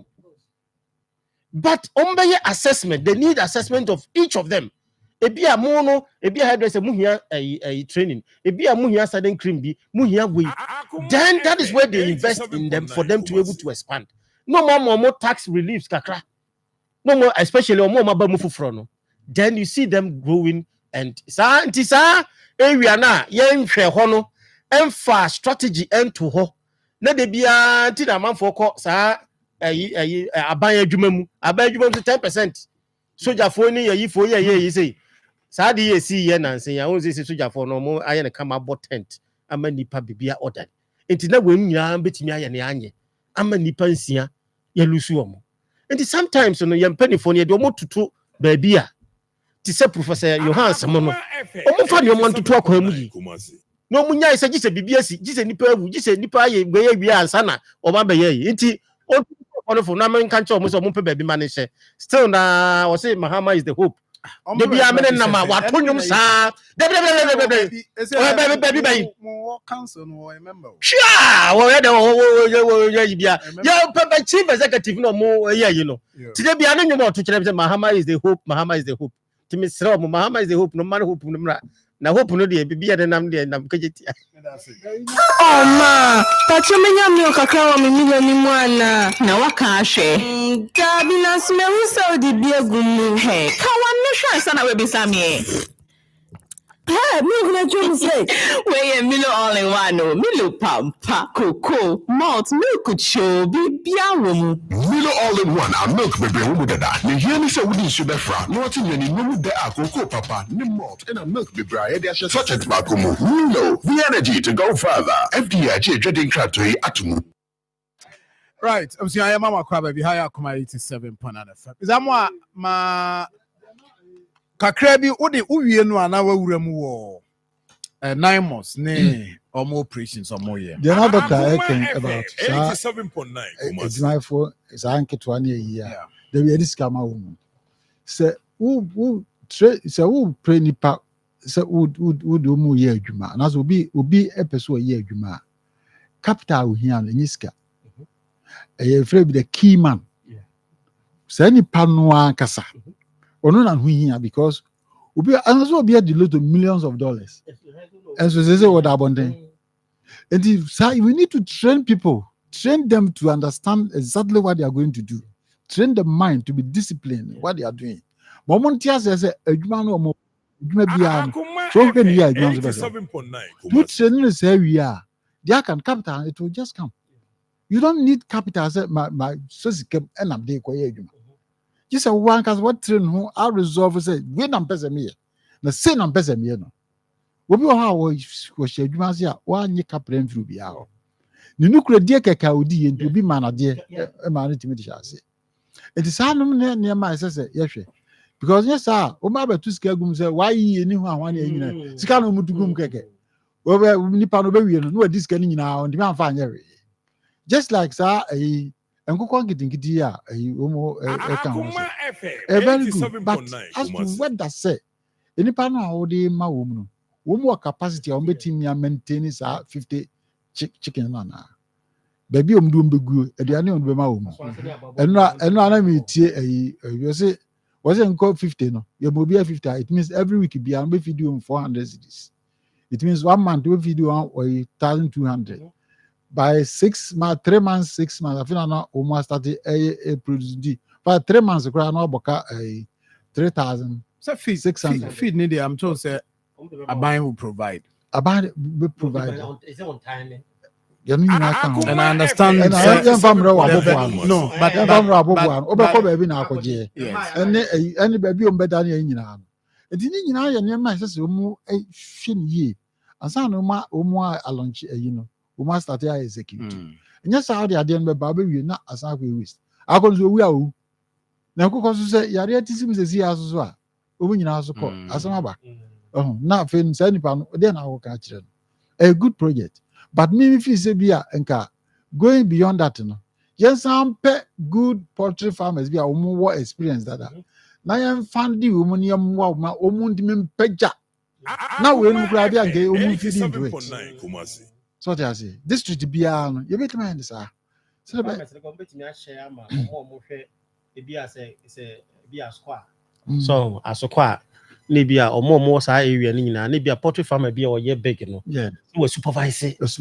But ombeye assessment, they need assessment of each of them. Ebi a mono, ebi a hairdresser muhia a training, ebi a muhia sudden cream bi, muhia way. Then that is where they invest in them for them to be able to expand. No more tax reliefs kakra. No more, especially on more mabamufu frono. Then you see them growing and sa area na yen hwe ho no emfa strategy into ho. Na de bia nti na manfo ko sa aban adwuma mu 10%. Soja fo ni yi fo yi say sa de ye si ye nansen ya won say soja fo no mo aye ne kama bot tent ama nipa bibia order. Enti na wem nyina betimi aye ne anye ama nipa nsia ya lusu omo. And sometimes no yam penifo ne de omo tutu baabi a ti se Professor Johannes mo no omo fa ne omo tutu akwa mu yi no omo nya isa gise bibia si gise nipa awu gise nipa aye gbe wi ansa na omo ba ye yi enti on for na men kan cho omo so omo pe baabi ma ne hye still na we say Mahama is the hope de bia me na ma wa tonyum sa baby mo council no remember sha wo ya de bia ya papa chief executive no mo ye no today bia no nyum oto kire Mahama is the hope Mahama is the hope timi sra mo Mahama is the hope no man hope no mra na hope no de bia de nam kageti oh ma tachomenya mi okakra wa milioni mwana na waka ahwe gabi smehu saudi biegumu he kawa no sana we bisami hey me gonna join say we Milo all in one no Milo pampa cocoa malt milk show bibia wo Milo all in one and milk baby wo dada ne hiani se wudi nsu befra no ati nyani no de akoko papa ne malt and milk baby aye de ahye such at bakomo Milo the energy to go further FDI trading cratoi atumu. Right, I'm saying I am mama kwa baby higher Akoma 87.9 is amwa ma kakra bi wo de uwie no ana wawura mu wo 9 months ne omo operations omo ye the other doctor talking about 87.9 it's my for is anketwa na yi a the we this kama wo say who say who pray nipa say who do mu ye adwuma na so obi epeso ye adwuma capital hia no nyiska free be the key man say nipa no ankasa ono na hu hia because obi anaso obi had the millions of dollars and so they say what abundant and we need to train people, train them to understand exactly what they are going to do, train the mind to be disciplined what they are doing. Momentia says adwuma no mo adwuma bia so when you are adwuma 87.9 put training is we are there can capital it will just come. You don't need capital say my so sikem and am dey koye adwuma. You say one cause what train who I resolve say we na pese me na say na pese me no obi ha wo adwuma say wa nye capital mfiri bia ho ni nukure die keka odi ye nti obi ma na de e ma na timi de chase it is anum ne ma say yehwe because yes sir o ma ba tu sika gum say why yi ni hu ahwan e nyina sika no mutugum keke we nipa no be wie no wa disika ni nyina on de ma fa anye just like sir enkoko ngidingidi a omo e kan ho very good but as to what that say nipa no a wo de ma wo mu no wo mu capacity a wo betimi maintain sa 50 chicken na baby omdum begu aduane on be ma wo mu eno ana mi tie you say was it 50 no you mo be 50 it means every week be am be video 400 cedis it means 1 month we video 1200 by 3 months 6 months after na almost started a produce for 3 months kra na oboka 3000 so feed 600 feed need am told say Aban will provide. Aban will provide. Is it on time? And I understand. No, but any baby on better than you. And you know, your man says, shin ye. And some more a lunch, must start to execute. And yes, how they are doing, but Baby, you not as I wish. I go to we are. Now, because say, Yariatism is a as well. When you also call as an abba. Oh, now, then I will catch them. A good project. But me, if you say beer and car, going beyond that, no. Yes, some good poultry farmers be a more experience that. Now I'm finding woman, peja. Now we're grab and get feeding to it. So I say, this street be you make mind, sir. So be farmers go bet me share ama mo hwe ebi ase ebi asokwa so asokwa na ebi a omo sa area ni nyina na ebi a poultry farmer bi a oye big no yeah we supervise those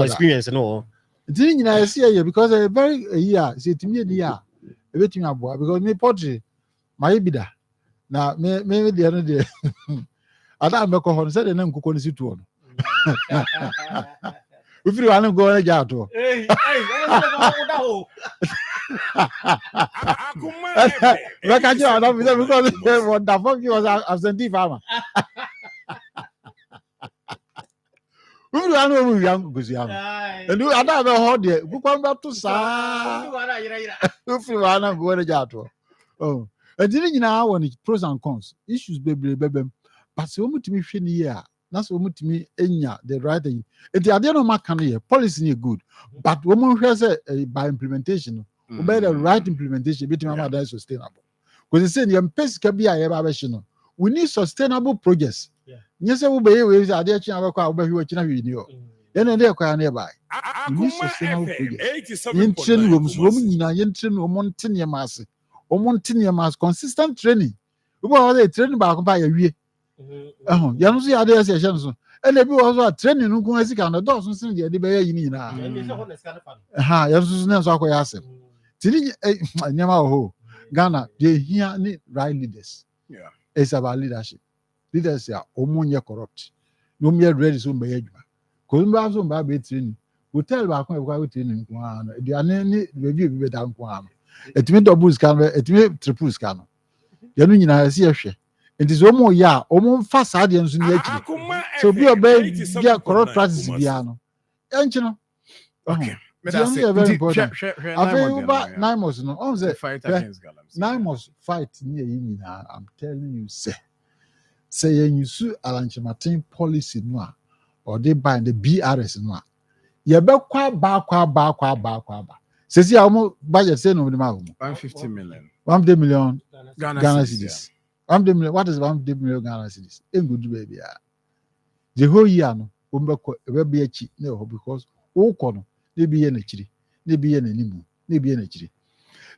experience no the nyina I see here because a very year say timi ni ya e betimi aboa because me poultry my bida na me dey no dey ada me ko ho say dey na nkoko ni situ no ufiri wa no go na ja to Look at you, I don't because what the fuck you was absentee farmer. Who do I know who young goes young? And I don't know how they who come back to sa. Who feel I don't go to jato. Oh, and didn't you know when pros and cons issues baby. But so much to me fin here. That's what to me the right thing. If the idea no man can hear policy is good, but woman has by implementation. Obey the right implementation between that is sustainable. Because they say the pace can be a we need sustainable projects. Yes, we be we are there china kwa obe we china we ni o. Then they kwa nearby. We need sustainable projects. Yen train rooms nyina yen train omonte ne mass. Omonte ne mass consistent training. We go dey training ba ko ba ya wie. Ya no so ya dey say so. And they be also training no kun asika no do so sin dey be ya yi ni na. Ya so na so akoya asem. Tini nyama ho Ghana they hear ni right leaders. Yeah. It's about leadership. Leaders are omunye corrupt. No me ready so be adwuma. Ko mba so mba be training. Hotel ba ko we training ko an. They are ni review be dan ko an. Etimi double scan etimi triple scan. They no nyina se ehwe. It is omo ya omo mfa sa de nso ni akiri. So be obey dia corrupt practices bia no. Enchi no. Okay. That's very important. I feel about 9 months. No, I'm saying fight against Galam. 9 months fight near you. I'm telling you, say you sue Alanche Martin policy no, or they buy the BRS no. You be kwa. Says you almost budget say no the 150 million. 1 million Ghana cedis. 1 million. What is 1 million Ghana cedis? In good baby. The whole year no, we be a cheap no because all corner. They be in a chiri, they be in a nimu, they be in a chiri.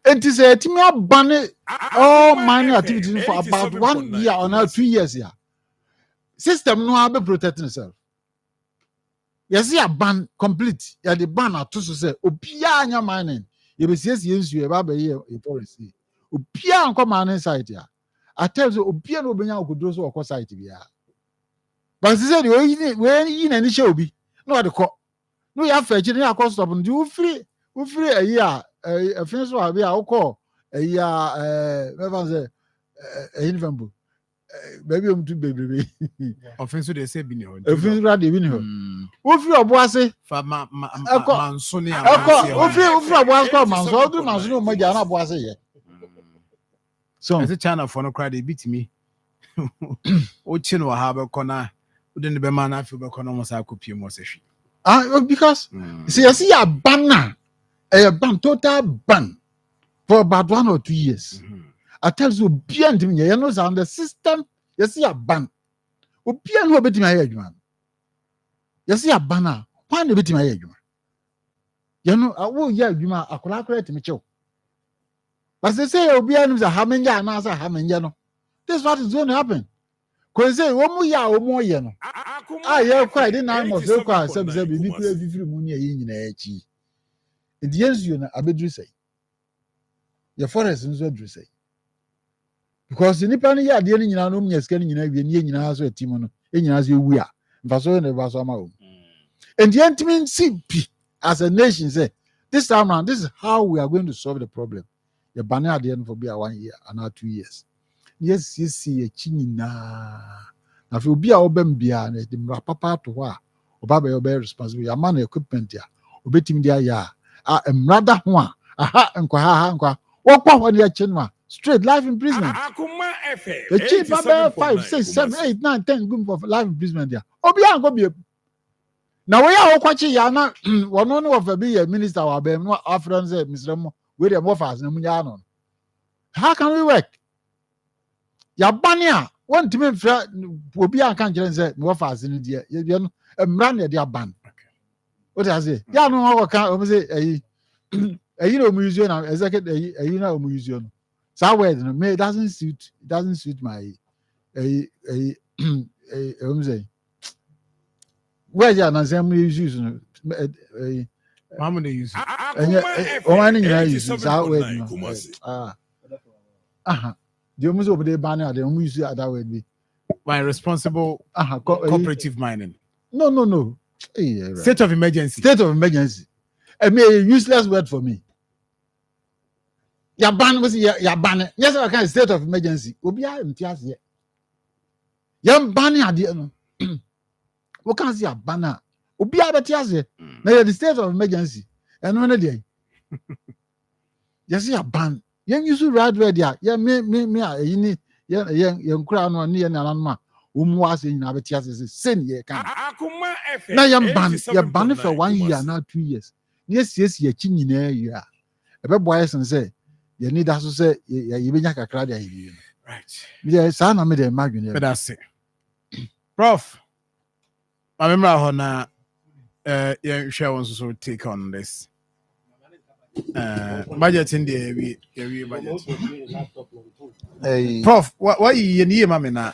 It is a team ban all minor activities for about 1 year or now 2 years here. System no have protecting itself. Yes, yeah, ban complete. Yeah, the ban are to say, Opia anya mining. You be says yes, you have a year a policy. Opia and come on inside here. I tell you, Opia no benya could do so or site here. But they said, when in any show be no the court. No, you have fetching your cost of you free a year. A friend will be our call a year. Never say a November. Maybe I'm too baby. Offensive, they say, Binio. If you rather win her. If you are bossy, Mansonia, if you are boss, I'll do Mansonia, my Jana bossy. So, as a channel for no cry, they beat me. Ochin will have a corner. Wouldn't be man after the corner was I could be more session. Because see, I see a ban, total ban for about 1 or 2 years. I tell you, beyond me, you know, on the system, you see a ban. Beyond what between my age, man. You see a banner, one between my age, man. You know, I will yell you, man. I collaborate with you. But they say, oh, beyond the Hamenya and answer Hamenya. This is what is going to happen. Because say, one more year or more, you know. Yeah, quite in 9 months. So, quite some say, we could have every money in the in the end, you know, I be say. Your forest is what you say. Because in the penny, yeah, the only no me scanning in a house with Timono, in as you we are. Vaso and Vasama. And the intimate CP as a nation say, this time around, this is how we are going to solve the problem. Your banner at the end for be 1 year and now 2 years. Yes, you see a chinina. If you be a obembia, the papa to wa, Obaba obey responsible, your man equipment ya, obetim dia ya, rather one, aha, and qua, walk on your chinma, straight life imprisonment. The chief about 5, 6, 7, 8, 9, 10 good for life imprisonment there. Obia go be now we are watching Yana, one of a be a minister or be no after say, Mr. With a waffles, no munon. How can we work? Yabania, one to me, will be a country and say, waffles in the year, a man at your ban. What I say? Yeah, no, I can't say you know museum exactly you know museum. So where it doesn't suit my I'm saying. Where's your answer use How many use? One use the almost over there banner the use that way by responsible cooperative mining. No. State of emergency. State of emergency. I mean a useless word for me. Your ban was your ban. Yes, I can state of emergency. Obi a mtias ye. Your ban ade no. We can see a banner. Obi a mtias ye. Na the state of emergency. And no dey. Yes, your ban. Yen use right word there. Yeah, me yini yen kura no ne yen nanma. Umu ase nyina betias se sen ye kan. Na your ban for 1 year now 2 years. Yes, ye chi nyina ya. Ebe boy sen say you need that to say you be kakra there you. Right. Yeah, so na me dey imagine. But that's it. Prof. I remember how na share one so take on this. Budget in the budget. Prof, what you need mama na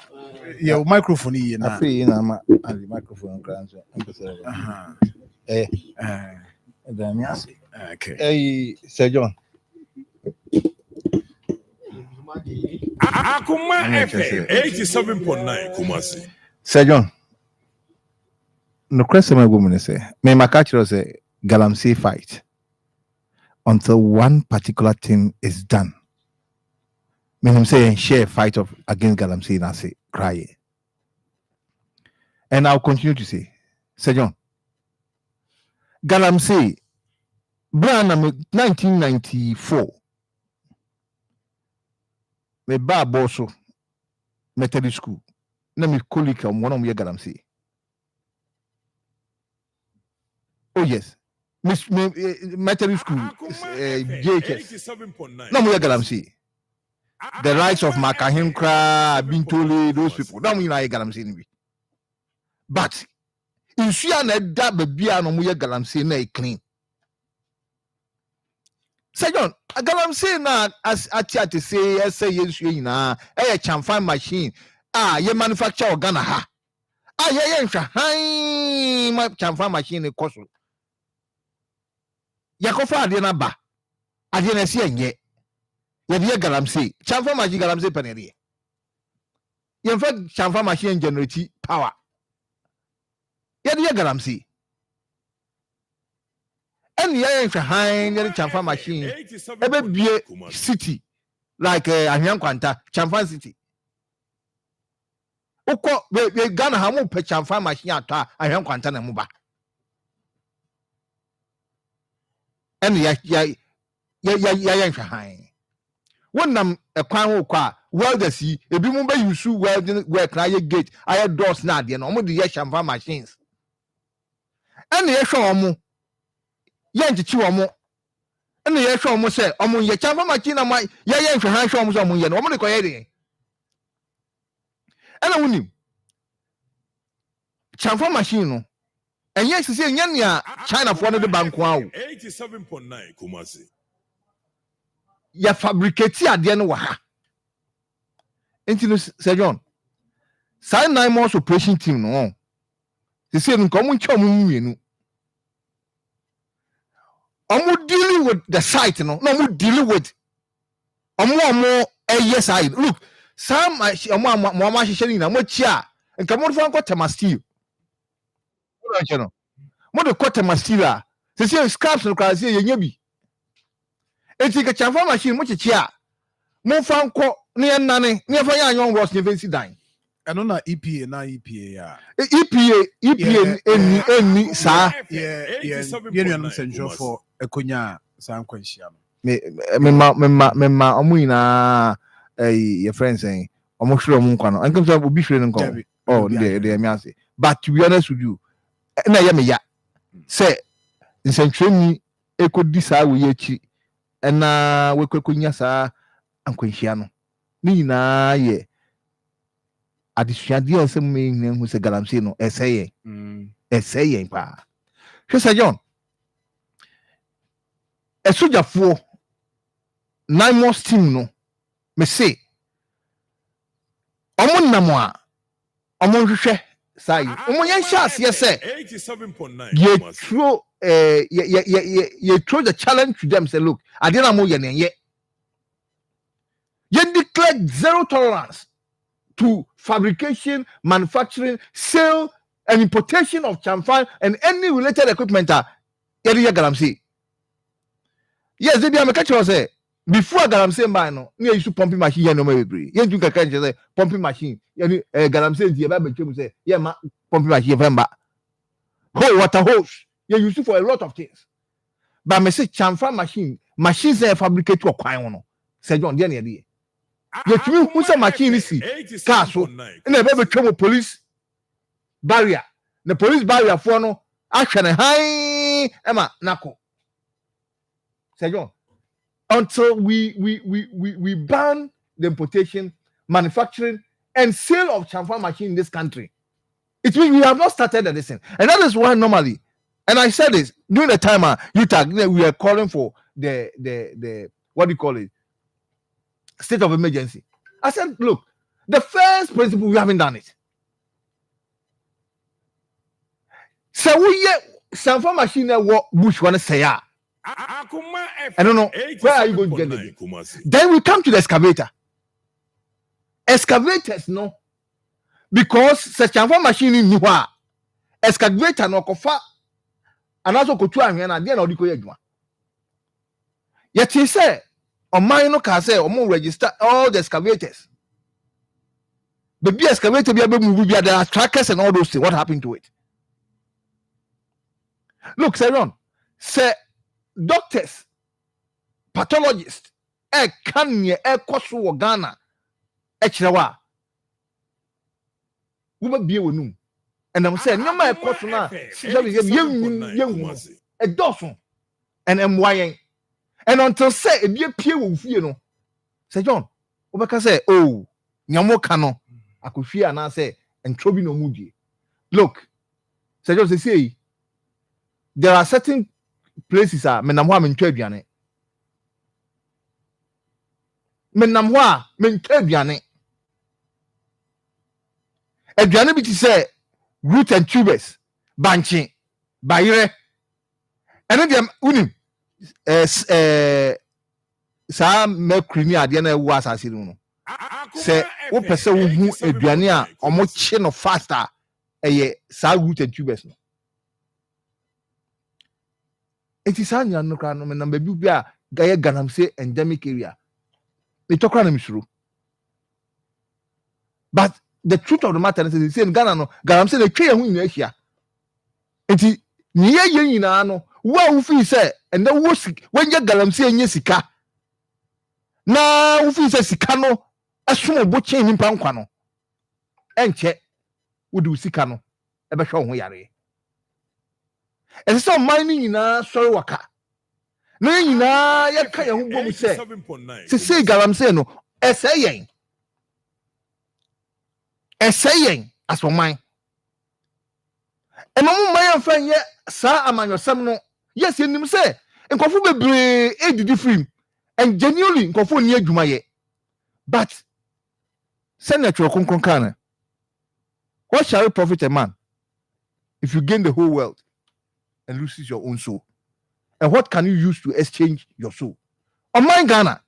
your microphone here na. Afi na ma the microphone kran so. Okay. Sir John. Akoma FM 87.9 Kumasi. Sir John. No question my woman say. Me makachiro say Galamsey fight until one particular thing is done. Me him say share fight of against Galamsey and I say cry. And I'll continue to say, Sir John. Galamsey Brand 1994. Me ba boso Methodist school. Na me colleague one of me Galamsey. Oh yes. Miss Methodist school JHS. No me Galamsey. The rights of Makahimkra, Bintoli, those people. No me na Galamsey. But if you are not that baby no me Galamsey na clean. Sir John, Galamsey na as ati say yes na chamfan machine. Ye manufacture organ ha. Ye nhwa my chamfan machine e koso. Yakofa ade na ba. Ade na se enye. Ye de Galamsey. Chamfan machine Galamsey panere. Ye fa chamfan machine generate power. Ye de Galamsey. And yeah, the chamfan machine. Ebe bie city like Ahyan Kwanta, chamfan city. Uko we Ghana hamu pe chamfan machine ata Ahyan Kwanta na muba. And yeah, One nam a kwan kwa welders yi ebi mo be use welding work na ye gate aye doors na de no mo de ye chamfan machines. And ye hwe omo yanchichi omo ene ye hwe omo se omo ye chamfa machine na ma ye nhwe han hwe omo se omo ye no omo ne koye de ene woni chamfa machine no enye sisi enye ne China for no de banko awo 87.9 Kumasi. ya fabricate ade no wa ha enti no Sir John sai 9 months operation team no sisi no ko mo nche omo nwienu omo dealing with the site no omo dealing with omo side look some omo hihye na mo chia nka mo fa kwatama steel mo no no mo de kwatama steel a se scraps no kwa se yenya bi enti ka chamfa machine mo chia mo fa nko ne nane ne fa ya anyon was ne fancy dan eno na EPA ya EPA eni sa ye no senjo for ekonya san kwanhia no me omu na your friends saying omo hwere omo nkwa no ankem so obi hwere no nkwa oh they me ase but to be honest with you na ya me ya say nsentwemi ekodi sa we yachi na we kwekonya sa ankwanhia no ni na ye adisuade ose me hu se Galamsey no eseye pa Sir John, a soldier for 9 more steam no, me say, Omon Namoa, Omon Rushe, say, Omon Yanshas, yes, sir. 87.9. You throw the challenge to them, say, look, I didn't know yet. You declared zero tolerance to fabrication, manufacturing, sale, and importation of champagne and any related equipment. Yes, they are catch say before galamsey buy no, you use pumping machine here no more agree. You do can say pumping machine. You galamsey the eba between say, yeah, pumping machine vemba. Whole water hose. You use it for a lot of things. But me say champagne machines they fabricate to acquire no. Say John, there near you who say machine is car so and a baby police barrier. The police barrier for no action high Emma Nako. Say John, until we ban the importation, manufacturing, and sale of champagne machine in this country. It means we have not started this thing. And that is why normally, and I said this during the time we are calling for the what do you call it? State of emergency. I said, look, the first principle, we haven't done it. So we some machine what Bush want to say. I don't know where are you going to get it. Then we come to the excavator. Excavators, no, because such a machine in New excavator no kofa, and also go to and then I'll do yet he said. On mine no can say or more register all the excavators. But the excavator there are trackers and all those things. What happened to it? Look, Saron, say doctors, pathologists, Kanye, Kosu, Ghana, Echiwa. We might be with them. And I'm saying, no matter Kosu now, young, a dozen, and MYN. And until say a dear peer will fear no. Say John, Obaka say, oh, Nyamo Kano, I could fear and I say, and Trobi no Moody. Look, say John say, there are certain places menamwa mentwebiane. Menamwa mentwebiane. Aduane bi ti say root and tubers, banchi, bayre. And then unim saa mercury ni ade na ewu asase no se wo pese wo hu aduane a omo che no faster eye saa root and tubers no enti saa nya no kra no me number bi a gaye Galamsey endemic area me tokra na misuru but the truth of the matter is say Ghana no Galamsey na twa hu nyina ahia enti niye nyina no wo fi say and then when you Galamsey enye sika na wo fi say sika no aso bo chen nimpa nkwa no enche wo du sika no e be hwe ho yare e so man ni nyina sori waka na nyina ya ka ye ho bom say se Galamsey no esayen as for mine e mo man fan ye sa amanyosam no yes enim say nkofo bebre edidi film and genuinely nkofo ni adwuma ye but senator konkon kana what shall it profit a man if you gain the whole world and loses your own soul? And what can you use to exchange your soul? On my Ghana,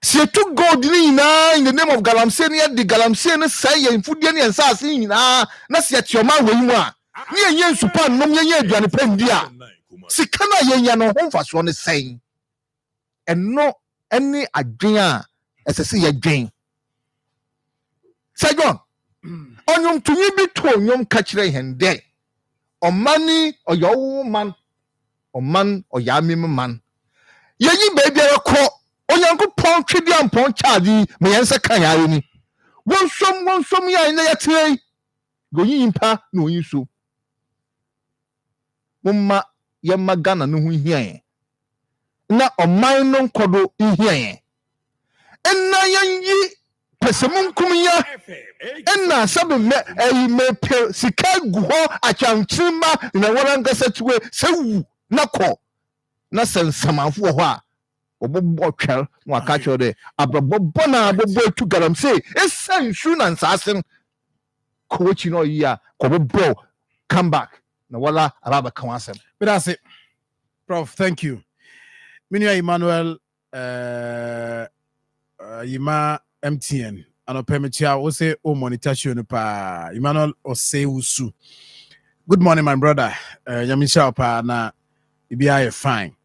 say to God in the name of Galamsey, the Galamsey say in food and sassy na see your man where you are. Near yen supan no yen duane pendia. Sikana yen no home for one saying. And no any adrian as I see a gain. Say John, on yum to you be told yum catch hen day. Or money or your woman or man or yammy man. Ye baby a call on uncle pon tribian pon chardy me answer kayani. Wonsom ya in the tray. Go in pa no you so. Mumma yamma Ghana no here. Na o mine non kodo in here. And na yan ye pɛsɛmu nkumya ɛna sɛbe me sika gu hɔ atwankyerema na wɔn ankasa tuwe sɛ wu na kɔ na sɛ nsamanfo wɔ hɔ a wɔbɛbɔ twɛr na waka kyerɛ dɛ abrabɔbɔ na abɔbɔ atu galamsey ɛsa nsu na nsaase no kɔwɔkyi no ɔyi a kɔbɛbɔ come back na wɔla ababɛka ho asɛm. That's it. Prof, thank you. Minia Emmanuel Yima MTN and Opemicha Ose O monitor show pa Emmanuel Ose Usu. Good morning, my brother. Yamisha pa na IBI fine.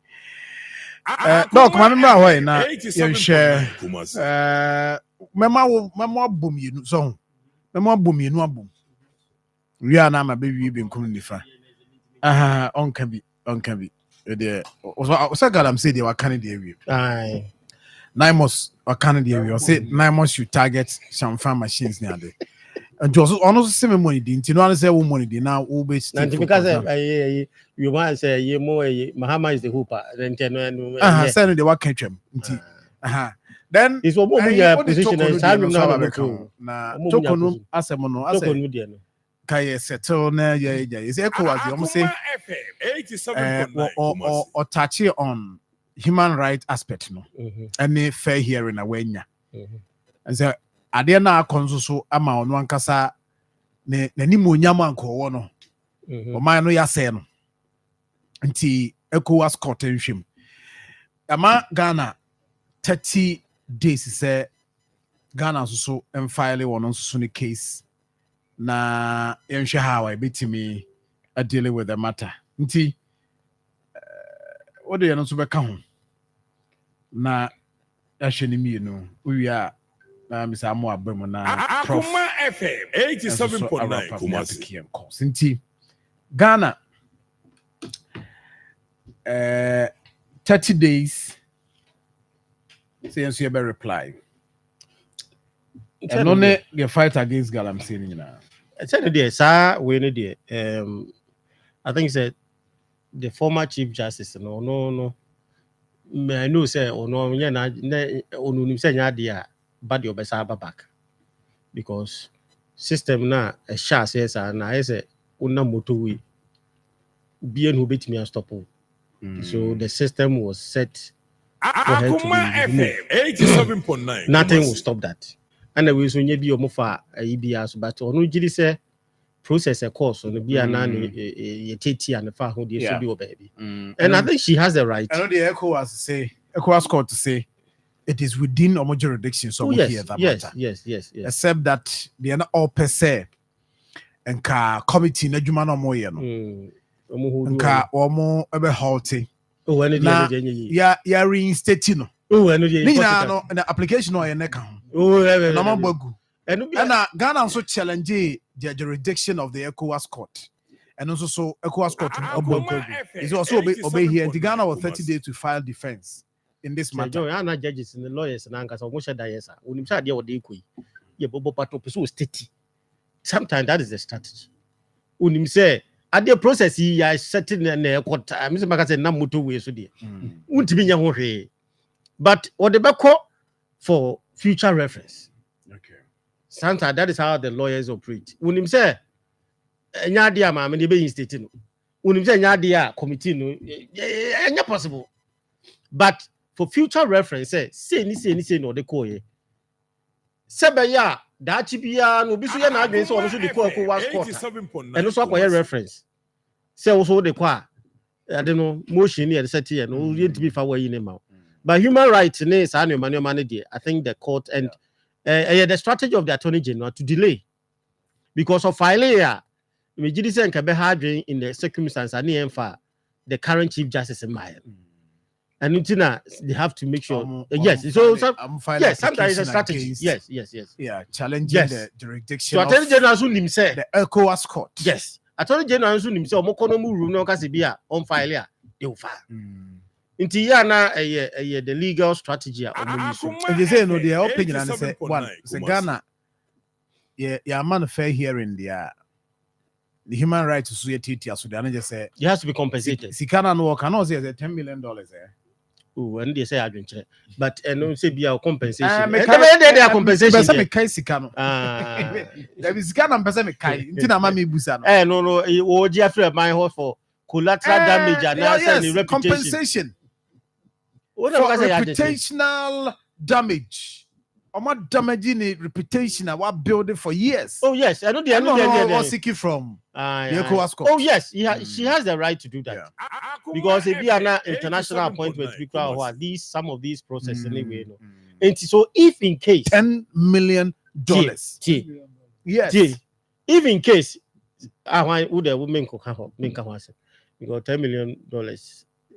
No, come on, my na you share memo boom you so memo boom you no boom. We are now my baby been coming different. On can be. The also I'm say they were Canadian view. Aye. 9 months or Canadian view. Say 9 months you target some farm machines near there. And just almost same money didn't you know say money did now all base because you want say ye more Mahama is the hooper then say they were catch him. Then it's what position and time now na tokonum asemono ase kaya settle na is ECOWAS almost say or touch on human rights aspect no any fair hearing awenya and say ade na akonso so ama ono ankasa ne nani monyama anko no o man no yase no nti ECOWAS court nhwem ama Ghana 30 days say Ghana so file one so ne case na yenhwe how I betimi dealing with the matter nti what do you know so beka ho na ahwe ni mi no we are na misa mo abam na Akoma FM 87.9 Kumasi nti Ghana 30 days since you be reply and only the fight against galamsey ni na I said there sir we no there I think said the former chief justice no I know say no nya na onu say nya there but the obesa back because system na a sha say sir na I say una motorway bien who beat me and stop so the system was set Akoma FM 87.9 nothing will stop that. And we so nye bi o mo fa IBS but onu giri say process a course on bi ana ye teti and fa ho dey so bi o baby and I think she has the right. I know the ECOWAS court to say it is within omo jurisdiction so we hear that matter. Yes except that they are not all per se enka committee na djuma no mo ye no enka omo ebe halting ya reinstate no no the application no ye neka ho and Ghana also challenge the jurisdiction of the ECOWAS court. And also so ECOWAS court is also obey here. And Ghana was 30 days to file defense in this matter. I'm not judges and the lawyers and uncles or Moshe Diasa. When you say they were yeah, Bobo Pato so steady. Sometimes that is the strategy. When you say at the process, he is setting in the court. Mr. Magasin Namuto way so dear. Won't be your but what the back for future reference. Santa, that is how the lawyers operate. When him say, "Nyadia, ma'am, and be instated." When him say, "Nyadia, committee, no, possible." But for future reference, say no, the call ye. Sebaya, that chipia no be so na against so the call was quarter. And also acquire reference. Say also the qua. I don't know motion here. Set here no need to be far away in him out. But human rights, I think the court and. The strategy of the Attorney General to delay because of filing in the circumstance and the current Chief Justice in mind. And they have to make sure. Yes, sometimes it's a strategy. Yes. Yeah, challenging the jurisdiction. So Attorney General soon himself the ECOWAS court. Yes, Attorney General soon himself. Mokonomu room no kasibia on file. They will file. Inti na the legal strategy and they say no their opinion and say one say Ghana yeah man fair hearing the human rights society so they just say you have to be compensated. Sikana no cannot say $10 million Oh, and they say I don't but and don't say be our compensation. They compensation. Pesa me kai sikano. There is sikano pesa me kai. Ntina mama busa no. No. O ji after my house for collateral damage and reputation. Compensation. For reputational damage. What damaging the reputation of what building for years. Oh yes, I know the was seeking from Oh yes, she has the right to do that. Yeah. Because if you are not international appointment, at least some of these processes anyway. No. And so if in case $10 million. Yes. If in case why would the woman because $10 million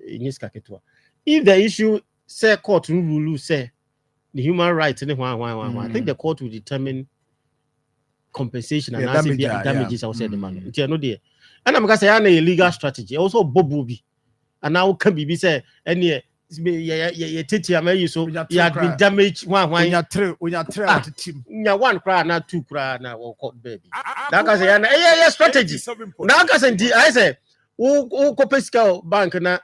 in this kaketwa. If the issue say court rule say the human rights, I think the court will determine compensation and damages outside the man. And I'm going to say a legal strategy. Also, Bob Bobby. And now can be said, and yeah, so you had been damaged one cry, not two cry now, court baby. That can say, strategy. Now I say, oh, Copisco Bank na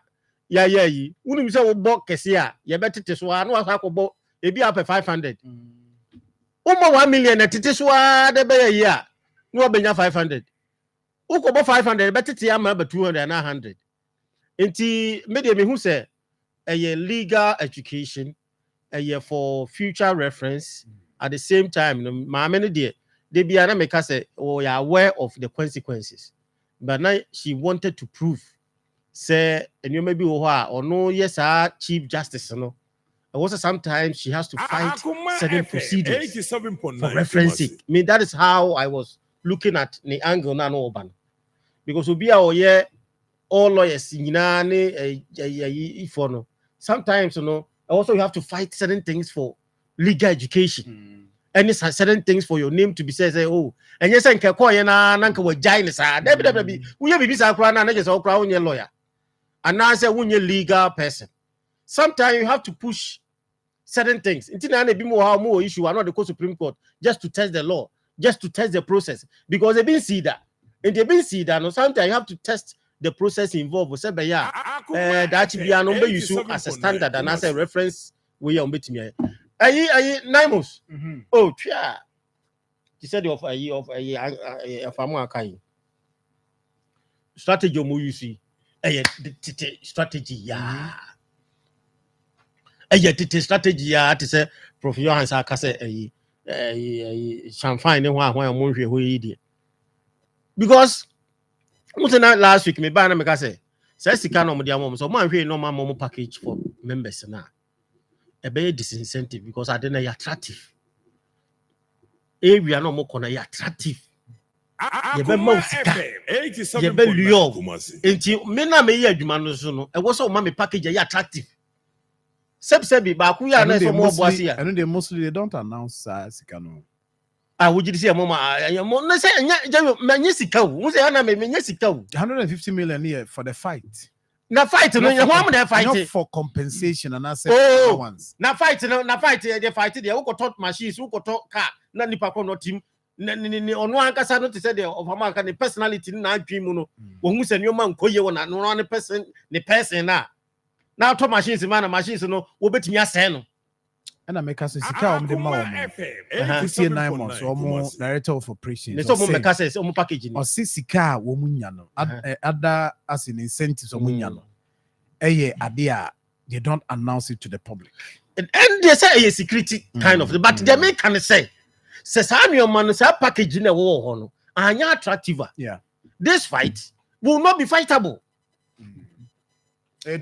wouldn't say, book Kessia, you better to one, what happened. It be up at 500. 1 million at Titiswa de Bay a year. No, be 500. Uko 500, but it's a 200 and 100. Inti medium who say a year legal education, a year for future reference. At the same time, my many dear, they be an America say, oh, you are aware of the consequences. But now she wanted to prove, say, and you may be or no, yes, Chief Justice, no. Also, sometimes she has to fight certain procedures for referencing. I mean, that is how I was looking at the angle now, Oban. Because we are all lawyers, sometimes, also you have to fight certain things for legal education. And it's certain things for your name to be said, oh, and yes, I can call you Nanka Giants. We have a lawyer. And now I say, when you're legal person, sometimes you have to push certain things. It's not a bit more issue. I'm not the Supreme Court just to test the law, just to test the process because they've been see that, and they've been see that. No, sometimes you have to test the process involved. Say, that should be a number you show as a standard and as a reference. We are meeting here. Naimos. Oh, yeah. He said of a farmer kind strategy. You see, strategy. Yeah. A strategy to say Prof. Johan Sarkase champagne because last week me ban me say sika no dia mom so man hwe no mom package for members na e be disincentive because I didn't attractive area no mo kona attractive ye be mo sika ye be luo enti me na me ye adwuma no so no e wo so ma me package ye attractive. Sebi bakuya na so mo boasi ya. And they mostly don't announce sikano. Would you say mama na say nya sika wo say na me nya sika wo 150 million here for the fight. Na fight no nya ho am fight. Not for compensation and I say ones. Na fight the fight there wo to machines wo to car na nipa ko no team ono ankasa no to say the of am aka the personality na adwin mu no wo hu se nyoma nkoye wo na no person na now, top machines, man, machines, no, we bet me a sen. And I make us a sika the mom. 59 months or more director of operations. Let's all make us a packaging. Or sika womunyano. Other as in incentives of munyano. Adia, they don't announce it to the public. And they say a security kind of, but they make can say, says I'm your man, say packaging a war, and you're attractive. Yeah. This fight will not be fightable. Because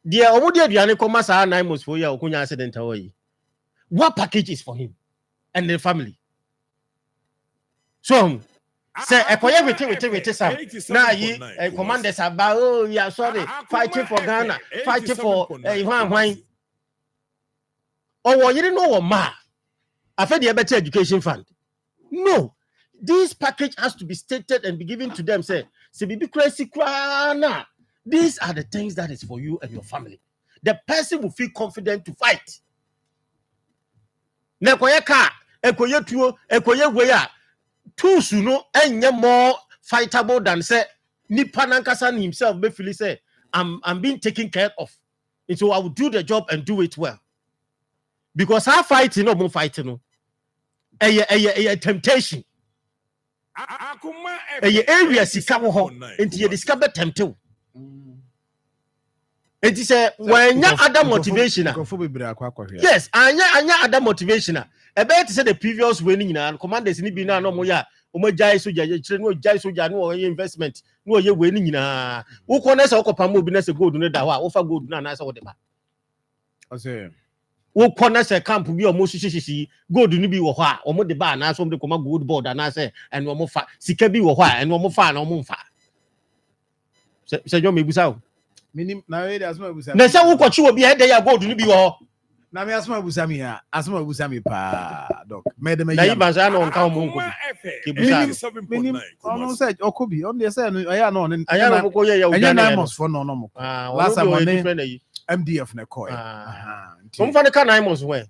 the Omudia Diane Comasa 9 months for your Okunya accident away. What package is for him and the family? So say with some now ye commanders about oh yeah sorry fighting for Ghana, fighting for wine. Oh, you didn't know what ma I fed the better education fund. No. This package has to be stated and be given to them. Say, these are the things that is for you and your family. The person will feel confident to fight. Tools, any more fightable than say Nipa nankasa himself be feel say I'm being taken care of. And so I will do the job and do it well. Because our fighting no more fighting no. A temptation. A area sika wo ho enti ye discover tempted. Enti say when ya other motivation. Yes, anya other motivation. About to say the previous winning and commanders ni bi na no mo ya o mo jai so jai chire no jai so jai no investment no ye winning na. Wo ko na say okopa mo bi na say gold no da ho a wo fa gold na say wo de ba. I say wo kɔna sɛ camp bi ɔmo hyehyɛ gold ni bi wɔ hɔ a ɔmo de ba na so ɔmo de kɔma gold board na sɛ ɛno ɔmo fa sika bi wɔ hɔ a ɛno ɔmo fa na ɔmo mfa sɛ jɔ me busa o minim na we dey asma busa na sɛ wo kɔchi obi a ɛde ya gold ni bi wɔ hɔ na me asma busa mi a asma busa mi pa doc me de me na iban sa na onka ɔmo nko bi busa minim ɔno sɛ ɔkobi ɔno de sɛ no ɛya no ɔne ɛya no ko ye ya ɛnya na mos for no no mo last time ɔne MDF na koi. Some fan can 9 months when.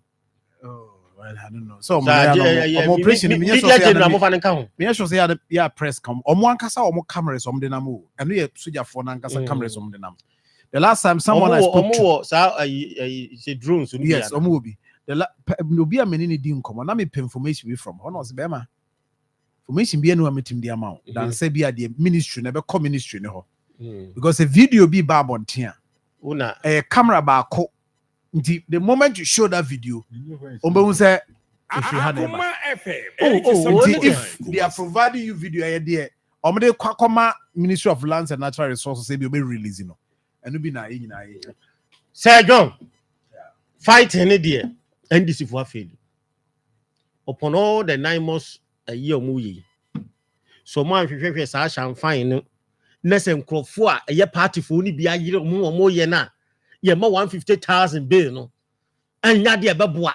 Oh, well, I don't know. So operation me so say ya press come. Omo ankasa omo cameras omo de nam o. Eno ye soldier for na ankasa cameras omo de nam. The last time someone I spoke to omo sa say drones no. Yes, omo obi. The obi a menini di nkomo na me information we from. Ono se be ma. Information bi enu ametim di amount. Dan say bi a the ministry na be come ministry ne ho. Because a video bi ba bontia. Una a camera baako the moment you show that video ombe say if you had if they are providing you video there omde kwakoma Ministry of Lands and Natural Resources say be release no eno bi na nyina Sir John fight any there NDC for fail upon all the 9 months a year omuyi so man hwehwehwe sa champagne no nese nkrofo a eye party fo ni bia yire mo ye na ye ma 150,000 bill no anya de beboa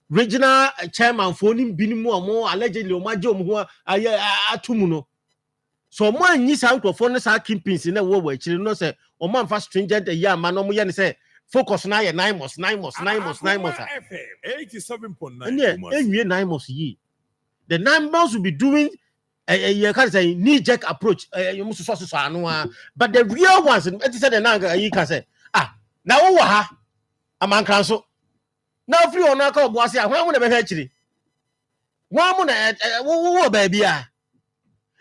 regional chairman fo ni binimu omo allegedly o maje omo aye atumu no so mo anyi sa nkrofo no sa kimpins na wo akire no se o man fa stringent ye ama no mo ye ne se focus na ye 9 months 87.9 enwie 9 months yi the 9 months will be doing you can say knee jerk approach you must so but the real ones it said the you can say now wo ha amankan so now free on aka obo ase ahwan mo na be ha chiri wan mo na wo ba bia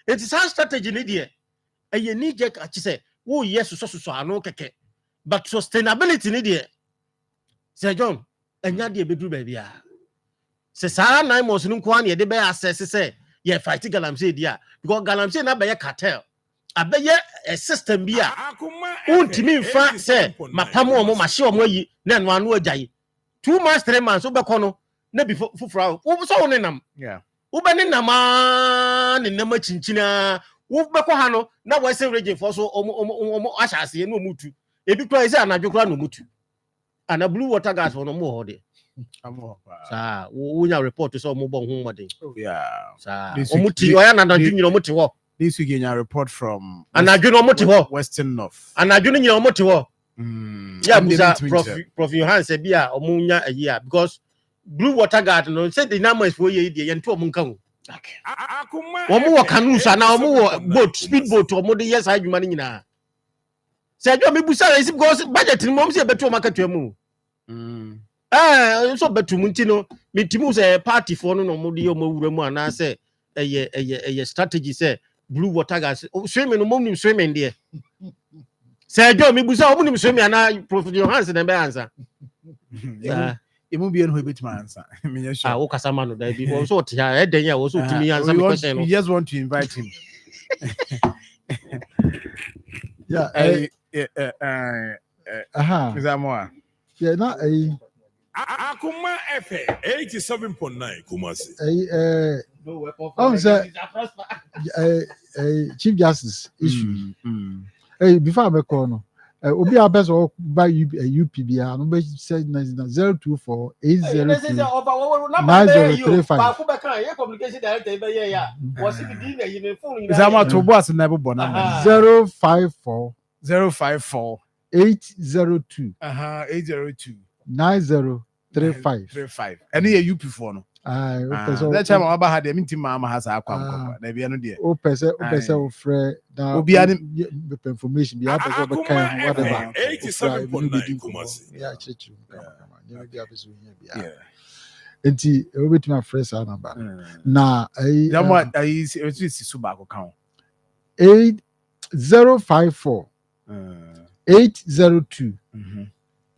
it is our strategy ni there knee jerk achi say wo yes so anu keke but sustainability ni there Sir John enya de beduru ba bia se sa 9 months no kwa na ye de be assess say yeah, fight galamsey dia because galamsey na be cartel abeye a system bia untimi mfa say mapamo omo mahye omo ayi na eno anu agyaye 2 months 3 months obekọ no na bi fufura wo so woni nam yeah wo be ni nam ne nam chinchina wo bekọ ha no na western region for so omo ahyase na omutu ebi kura ise anadwo kura no mutu ana blue water gas for no mo ho de sa wonya report so mo bon ho modern yeah sa omuti oya na nadwo nyina omuti ho this week a report from anadwo no omuti ho Western North anadwo no nyina omuti ho yeah busa prof Johan say bia omunya ayi a because blue water guard no say the numbers for ye dey yento omunka ho okay omo wo canoes na omo wo boat speed boat omo de yes adwuma ni nyina say adwo me busa is because budget ni mom say beto makatwa mu so betum ntino metimu say party for no mo de yo mawura mu ana say eye strategy say blue water gas swimming no mom nim swimming there say jo me busa o nim swimming ana Prof Johannes na be answer emu bi eno betima answer me nya sure wo kasama no da bi wo so tia e den ya wo so timi answer me question no we just want to invite him yeah Zamoa yeah na Akoma FM 87.9 Kumasi. Chief Justice issue. Before I call no, obi abes or by UPB, no be said 024 802 9035. Communication director be here was it the you phone Zama to boss never born 054 802 9035. Any UP for no. That time I had a meeting, Mama has a conquer. Maybe I know dear. O pese o frɛ na Obi ade information bi apɛ sɛ ɔbɛka ho whatever 87.9 Kumasi. ya kyerɛkyerɛ kama nyɛ bi apɛ sɛ ohia bi enti obetumi afrɛ saa number na ayi Jamwa ayi si ba ko kan 8054 802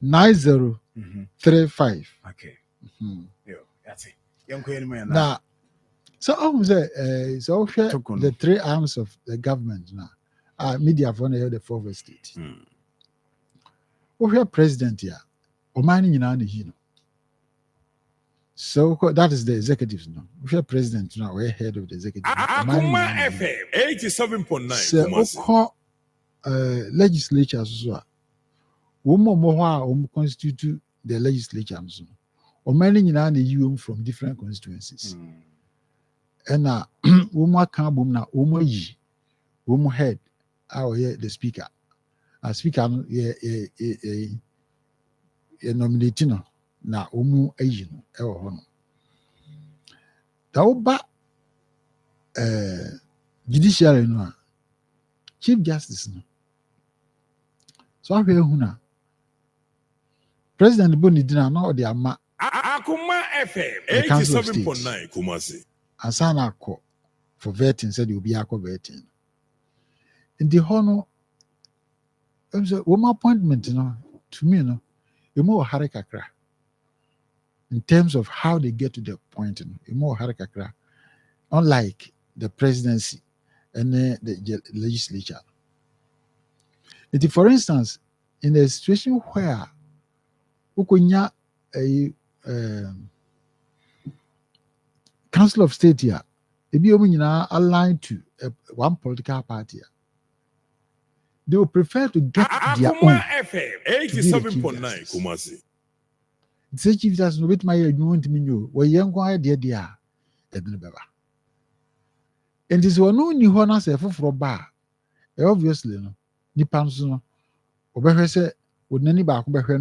9035 okay yo that's it yanko eni mo na so so the three arms of the government now media for the fourth estate we president here omani nyina na hi no so that is the executives now we president now we head of the executive Akoma FM 87.9 so legislature so womo mo ho constitute the legislature so omani nyina na yi from different constituencies and womo aka bom na womo yi womo head the speaker speaker no ye nominate no na womo ayi no e wo ho no da oba judiciary no chief justice no so ahwe hu na president boni dina na odi ama Akoma FM 87.9 Kumasi asana akọ for vetting said you be akọ vetting in the hono one appointment no to me no e mo hare kakra in terms of how they get to the point no e mo hare kakra unlike the presidency and the legislature. For instance, in a situation where ukonya a council of state here, ebi omu nyina aligned to one political party, they would prefer to get their own. FM 87.9 Kumasi. The chief justice no bit my you want me know where young guy dear and this one no ni ho na se foforo ba obviously no nipa nso no obehwe se wodani ba ko behwe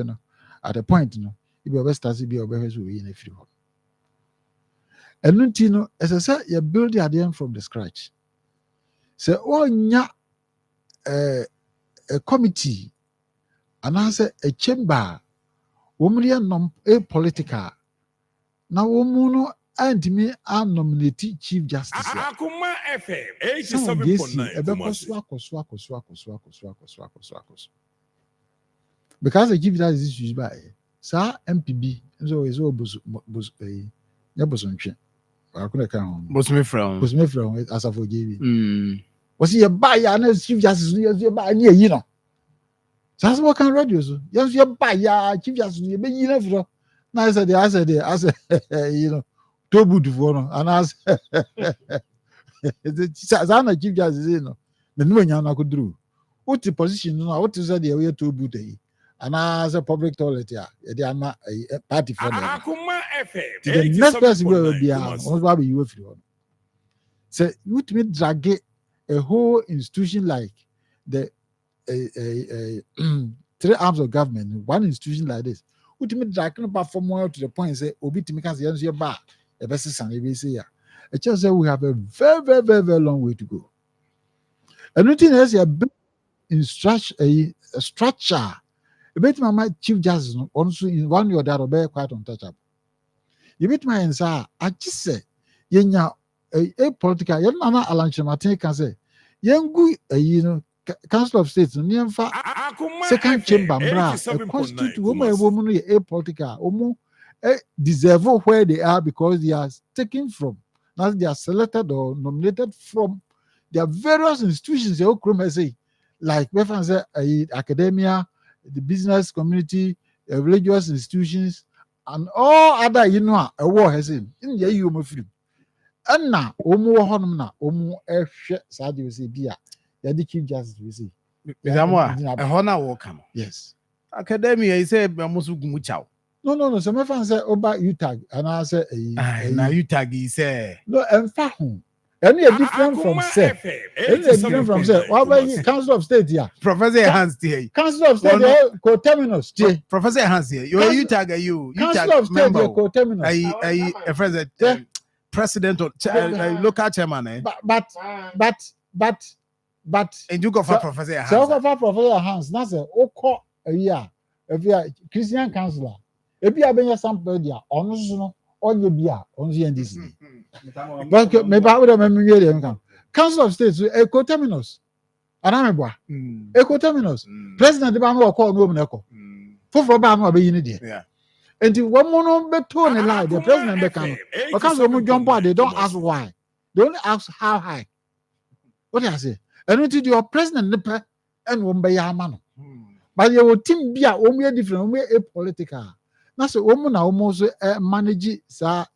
no at a point no ibe obestart bi obehwe so we na firi ho enunti no ese se you build the idea from the scratch se onya a committee and answer a chamber women a political na women no and me are nominate chief justice. Akoma FM 87.9 because the chief justice is used by sir MPB so is all Bosme from as of JB. Was he a buyer and chief justice you buy near you know? So that's what can radio so yes you buy chief justice you be you now I said you know too good for no and as Zana chief justice you know the no nya could do what the position no what is that the way too good and as a public toilet yeah they are not a party for them Akoma FM the next person will be what you will say you to me drag a whole institution like the three arms of government one institution like this what me drag no perform more to the point say obi to me can say you ba e be sisan e be say ya it just say we have a very long way to go and nothing else a big structure a bit my chief justice also in one or that be quite untouchable you bit my answer I just say yenya a political yen na Alan Martin can say yengu you know council of state no second chamber bra constitute woman a political deserve where they are because they are taken from now they are selected or nominated from their various institutions they say like say academia, the business community, religious institutions and all other you know a war has in you free and now honum na ehwe say bia ya the chief justice we say yes academia is say amusu gumu chaw no so me fan say oba utag and I say na utag is say no emfa ho Any different from say. Any different from say. What about you? Council of State here? Professor Hans here. Council of State here. Co-terminus. Professor Hans here. You tag you. Council of State here. Co-terminus. A president, president or local chairman. Eh? But. And you go for Professor Hans. So go for Professor Hans. That's a oko a year. If you are Christian councillor, if you are being somebody, honestly. On your beer, on the NDC. But maybe I would have a Council of States, a co-terminus. And I'm a co-terminus. President the Bano called woman echo. For Bano be in India. And to one more better than lie, the president become. Because when jump out, they don't ask why. They only ask how high. What do I say? And until your president and one by your man. But your team be a only different, only a political. That's a woman almost manage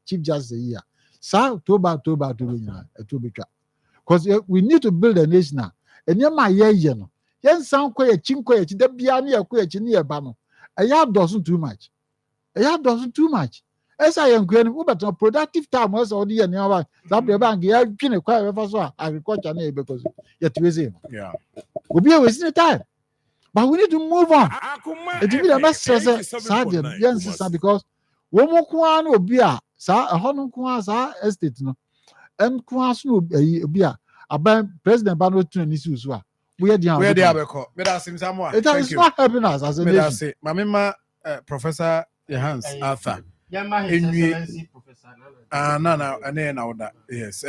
Chief Justice here. Sir, Toba, because we need to build a nation now. And you're my year, sound quite a chinque, the Biani, a quite near Bano. A yard doesn't too much. As I am going, but a productive time was already an hour. That the bank, you have been a quiet agriculture because yet you yeah. We'll be wasting time. But we need to move on. It will be the best stress because one more kwan will be a honor kwan's estate. No, and kwan's no be a president Bano to an issue. Where the other it is not helping us as a nation. Mamma, Professor Hans Arthur. No, yes,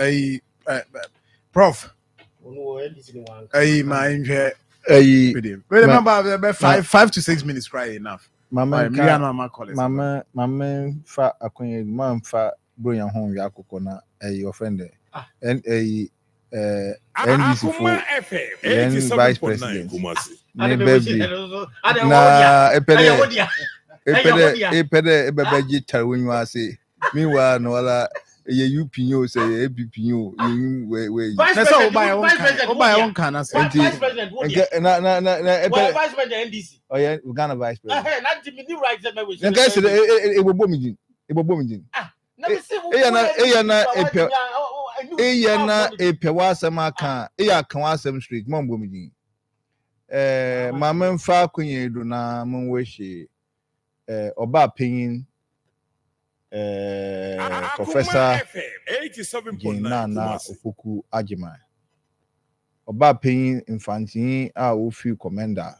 Prof. My remember 5 to 6 minutes cry enough. Mama fa akonye man fa bronya hon wi akoko na offender and NDC for vice president ne baby na epede ebebeji tarwonyu ase meanwhile no wala ye UPO say APPO we that's all buy one can as vice president vice president NDC oh yeah Uganda vice president not me new rights that we guys say e bobo mi jin na epe wasem aka ya kan wasem street mo mbo mi jin mama mfa kunye do na mo weshi oba penyin Professor 87.9 Opoku Ajima Oba Penyin Infantin a ofi commander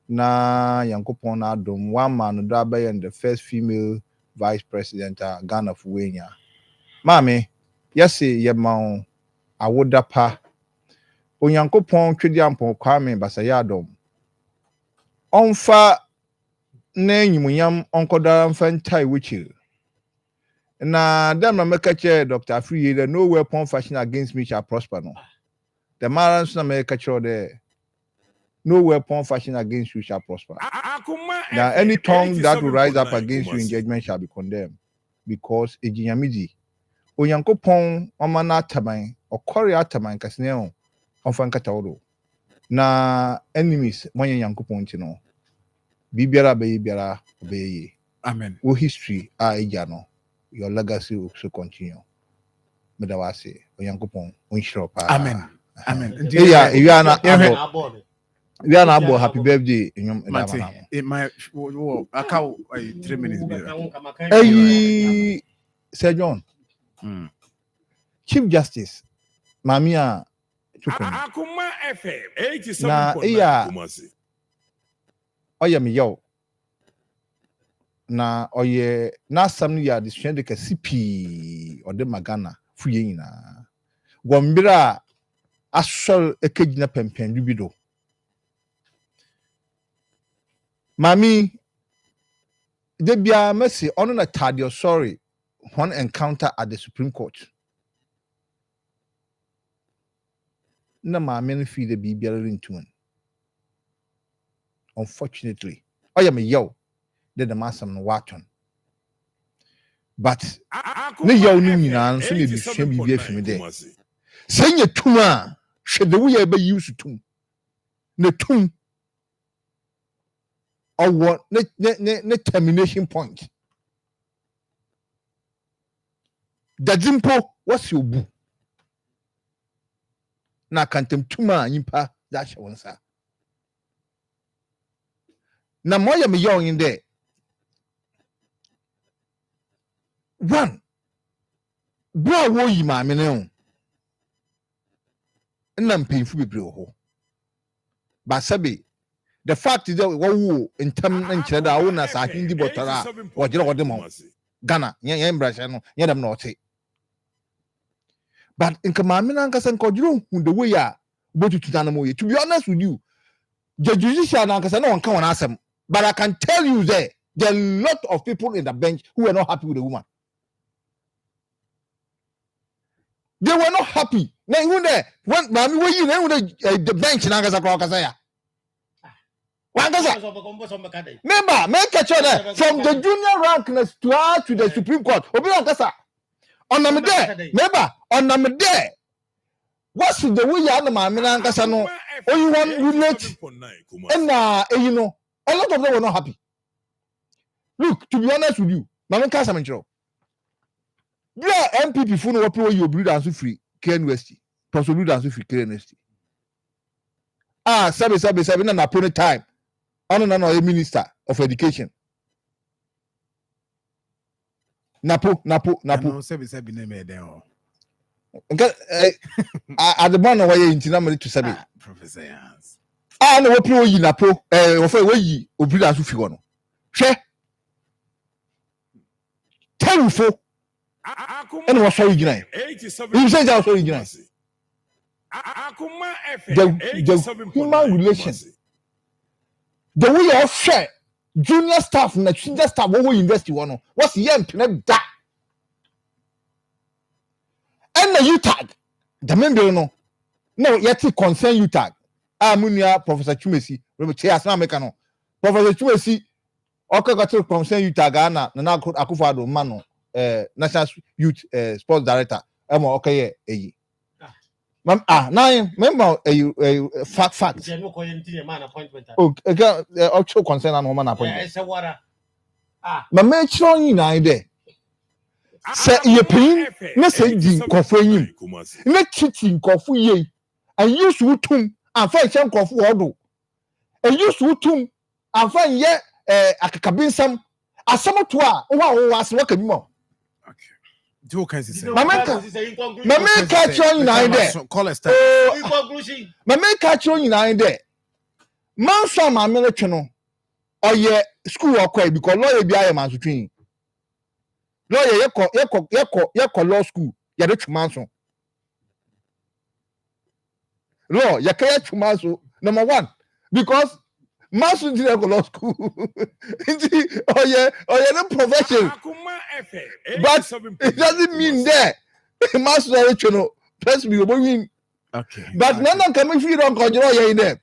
na yankopon na adom one man do abaye the first female vice president Ghana of Wenya Mami yesi yema awoda pa onyankopon twedi ampon kwame basaya adom onfa na nyimunyam onkodara mfantai wichil na dem make chair Dr. Afriye the no weapon fashion against me shall prosper no the marans na make chair there no weapon fashion against you shall prosper now any tongue that will rise up against you in judgment shall be condemned because ejinyamidi onyankopon omana ataman okori ataman kasne on onfankata wodo na enemies monye yankopon ntino bibiara be amen o history ejano your legacy will also continue medawase oyankopon onshiro pa amen yeah you are na abo happy birthday nyom my account 3 minutes Sir John Chief Justice Mamia Akoma FM 87.9 na oye me yo na oye na sam ya de ka CP ode magana fuye nyina gombira asol ekegina pempen dubido mami de bia mercy ono na tadio sorry one encounter at the Supreme Court na mami no fi de bibia rentun unfortunately oye me yo de the masam no waton but ne yo no nyina so ne bisua bibia fi me de senya tuma hwede wo ye be use tum ne tum owo ne termination point dadimpo what's your bu na kantem tuma nyimpa da hye wonsa na moya me young in there one bra wo yi ma me ne ho na mpemfu bebre ho ba sabe the fact is that wo ntam na nkyere da wo na sa hindi botara wo jere wo de mo Ghana yen embrasha no yen dem na ote but in kama me na nkasa nkojuro hu the way a botutu na mo ye to be honest with you the judicial na nkasa na won kan won asem but I can tell you there are a lot of people in the bench who were not happy with the woman. They were not happy. Now even there when you the bench na nkasa kwa kasa ya remember, make a choice from the junior rank to the Supreme Court. On number there, remember, on number there. What's the way you are the man? No, or you want relate, and you know, a lot of them were not happy. Look, to be honest with you, Mama Casamancho, yeah, MPP phone what you breed and so free, KNUST, possibly and so free, KNUST. Seven and upon a time. I don't know a minister of education. Napo. Sebi name there. At the man away in Tinamari to Sabi. Professor Hans. I know what you Napo, of a way, Obrida Sufigono. Share. Tell you for. And was so original. You said that was original. The human relations. The way of share junior staff and senior staff what we invest one what's the end that and the UTAG the member no yet concern UTAG Munia Professor Chumesi Mekano Professor Chumesi got to concern UTAG na Akufado Mano National Youth Sports Director okay now remember a fact. Okay, also concern and woman appointment. My make sure you know there. Say you pay, no say the coffee you. No cheating coffee ye. And use wutum and find some coffee ordo. And use wutum and find ye a cabin some as some to was working more. Two kinds of My man catch on in there. My man catch on in there. Man, some my military or ye school or quay because lawyer be I man to train. Lawyer, ye law school, ye rich manson. Law, ye care to manso number one because manson didn't go law school. Oh yeah, no profession. But it doesn't mean there. Master Rachel, plus we win. Okay. But none of them if you don't control you in there.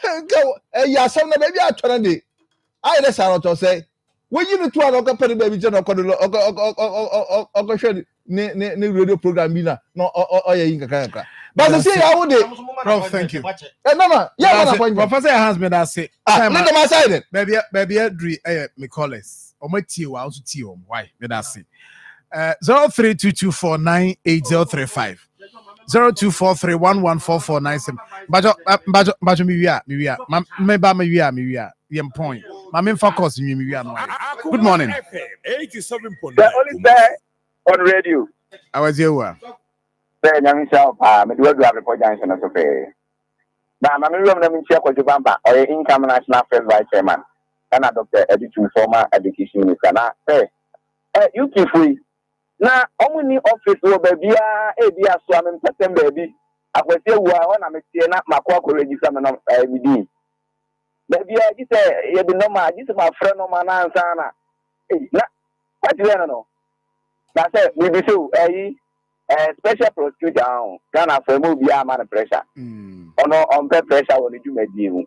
Go, yeah, some of maybe I turn it. I let Sarah say, when you need to have a baby, general radio program, no, yeah, but they say, I would. Prof, thank you. No, yeah, Professor has been that say. Let them aside. Baby, Adri, me call us. Or my tea, also tea. Why? Me that say. 0322498035. 0243114497. Bajo me point. My main focus me Good morning. 87.9. The only there on radio. I was here. Me do have report junction as okay. Now, I'm going to Bamba or income national first vice chairman. And Dr. Editu, former education minister. Now, you keep free. Now, only office will be a swimming person, baby. I will say, well, I'm a Macquarie register. Baby, I just say, you know, this is my friend of my answer. What do you know? That's it. We be so, special prosecutor, Ghana for movie, man, pressure. On pressure, when you may deal.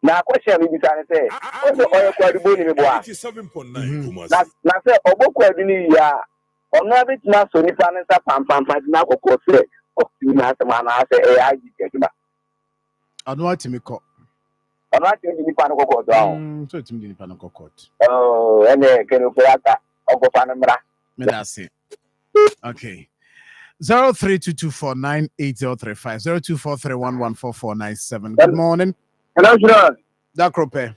Now, question we be say, also, oil quadruple in the bois. Now, say, Oboko, on average, now, so if I answer pam, now, of course, you know, man, I say, I get you. I know what to make up. I'm not going to be Panaco down. So it's me, Panaco court. Oh, and then can you put that? I'll go Panamera. That's it. Okay. 0322498035 0243114497. Good morning. Hello, sir. Dakrope.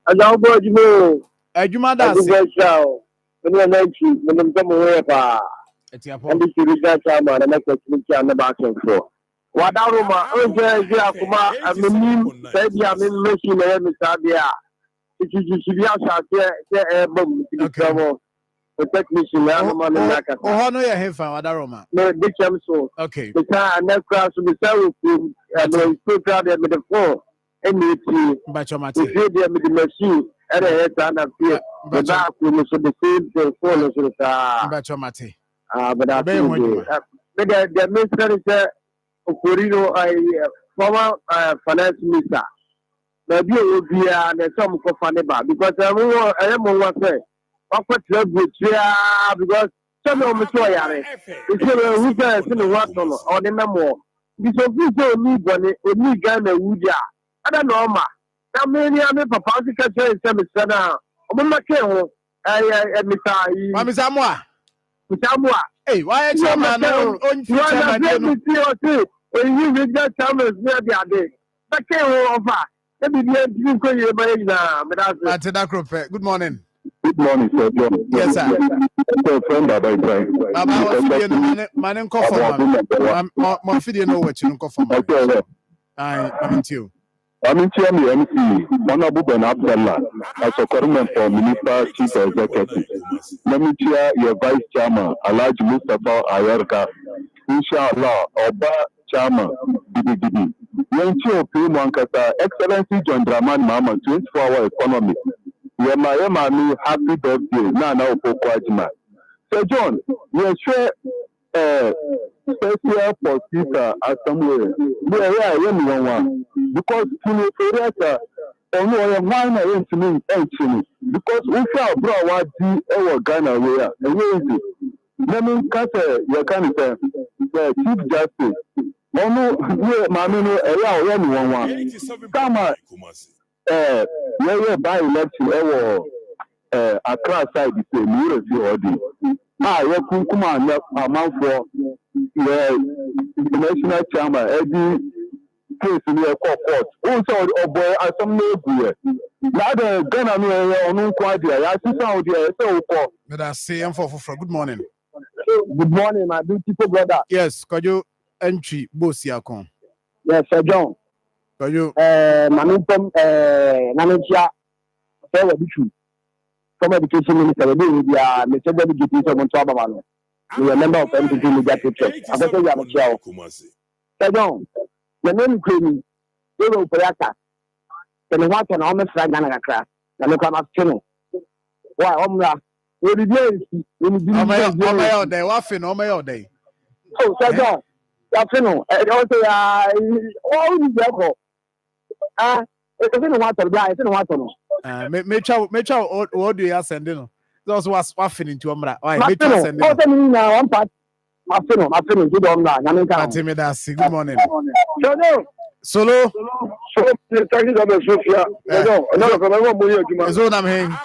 Ajuma Dasi. And this is the chairman and I'm the back and forth. Wadaruma, Akoma, and the name said, "I'm in machine and Sabia." It is the technician, Oh, no, you have found Wadaruma. No, big so. Okay. The car and that class will be selling and the proud with the phone. And but your with the machine and a head and a fear. The back will be the same thing for the car. But your mate. But I think the minister is Corino, former finance minister. The deal will be some for Faneba because I am one say, what because some of the Toyare is who says in the water or the memo. This is me, Bonnie, me, Ghana, Woodia. I don't know, ma. Now, many other papa, the catcher is some son. Mama Keo, Mr. Samoa. Hey, why are you man on future? When you read that time, near the other. That came over. Let me be you call you by now. Good morning. Good morning, sir. Yes, sir. Friend, Baba, man, I'm I'm in Chairman MC, Honorable Ben Abdallah, as a government for Minister Chief Executive. Let me chair your Vice Chairman, Alhaji Mustafa Ayarka, Inshallah, Oba Chairman, Didi. Yenchi Opi Mankasa, Excellency John Draman Mama, 24-hour economy. Yema, happy birthday, Nana Opokwajima. Sir John, you're sure special for speaker as somewhere. Because only one because we shall bro what the Ghana we are. Let me cut your kind of Chief Justice. Only Mamino come by election Accra side the same you come amount for the national chamber every case in the court. Also, boy, as some neighbor. Now the Ghana no quite there. I see some there. So, but I say I'm for good morning. Good morning, my beautiful brother. Yes, could you entry Bosiakon? Yes, Sir John. Could you Mamipom Namitia from education minister, we are Mr. Deputy of Montreal. We are a member of MPP Media Picture. I got you have a chair. Sir John, the name Queen, they will Poyaka. And what can almost flag on a crack. And look at my channel. Why, Omra, will be there. On my own day, laughing on my own day. Oh, Sir John, that's no. And also, all these people. It's in the water, guys, in the water. Mecha, what do you send in? Those was waffing into Omra. I now one part. My friend, good on that. Good morning. Solo. Thank you, Sophia. No, Zone I'm hanging.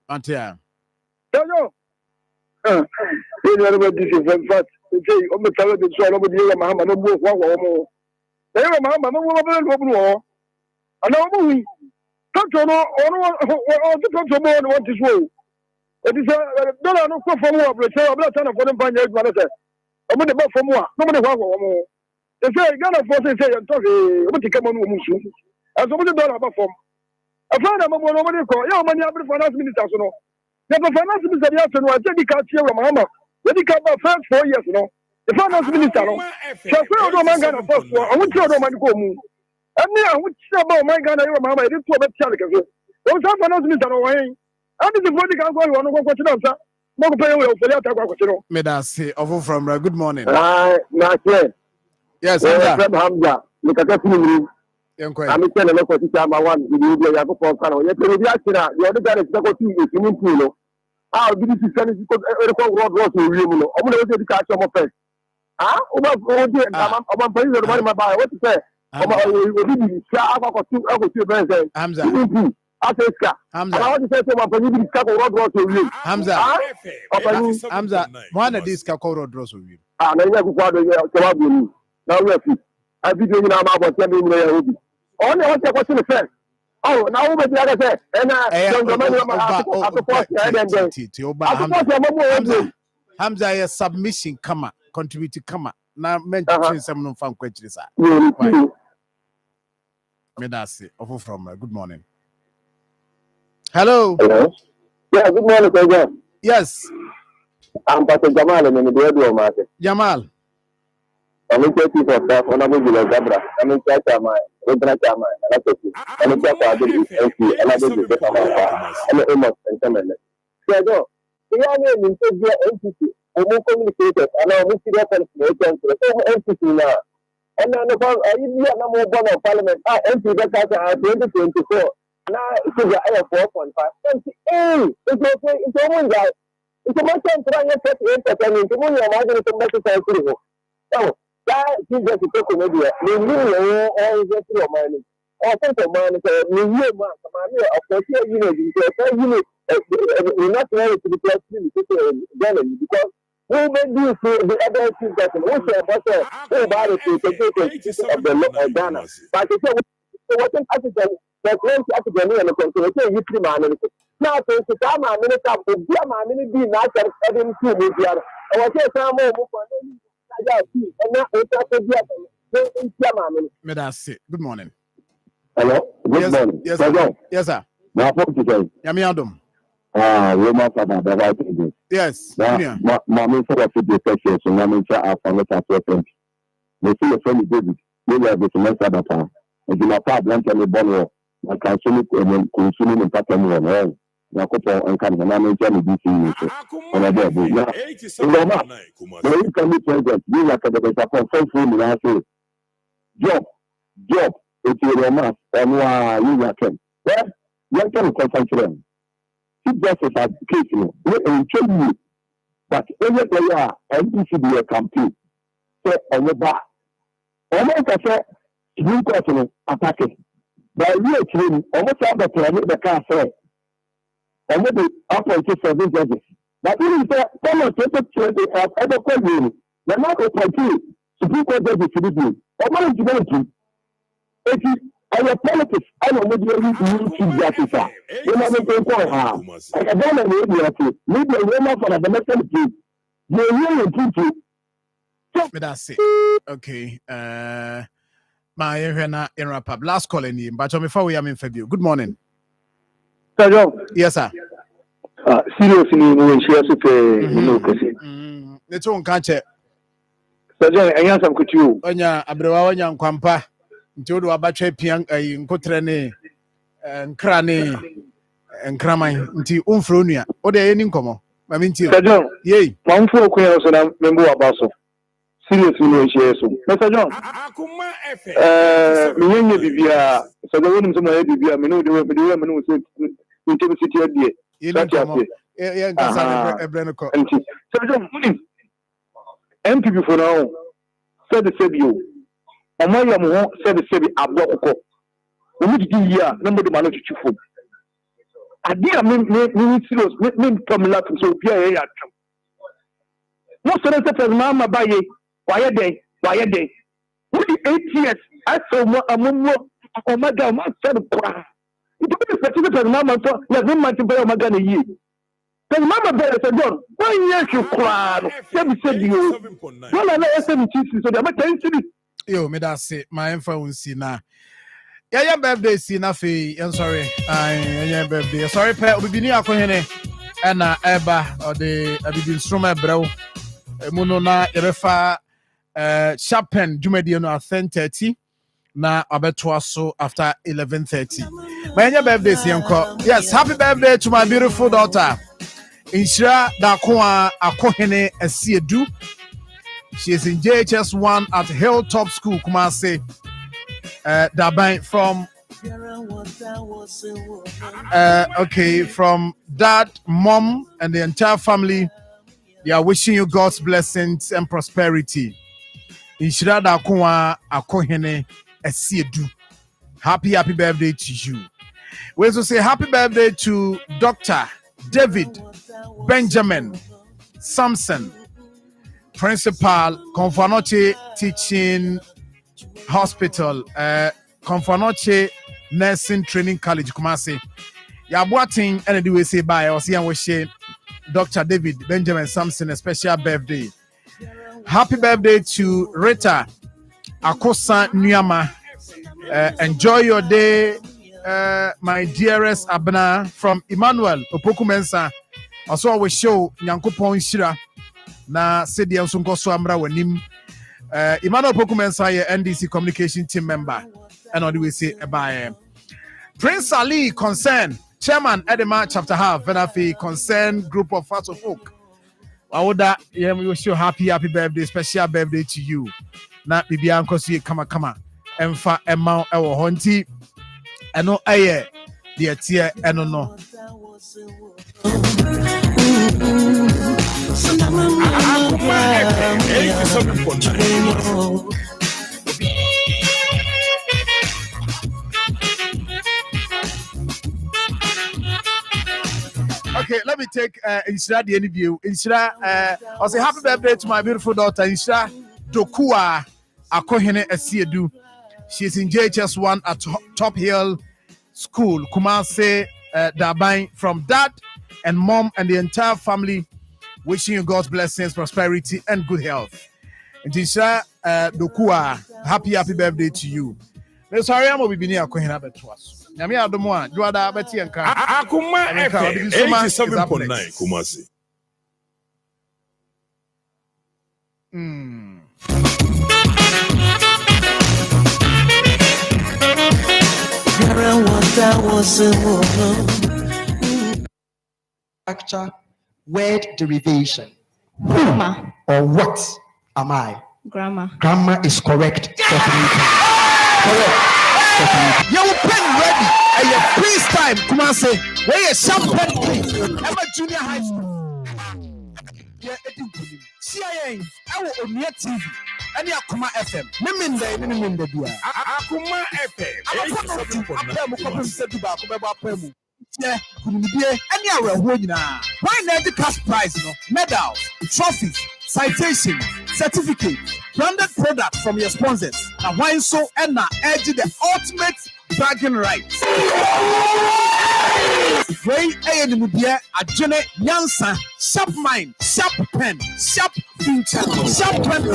Antia. It is dollar no for more, but say I'm not trying to for them find out what I said. I'm going to buy for more. Nobody want more. They say Ghana forces say I'm talking. What you come on Musu? As $1 from. I found a moment nobody call. Yeah, money every finance minister, you know. The finance minister has to know. I think he can't hear Mahama. When he come back first 4 years, you know. The finance minister, no. So I feel no man Ghana first. I won't tell no man go move. And me, I would say about my Ghana, Mahama. I didn't talk about Charlie. There was a finance minister away. Medasi, over from good morning. Yes, Hamza. Look at that. I'm telling you, local teacher, my one, you have a phone call. You're the guy that's going to swimming pool. How did you send it to road to you? I'm going to catch some offense. Ah, I'm going to my buy. What to say? Hamza. Africa. Hamza. And I want to say to my family, this couple of road to you. Hamza, one of these Kakoro draws with you. And I never got the now we have I be doing now about 10 million. Only one question is said. Oh, now we the other say, and Hamza, a submission, come contribute to come. Now, mention some fun questions. Medasi, offer from good morning. Hello. Hello. Yeah, good morning, sir. Yes. I'm Pastor Jamal in the radio market. Jamal. I'm in for staff on a regular Zabra. I'm in Chama, Rodra Chama, and I'm in Chapa, and I did the and the Amos and Samuel. So, the young man in the entity, who communicated, and now we see that entity now. And then the number one of Parliament, entity that has 2024. Now, it's a 4.5. It's a guy. It's a much trying to get entertainment. It's only a margin to make it so, that is just a token media. We knew all just your money. I think the man is a new man. A portion unit, we're not ready to be because who made you see the other things that we say about the of the Ghana. But it's what African, the French African and the conservation history man. Now, to come a minute up, to be a minute be not having 2 million. I was here some more. Good morning. Hello. Good morning. Yes, sir. Yes, sir. Marfo today. Yamiadum. Roma Father, the right thing. Yes. Mammy said I should be patient, so Mammy said I found it at 20. They see the friend David. Maybe I be semester that time. And you know, part one tell me Bonnie, I can show you consuming in pattern one. Yakopo and can manage any DC. And I did. Now, you can be president. You like the Japan phone and I say, job, it's your mass, and you can. Well, you can concentrate. Chief Justice has case, we show you that any player NDCB campaign, say on the back. Almost I say, you question attacking. But we actually almost have the plan, the car say. And maybe appointed 7 judges. But even if someone takes 20 of other questions, they're not appointed Supreme Court judges to do. But what is going to do? If you are politics, I don't know what you Chief Justice. You know what I'm saying? I don't know what you're maybe a woman for the domestic team. You're really people. That's it. Okay. My in wrap up. Last call in him, but before we am in February. Good morning. Sir John. Yes, sir. Seriously, we share Let's on catch it. Sir John, I answer to you. Onya abrewa onya nkwampa. Nti odo abatwe pian nkotrene nkrane nkraman nti umfro nua. Ode ye ni nkomo. Ma mi nti. Sir John. Yey. Mamfo okun so na membo abaso. Seriously, we share so. Mr. John. Me yenye bibia. So the one some bibia me no de me no so intimidate here. Yeah, Ebrenoko. So John, MP before now said the same. Amaya mo said the same aboko. We need to here number the man to chifu. Adia me serious me come la so bia ya atwam. No so that mama baye why day. What the 8 years I saw amumo omaga ma said kra. It be specific mama to ya no man to buy omaga na yi. Cuz mama be said John, 1 year you kra. Said you. No na SMT so they make 10 cities. Yo, me that say my influence na. Yeah, birthday see na fe. I'm sorry. Yeah, birthday. Sorry, pe obi ni akohene. And eba or the obi instrument bro. Muno na yerefa sharpen jumedi no at 10:30 na abeto so after 11:30. My birthday see enko. Yes, happy birthday to my beautiful daughter. Inshira Dakoa Akohene Esiedu. She is in JHS1 at Hilltop School, Kumasi. Dabai from from dad, mom, and the entire family. They are wishing you God's blessings and prosperity. Inshira Dakoa Akohene Esiedu. Happy birthday to you. We also say happy birthday to Dr. David Benjamin Sampson, Principal, Confanoche Teaching Hospital, Confanoche Nursing Training College, Kumasi. Yabuating, and the way say bye, or see and wish Dr. David Benjamin Sampson a special birthday. Happy birthday to Rita Akosa Nyama. Enjoy your day, my dearest Abna from Emmanuel Opokumensa. Also, I will show Nyankopon Shira na Sedi Ansunkoso Amra Wanim. Emmanuel Opokumensa, NDC communication team member, and on the way say bye. Prince Ali Concern, Chairman Edema Chapter Half, Venafi Concern Group of Fast Folk. Awoda, we wish you happy birthday, special birthday to you. Na bibi ankosi kama. Emfa Emma Ewo Honti. Eno aye. The tier eno no. Okay, let me take Insira the interview. Insira, I'll say happy birthday to my beautiful daughter, Insira Dokua Akohene Esiedu. She is in JHS1 at Top Hill School, Kumase Dabain. From dad and mom and the entire family, wishing you God's blessings, prosperity, and good health. And Insira Dokua, happy birthday to you. Sorry, I'm going to be near Akohene Betwas. Nyame adomo a Joada beti enka Akoma FM 87.9 Kumasi. Structure, word derivation. Grammar. Or what am I? Grammar. Grammar is correct. Correct. Your pen ready. And your freeze time. Come on, say. Where your champagne, please? I'm a junior high school. Yeah, CIA. I will on your TV. And your Akoma FM. Neminde. Akoma FM 87.9. Yeah, any other why not the cash prize, medals, trophies, citations, certificates, branded products from your sponsors, and why so and edge the ultimate bragging rights. Ray A. Mubia, a Jenny Yansa, sharp mind, sharp pen, sharp future, sharp 20,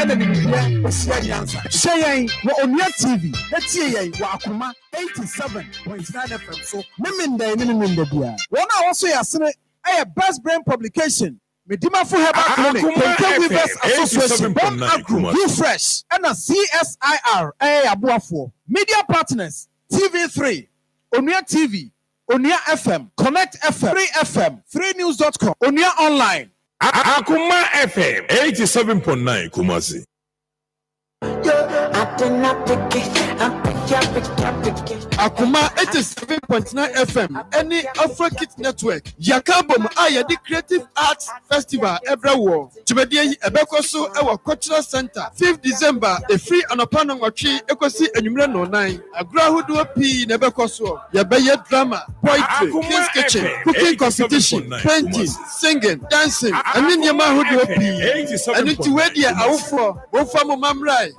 and then Yansa. Shay, we're on your TV, let's see, Wakuma 87.9 FM. So, Niminde, one also has a best brain publication. Medima for Herbal Clinic, Weavers Association, Bon Agro, Refresh, and a CSIR, Abuafo. Media partners, TV3, Onia TV, Onia FM, Connect FM, 3FM, 3news.com, Onia Online. Akoma FM 87.9 Kumasi. Akoma 87.9 FM. Any Afro-Kit Network. Yakabom Aya the Creative Arts Festival everywhere. Chubedi Ebekoso Ewa Cultural Center. 5th December. The free Anopano Wachi Ekosi Enyumre no 9. Agrahudu P Nebekoso. Yabeye drama, poetry, kids kitchen, cooking competition, painting, singing, dancing. And then Yamahudu P. And it's where the Awufo, Wofamo Mamrai.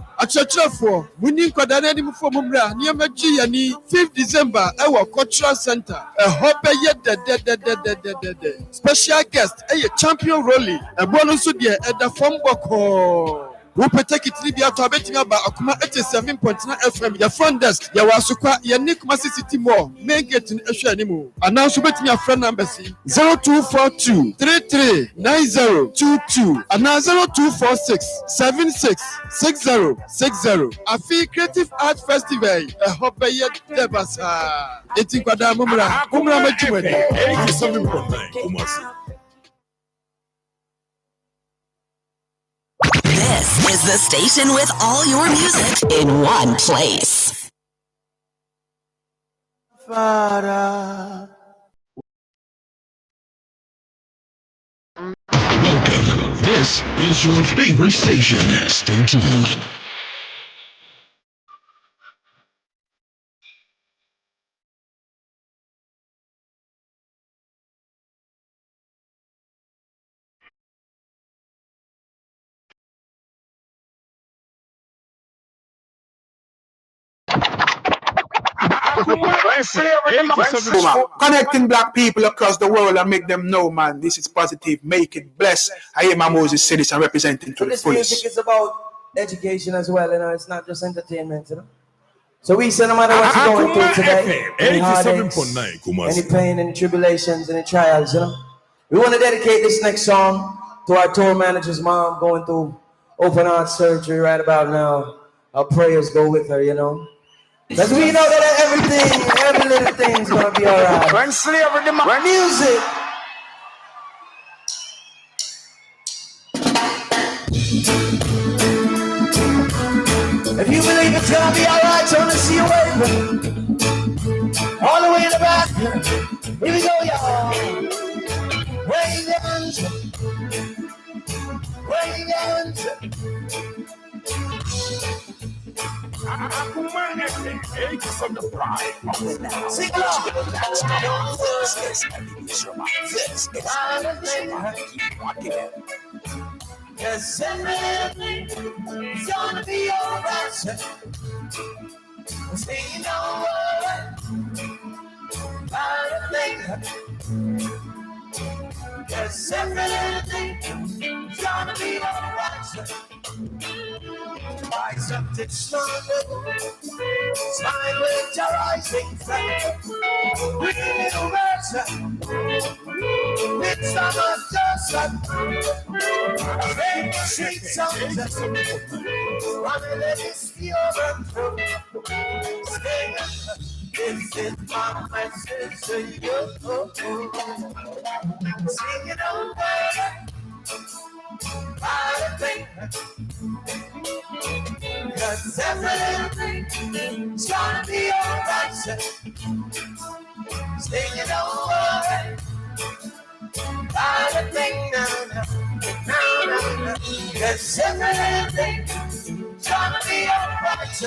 For winning Quadanani for Mumra, near Maji and 5th December, our cultural center. A hope yet the special guest, a champion rolling, a bonus at the Fomboko. We take it Libya to betting about Akoma 87.9 FM. Your front desk, Yawasuka, Yanik Masi City Mall, make it in Ashanimu. And now, betting your friend number 0242 339022 and now 0246 766060. A free creative art festival. A hope yet Debasa. It's in Quadamumra, Kumra Majuan 87.9 Kumasi. This is the station with all your music in one place. Welcome. This is your favorite station. Stay tuned. Connecting black people across the world and make them know, man, this is positive. Make it bless. I am a Moses citizen representing to the This fullest. music is about education as well, it's not just entertainment, So we say no matter what you're going through today, any heartaches, any pain, any tribulations, any trials, we want to dedicate this next song to our tour manager's mom going through open heart surgery right about now. Our prayers go with her, Because we know that every little thing's gonna be alright. When slavery, when music. If you believe it's gonna be alright, so let's see you wave. All the way in the back. Here we go, y'all. Wave your hands. Wave your hands. Akoma FM 87.9. Sing along. Yes, everything's gonna be alright. Say you know what? Yes, everything's gonna be alright. Rise up to stronger. Smile with your rising sun. With little words. With some of just make sweet songs. Wanna let it feel and through. This is my message to you. Sing it over. Cause everything's gonna be alright. Sing it over. Cause everything's gonna be alright.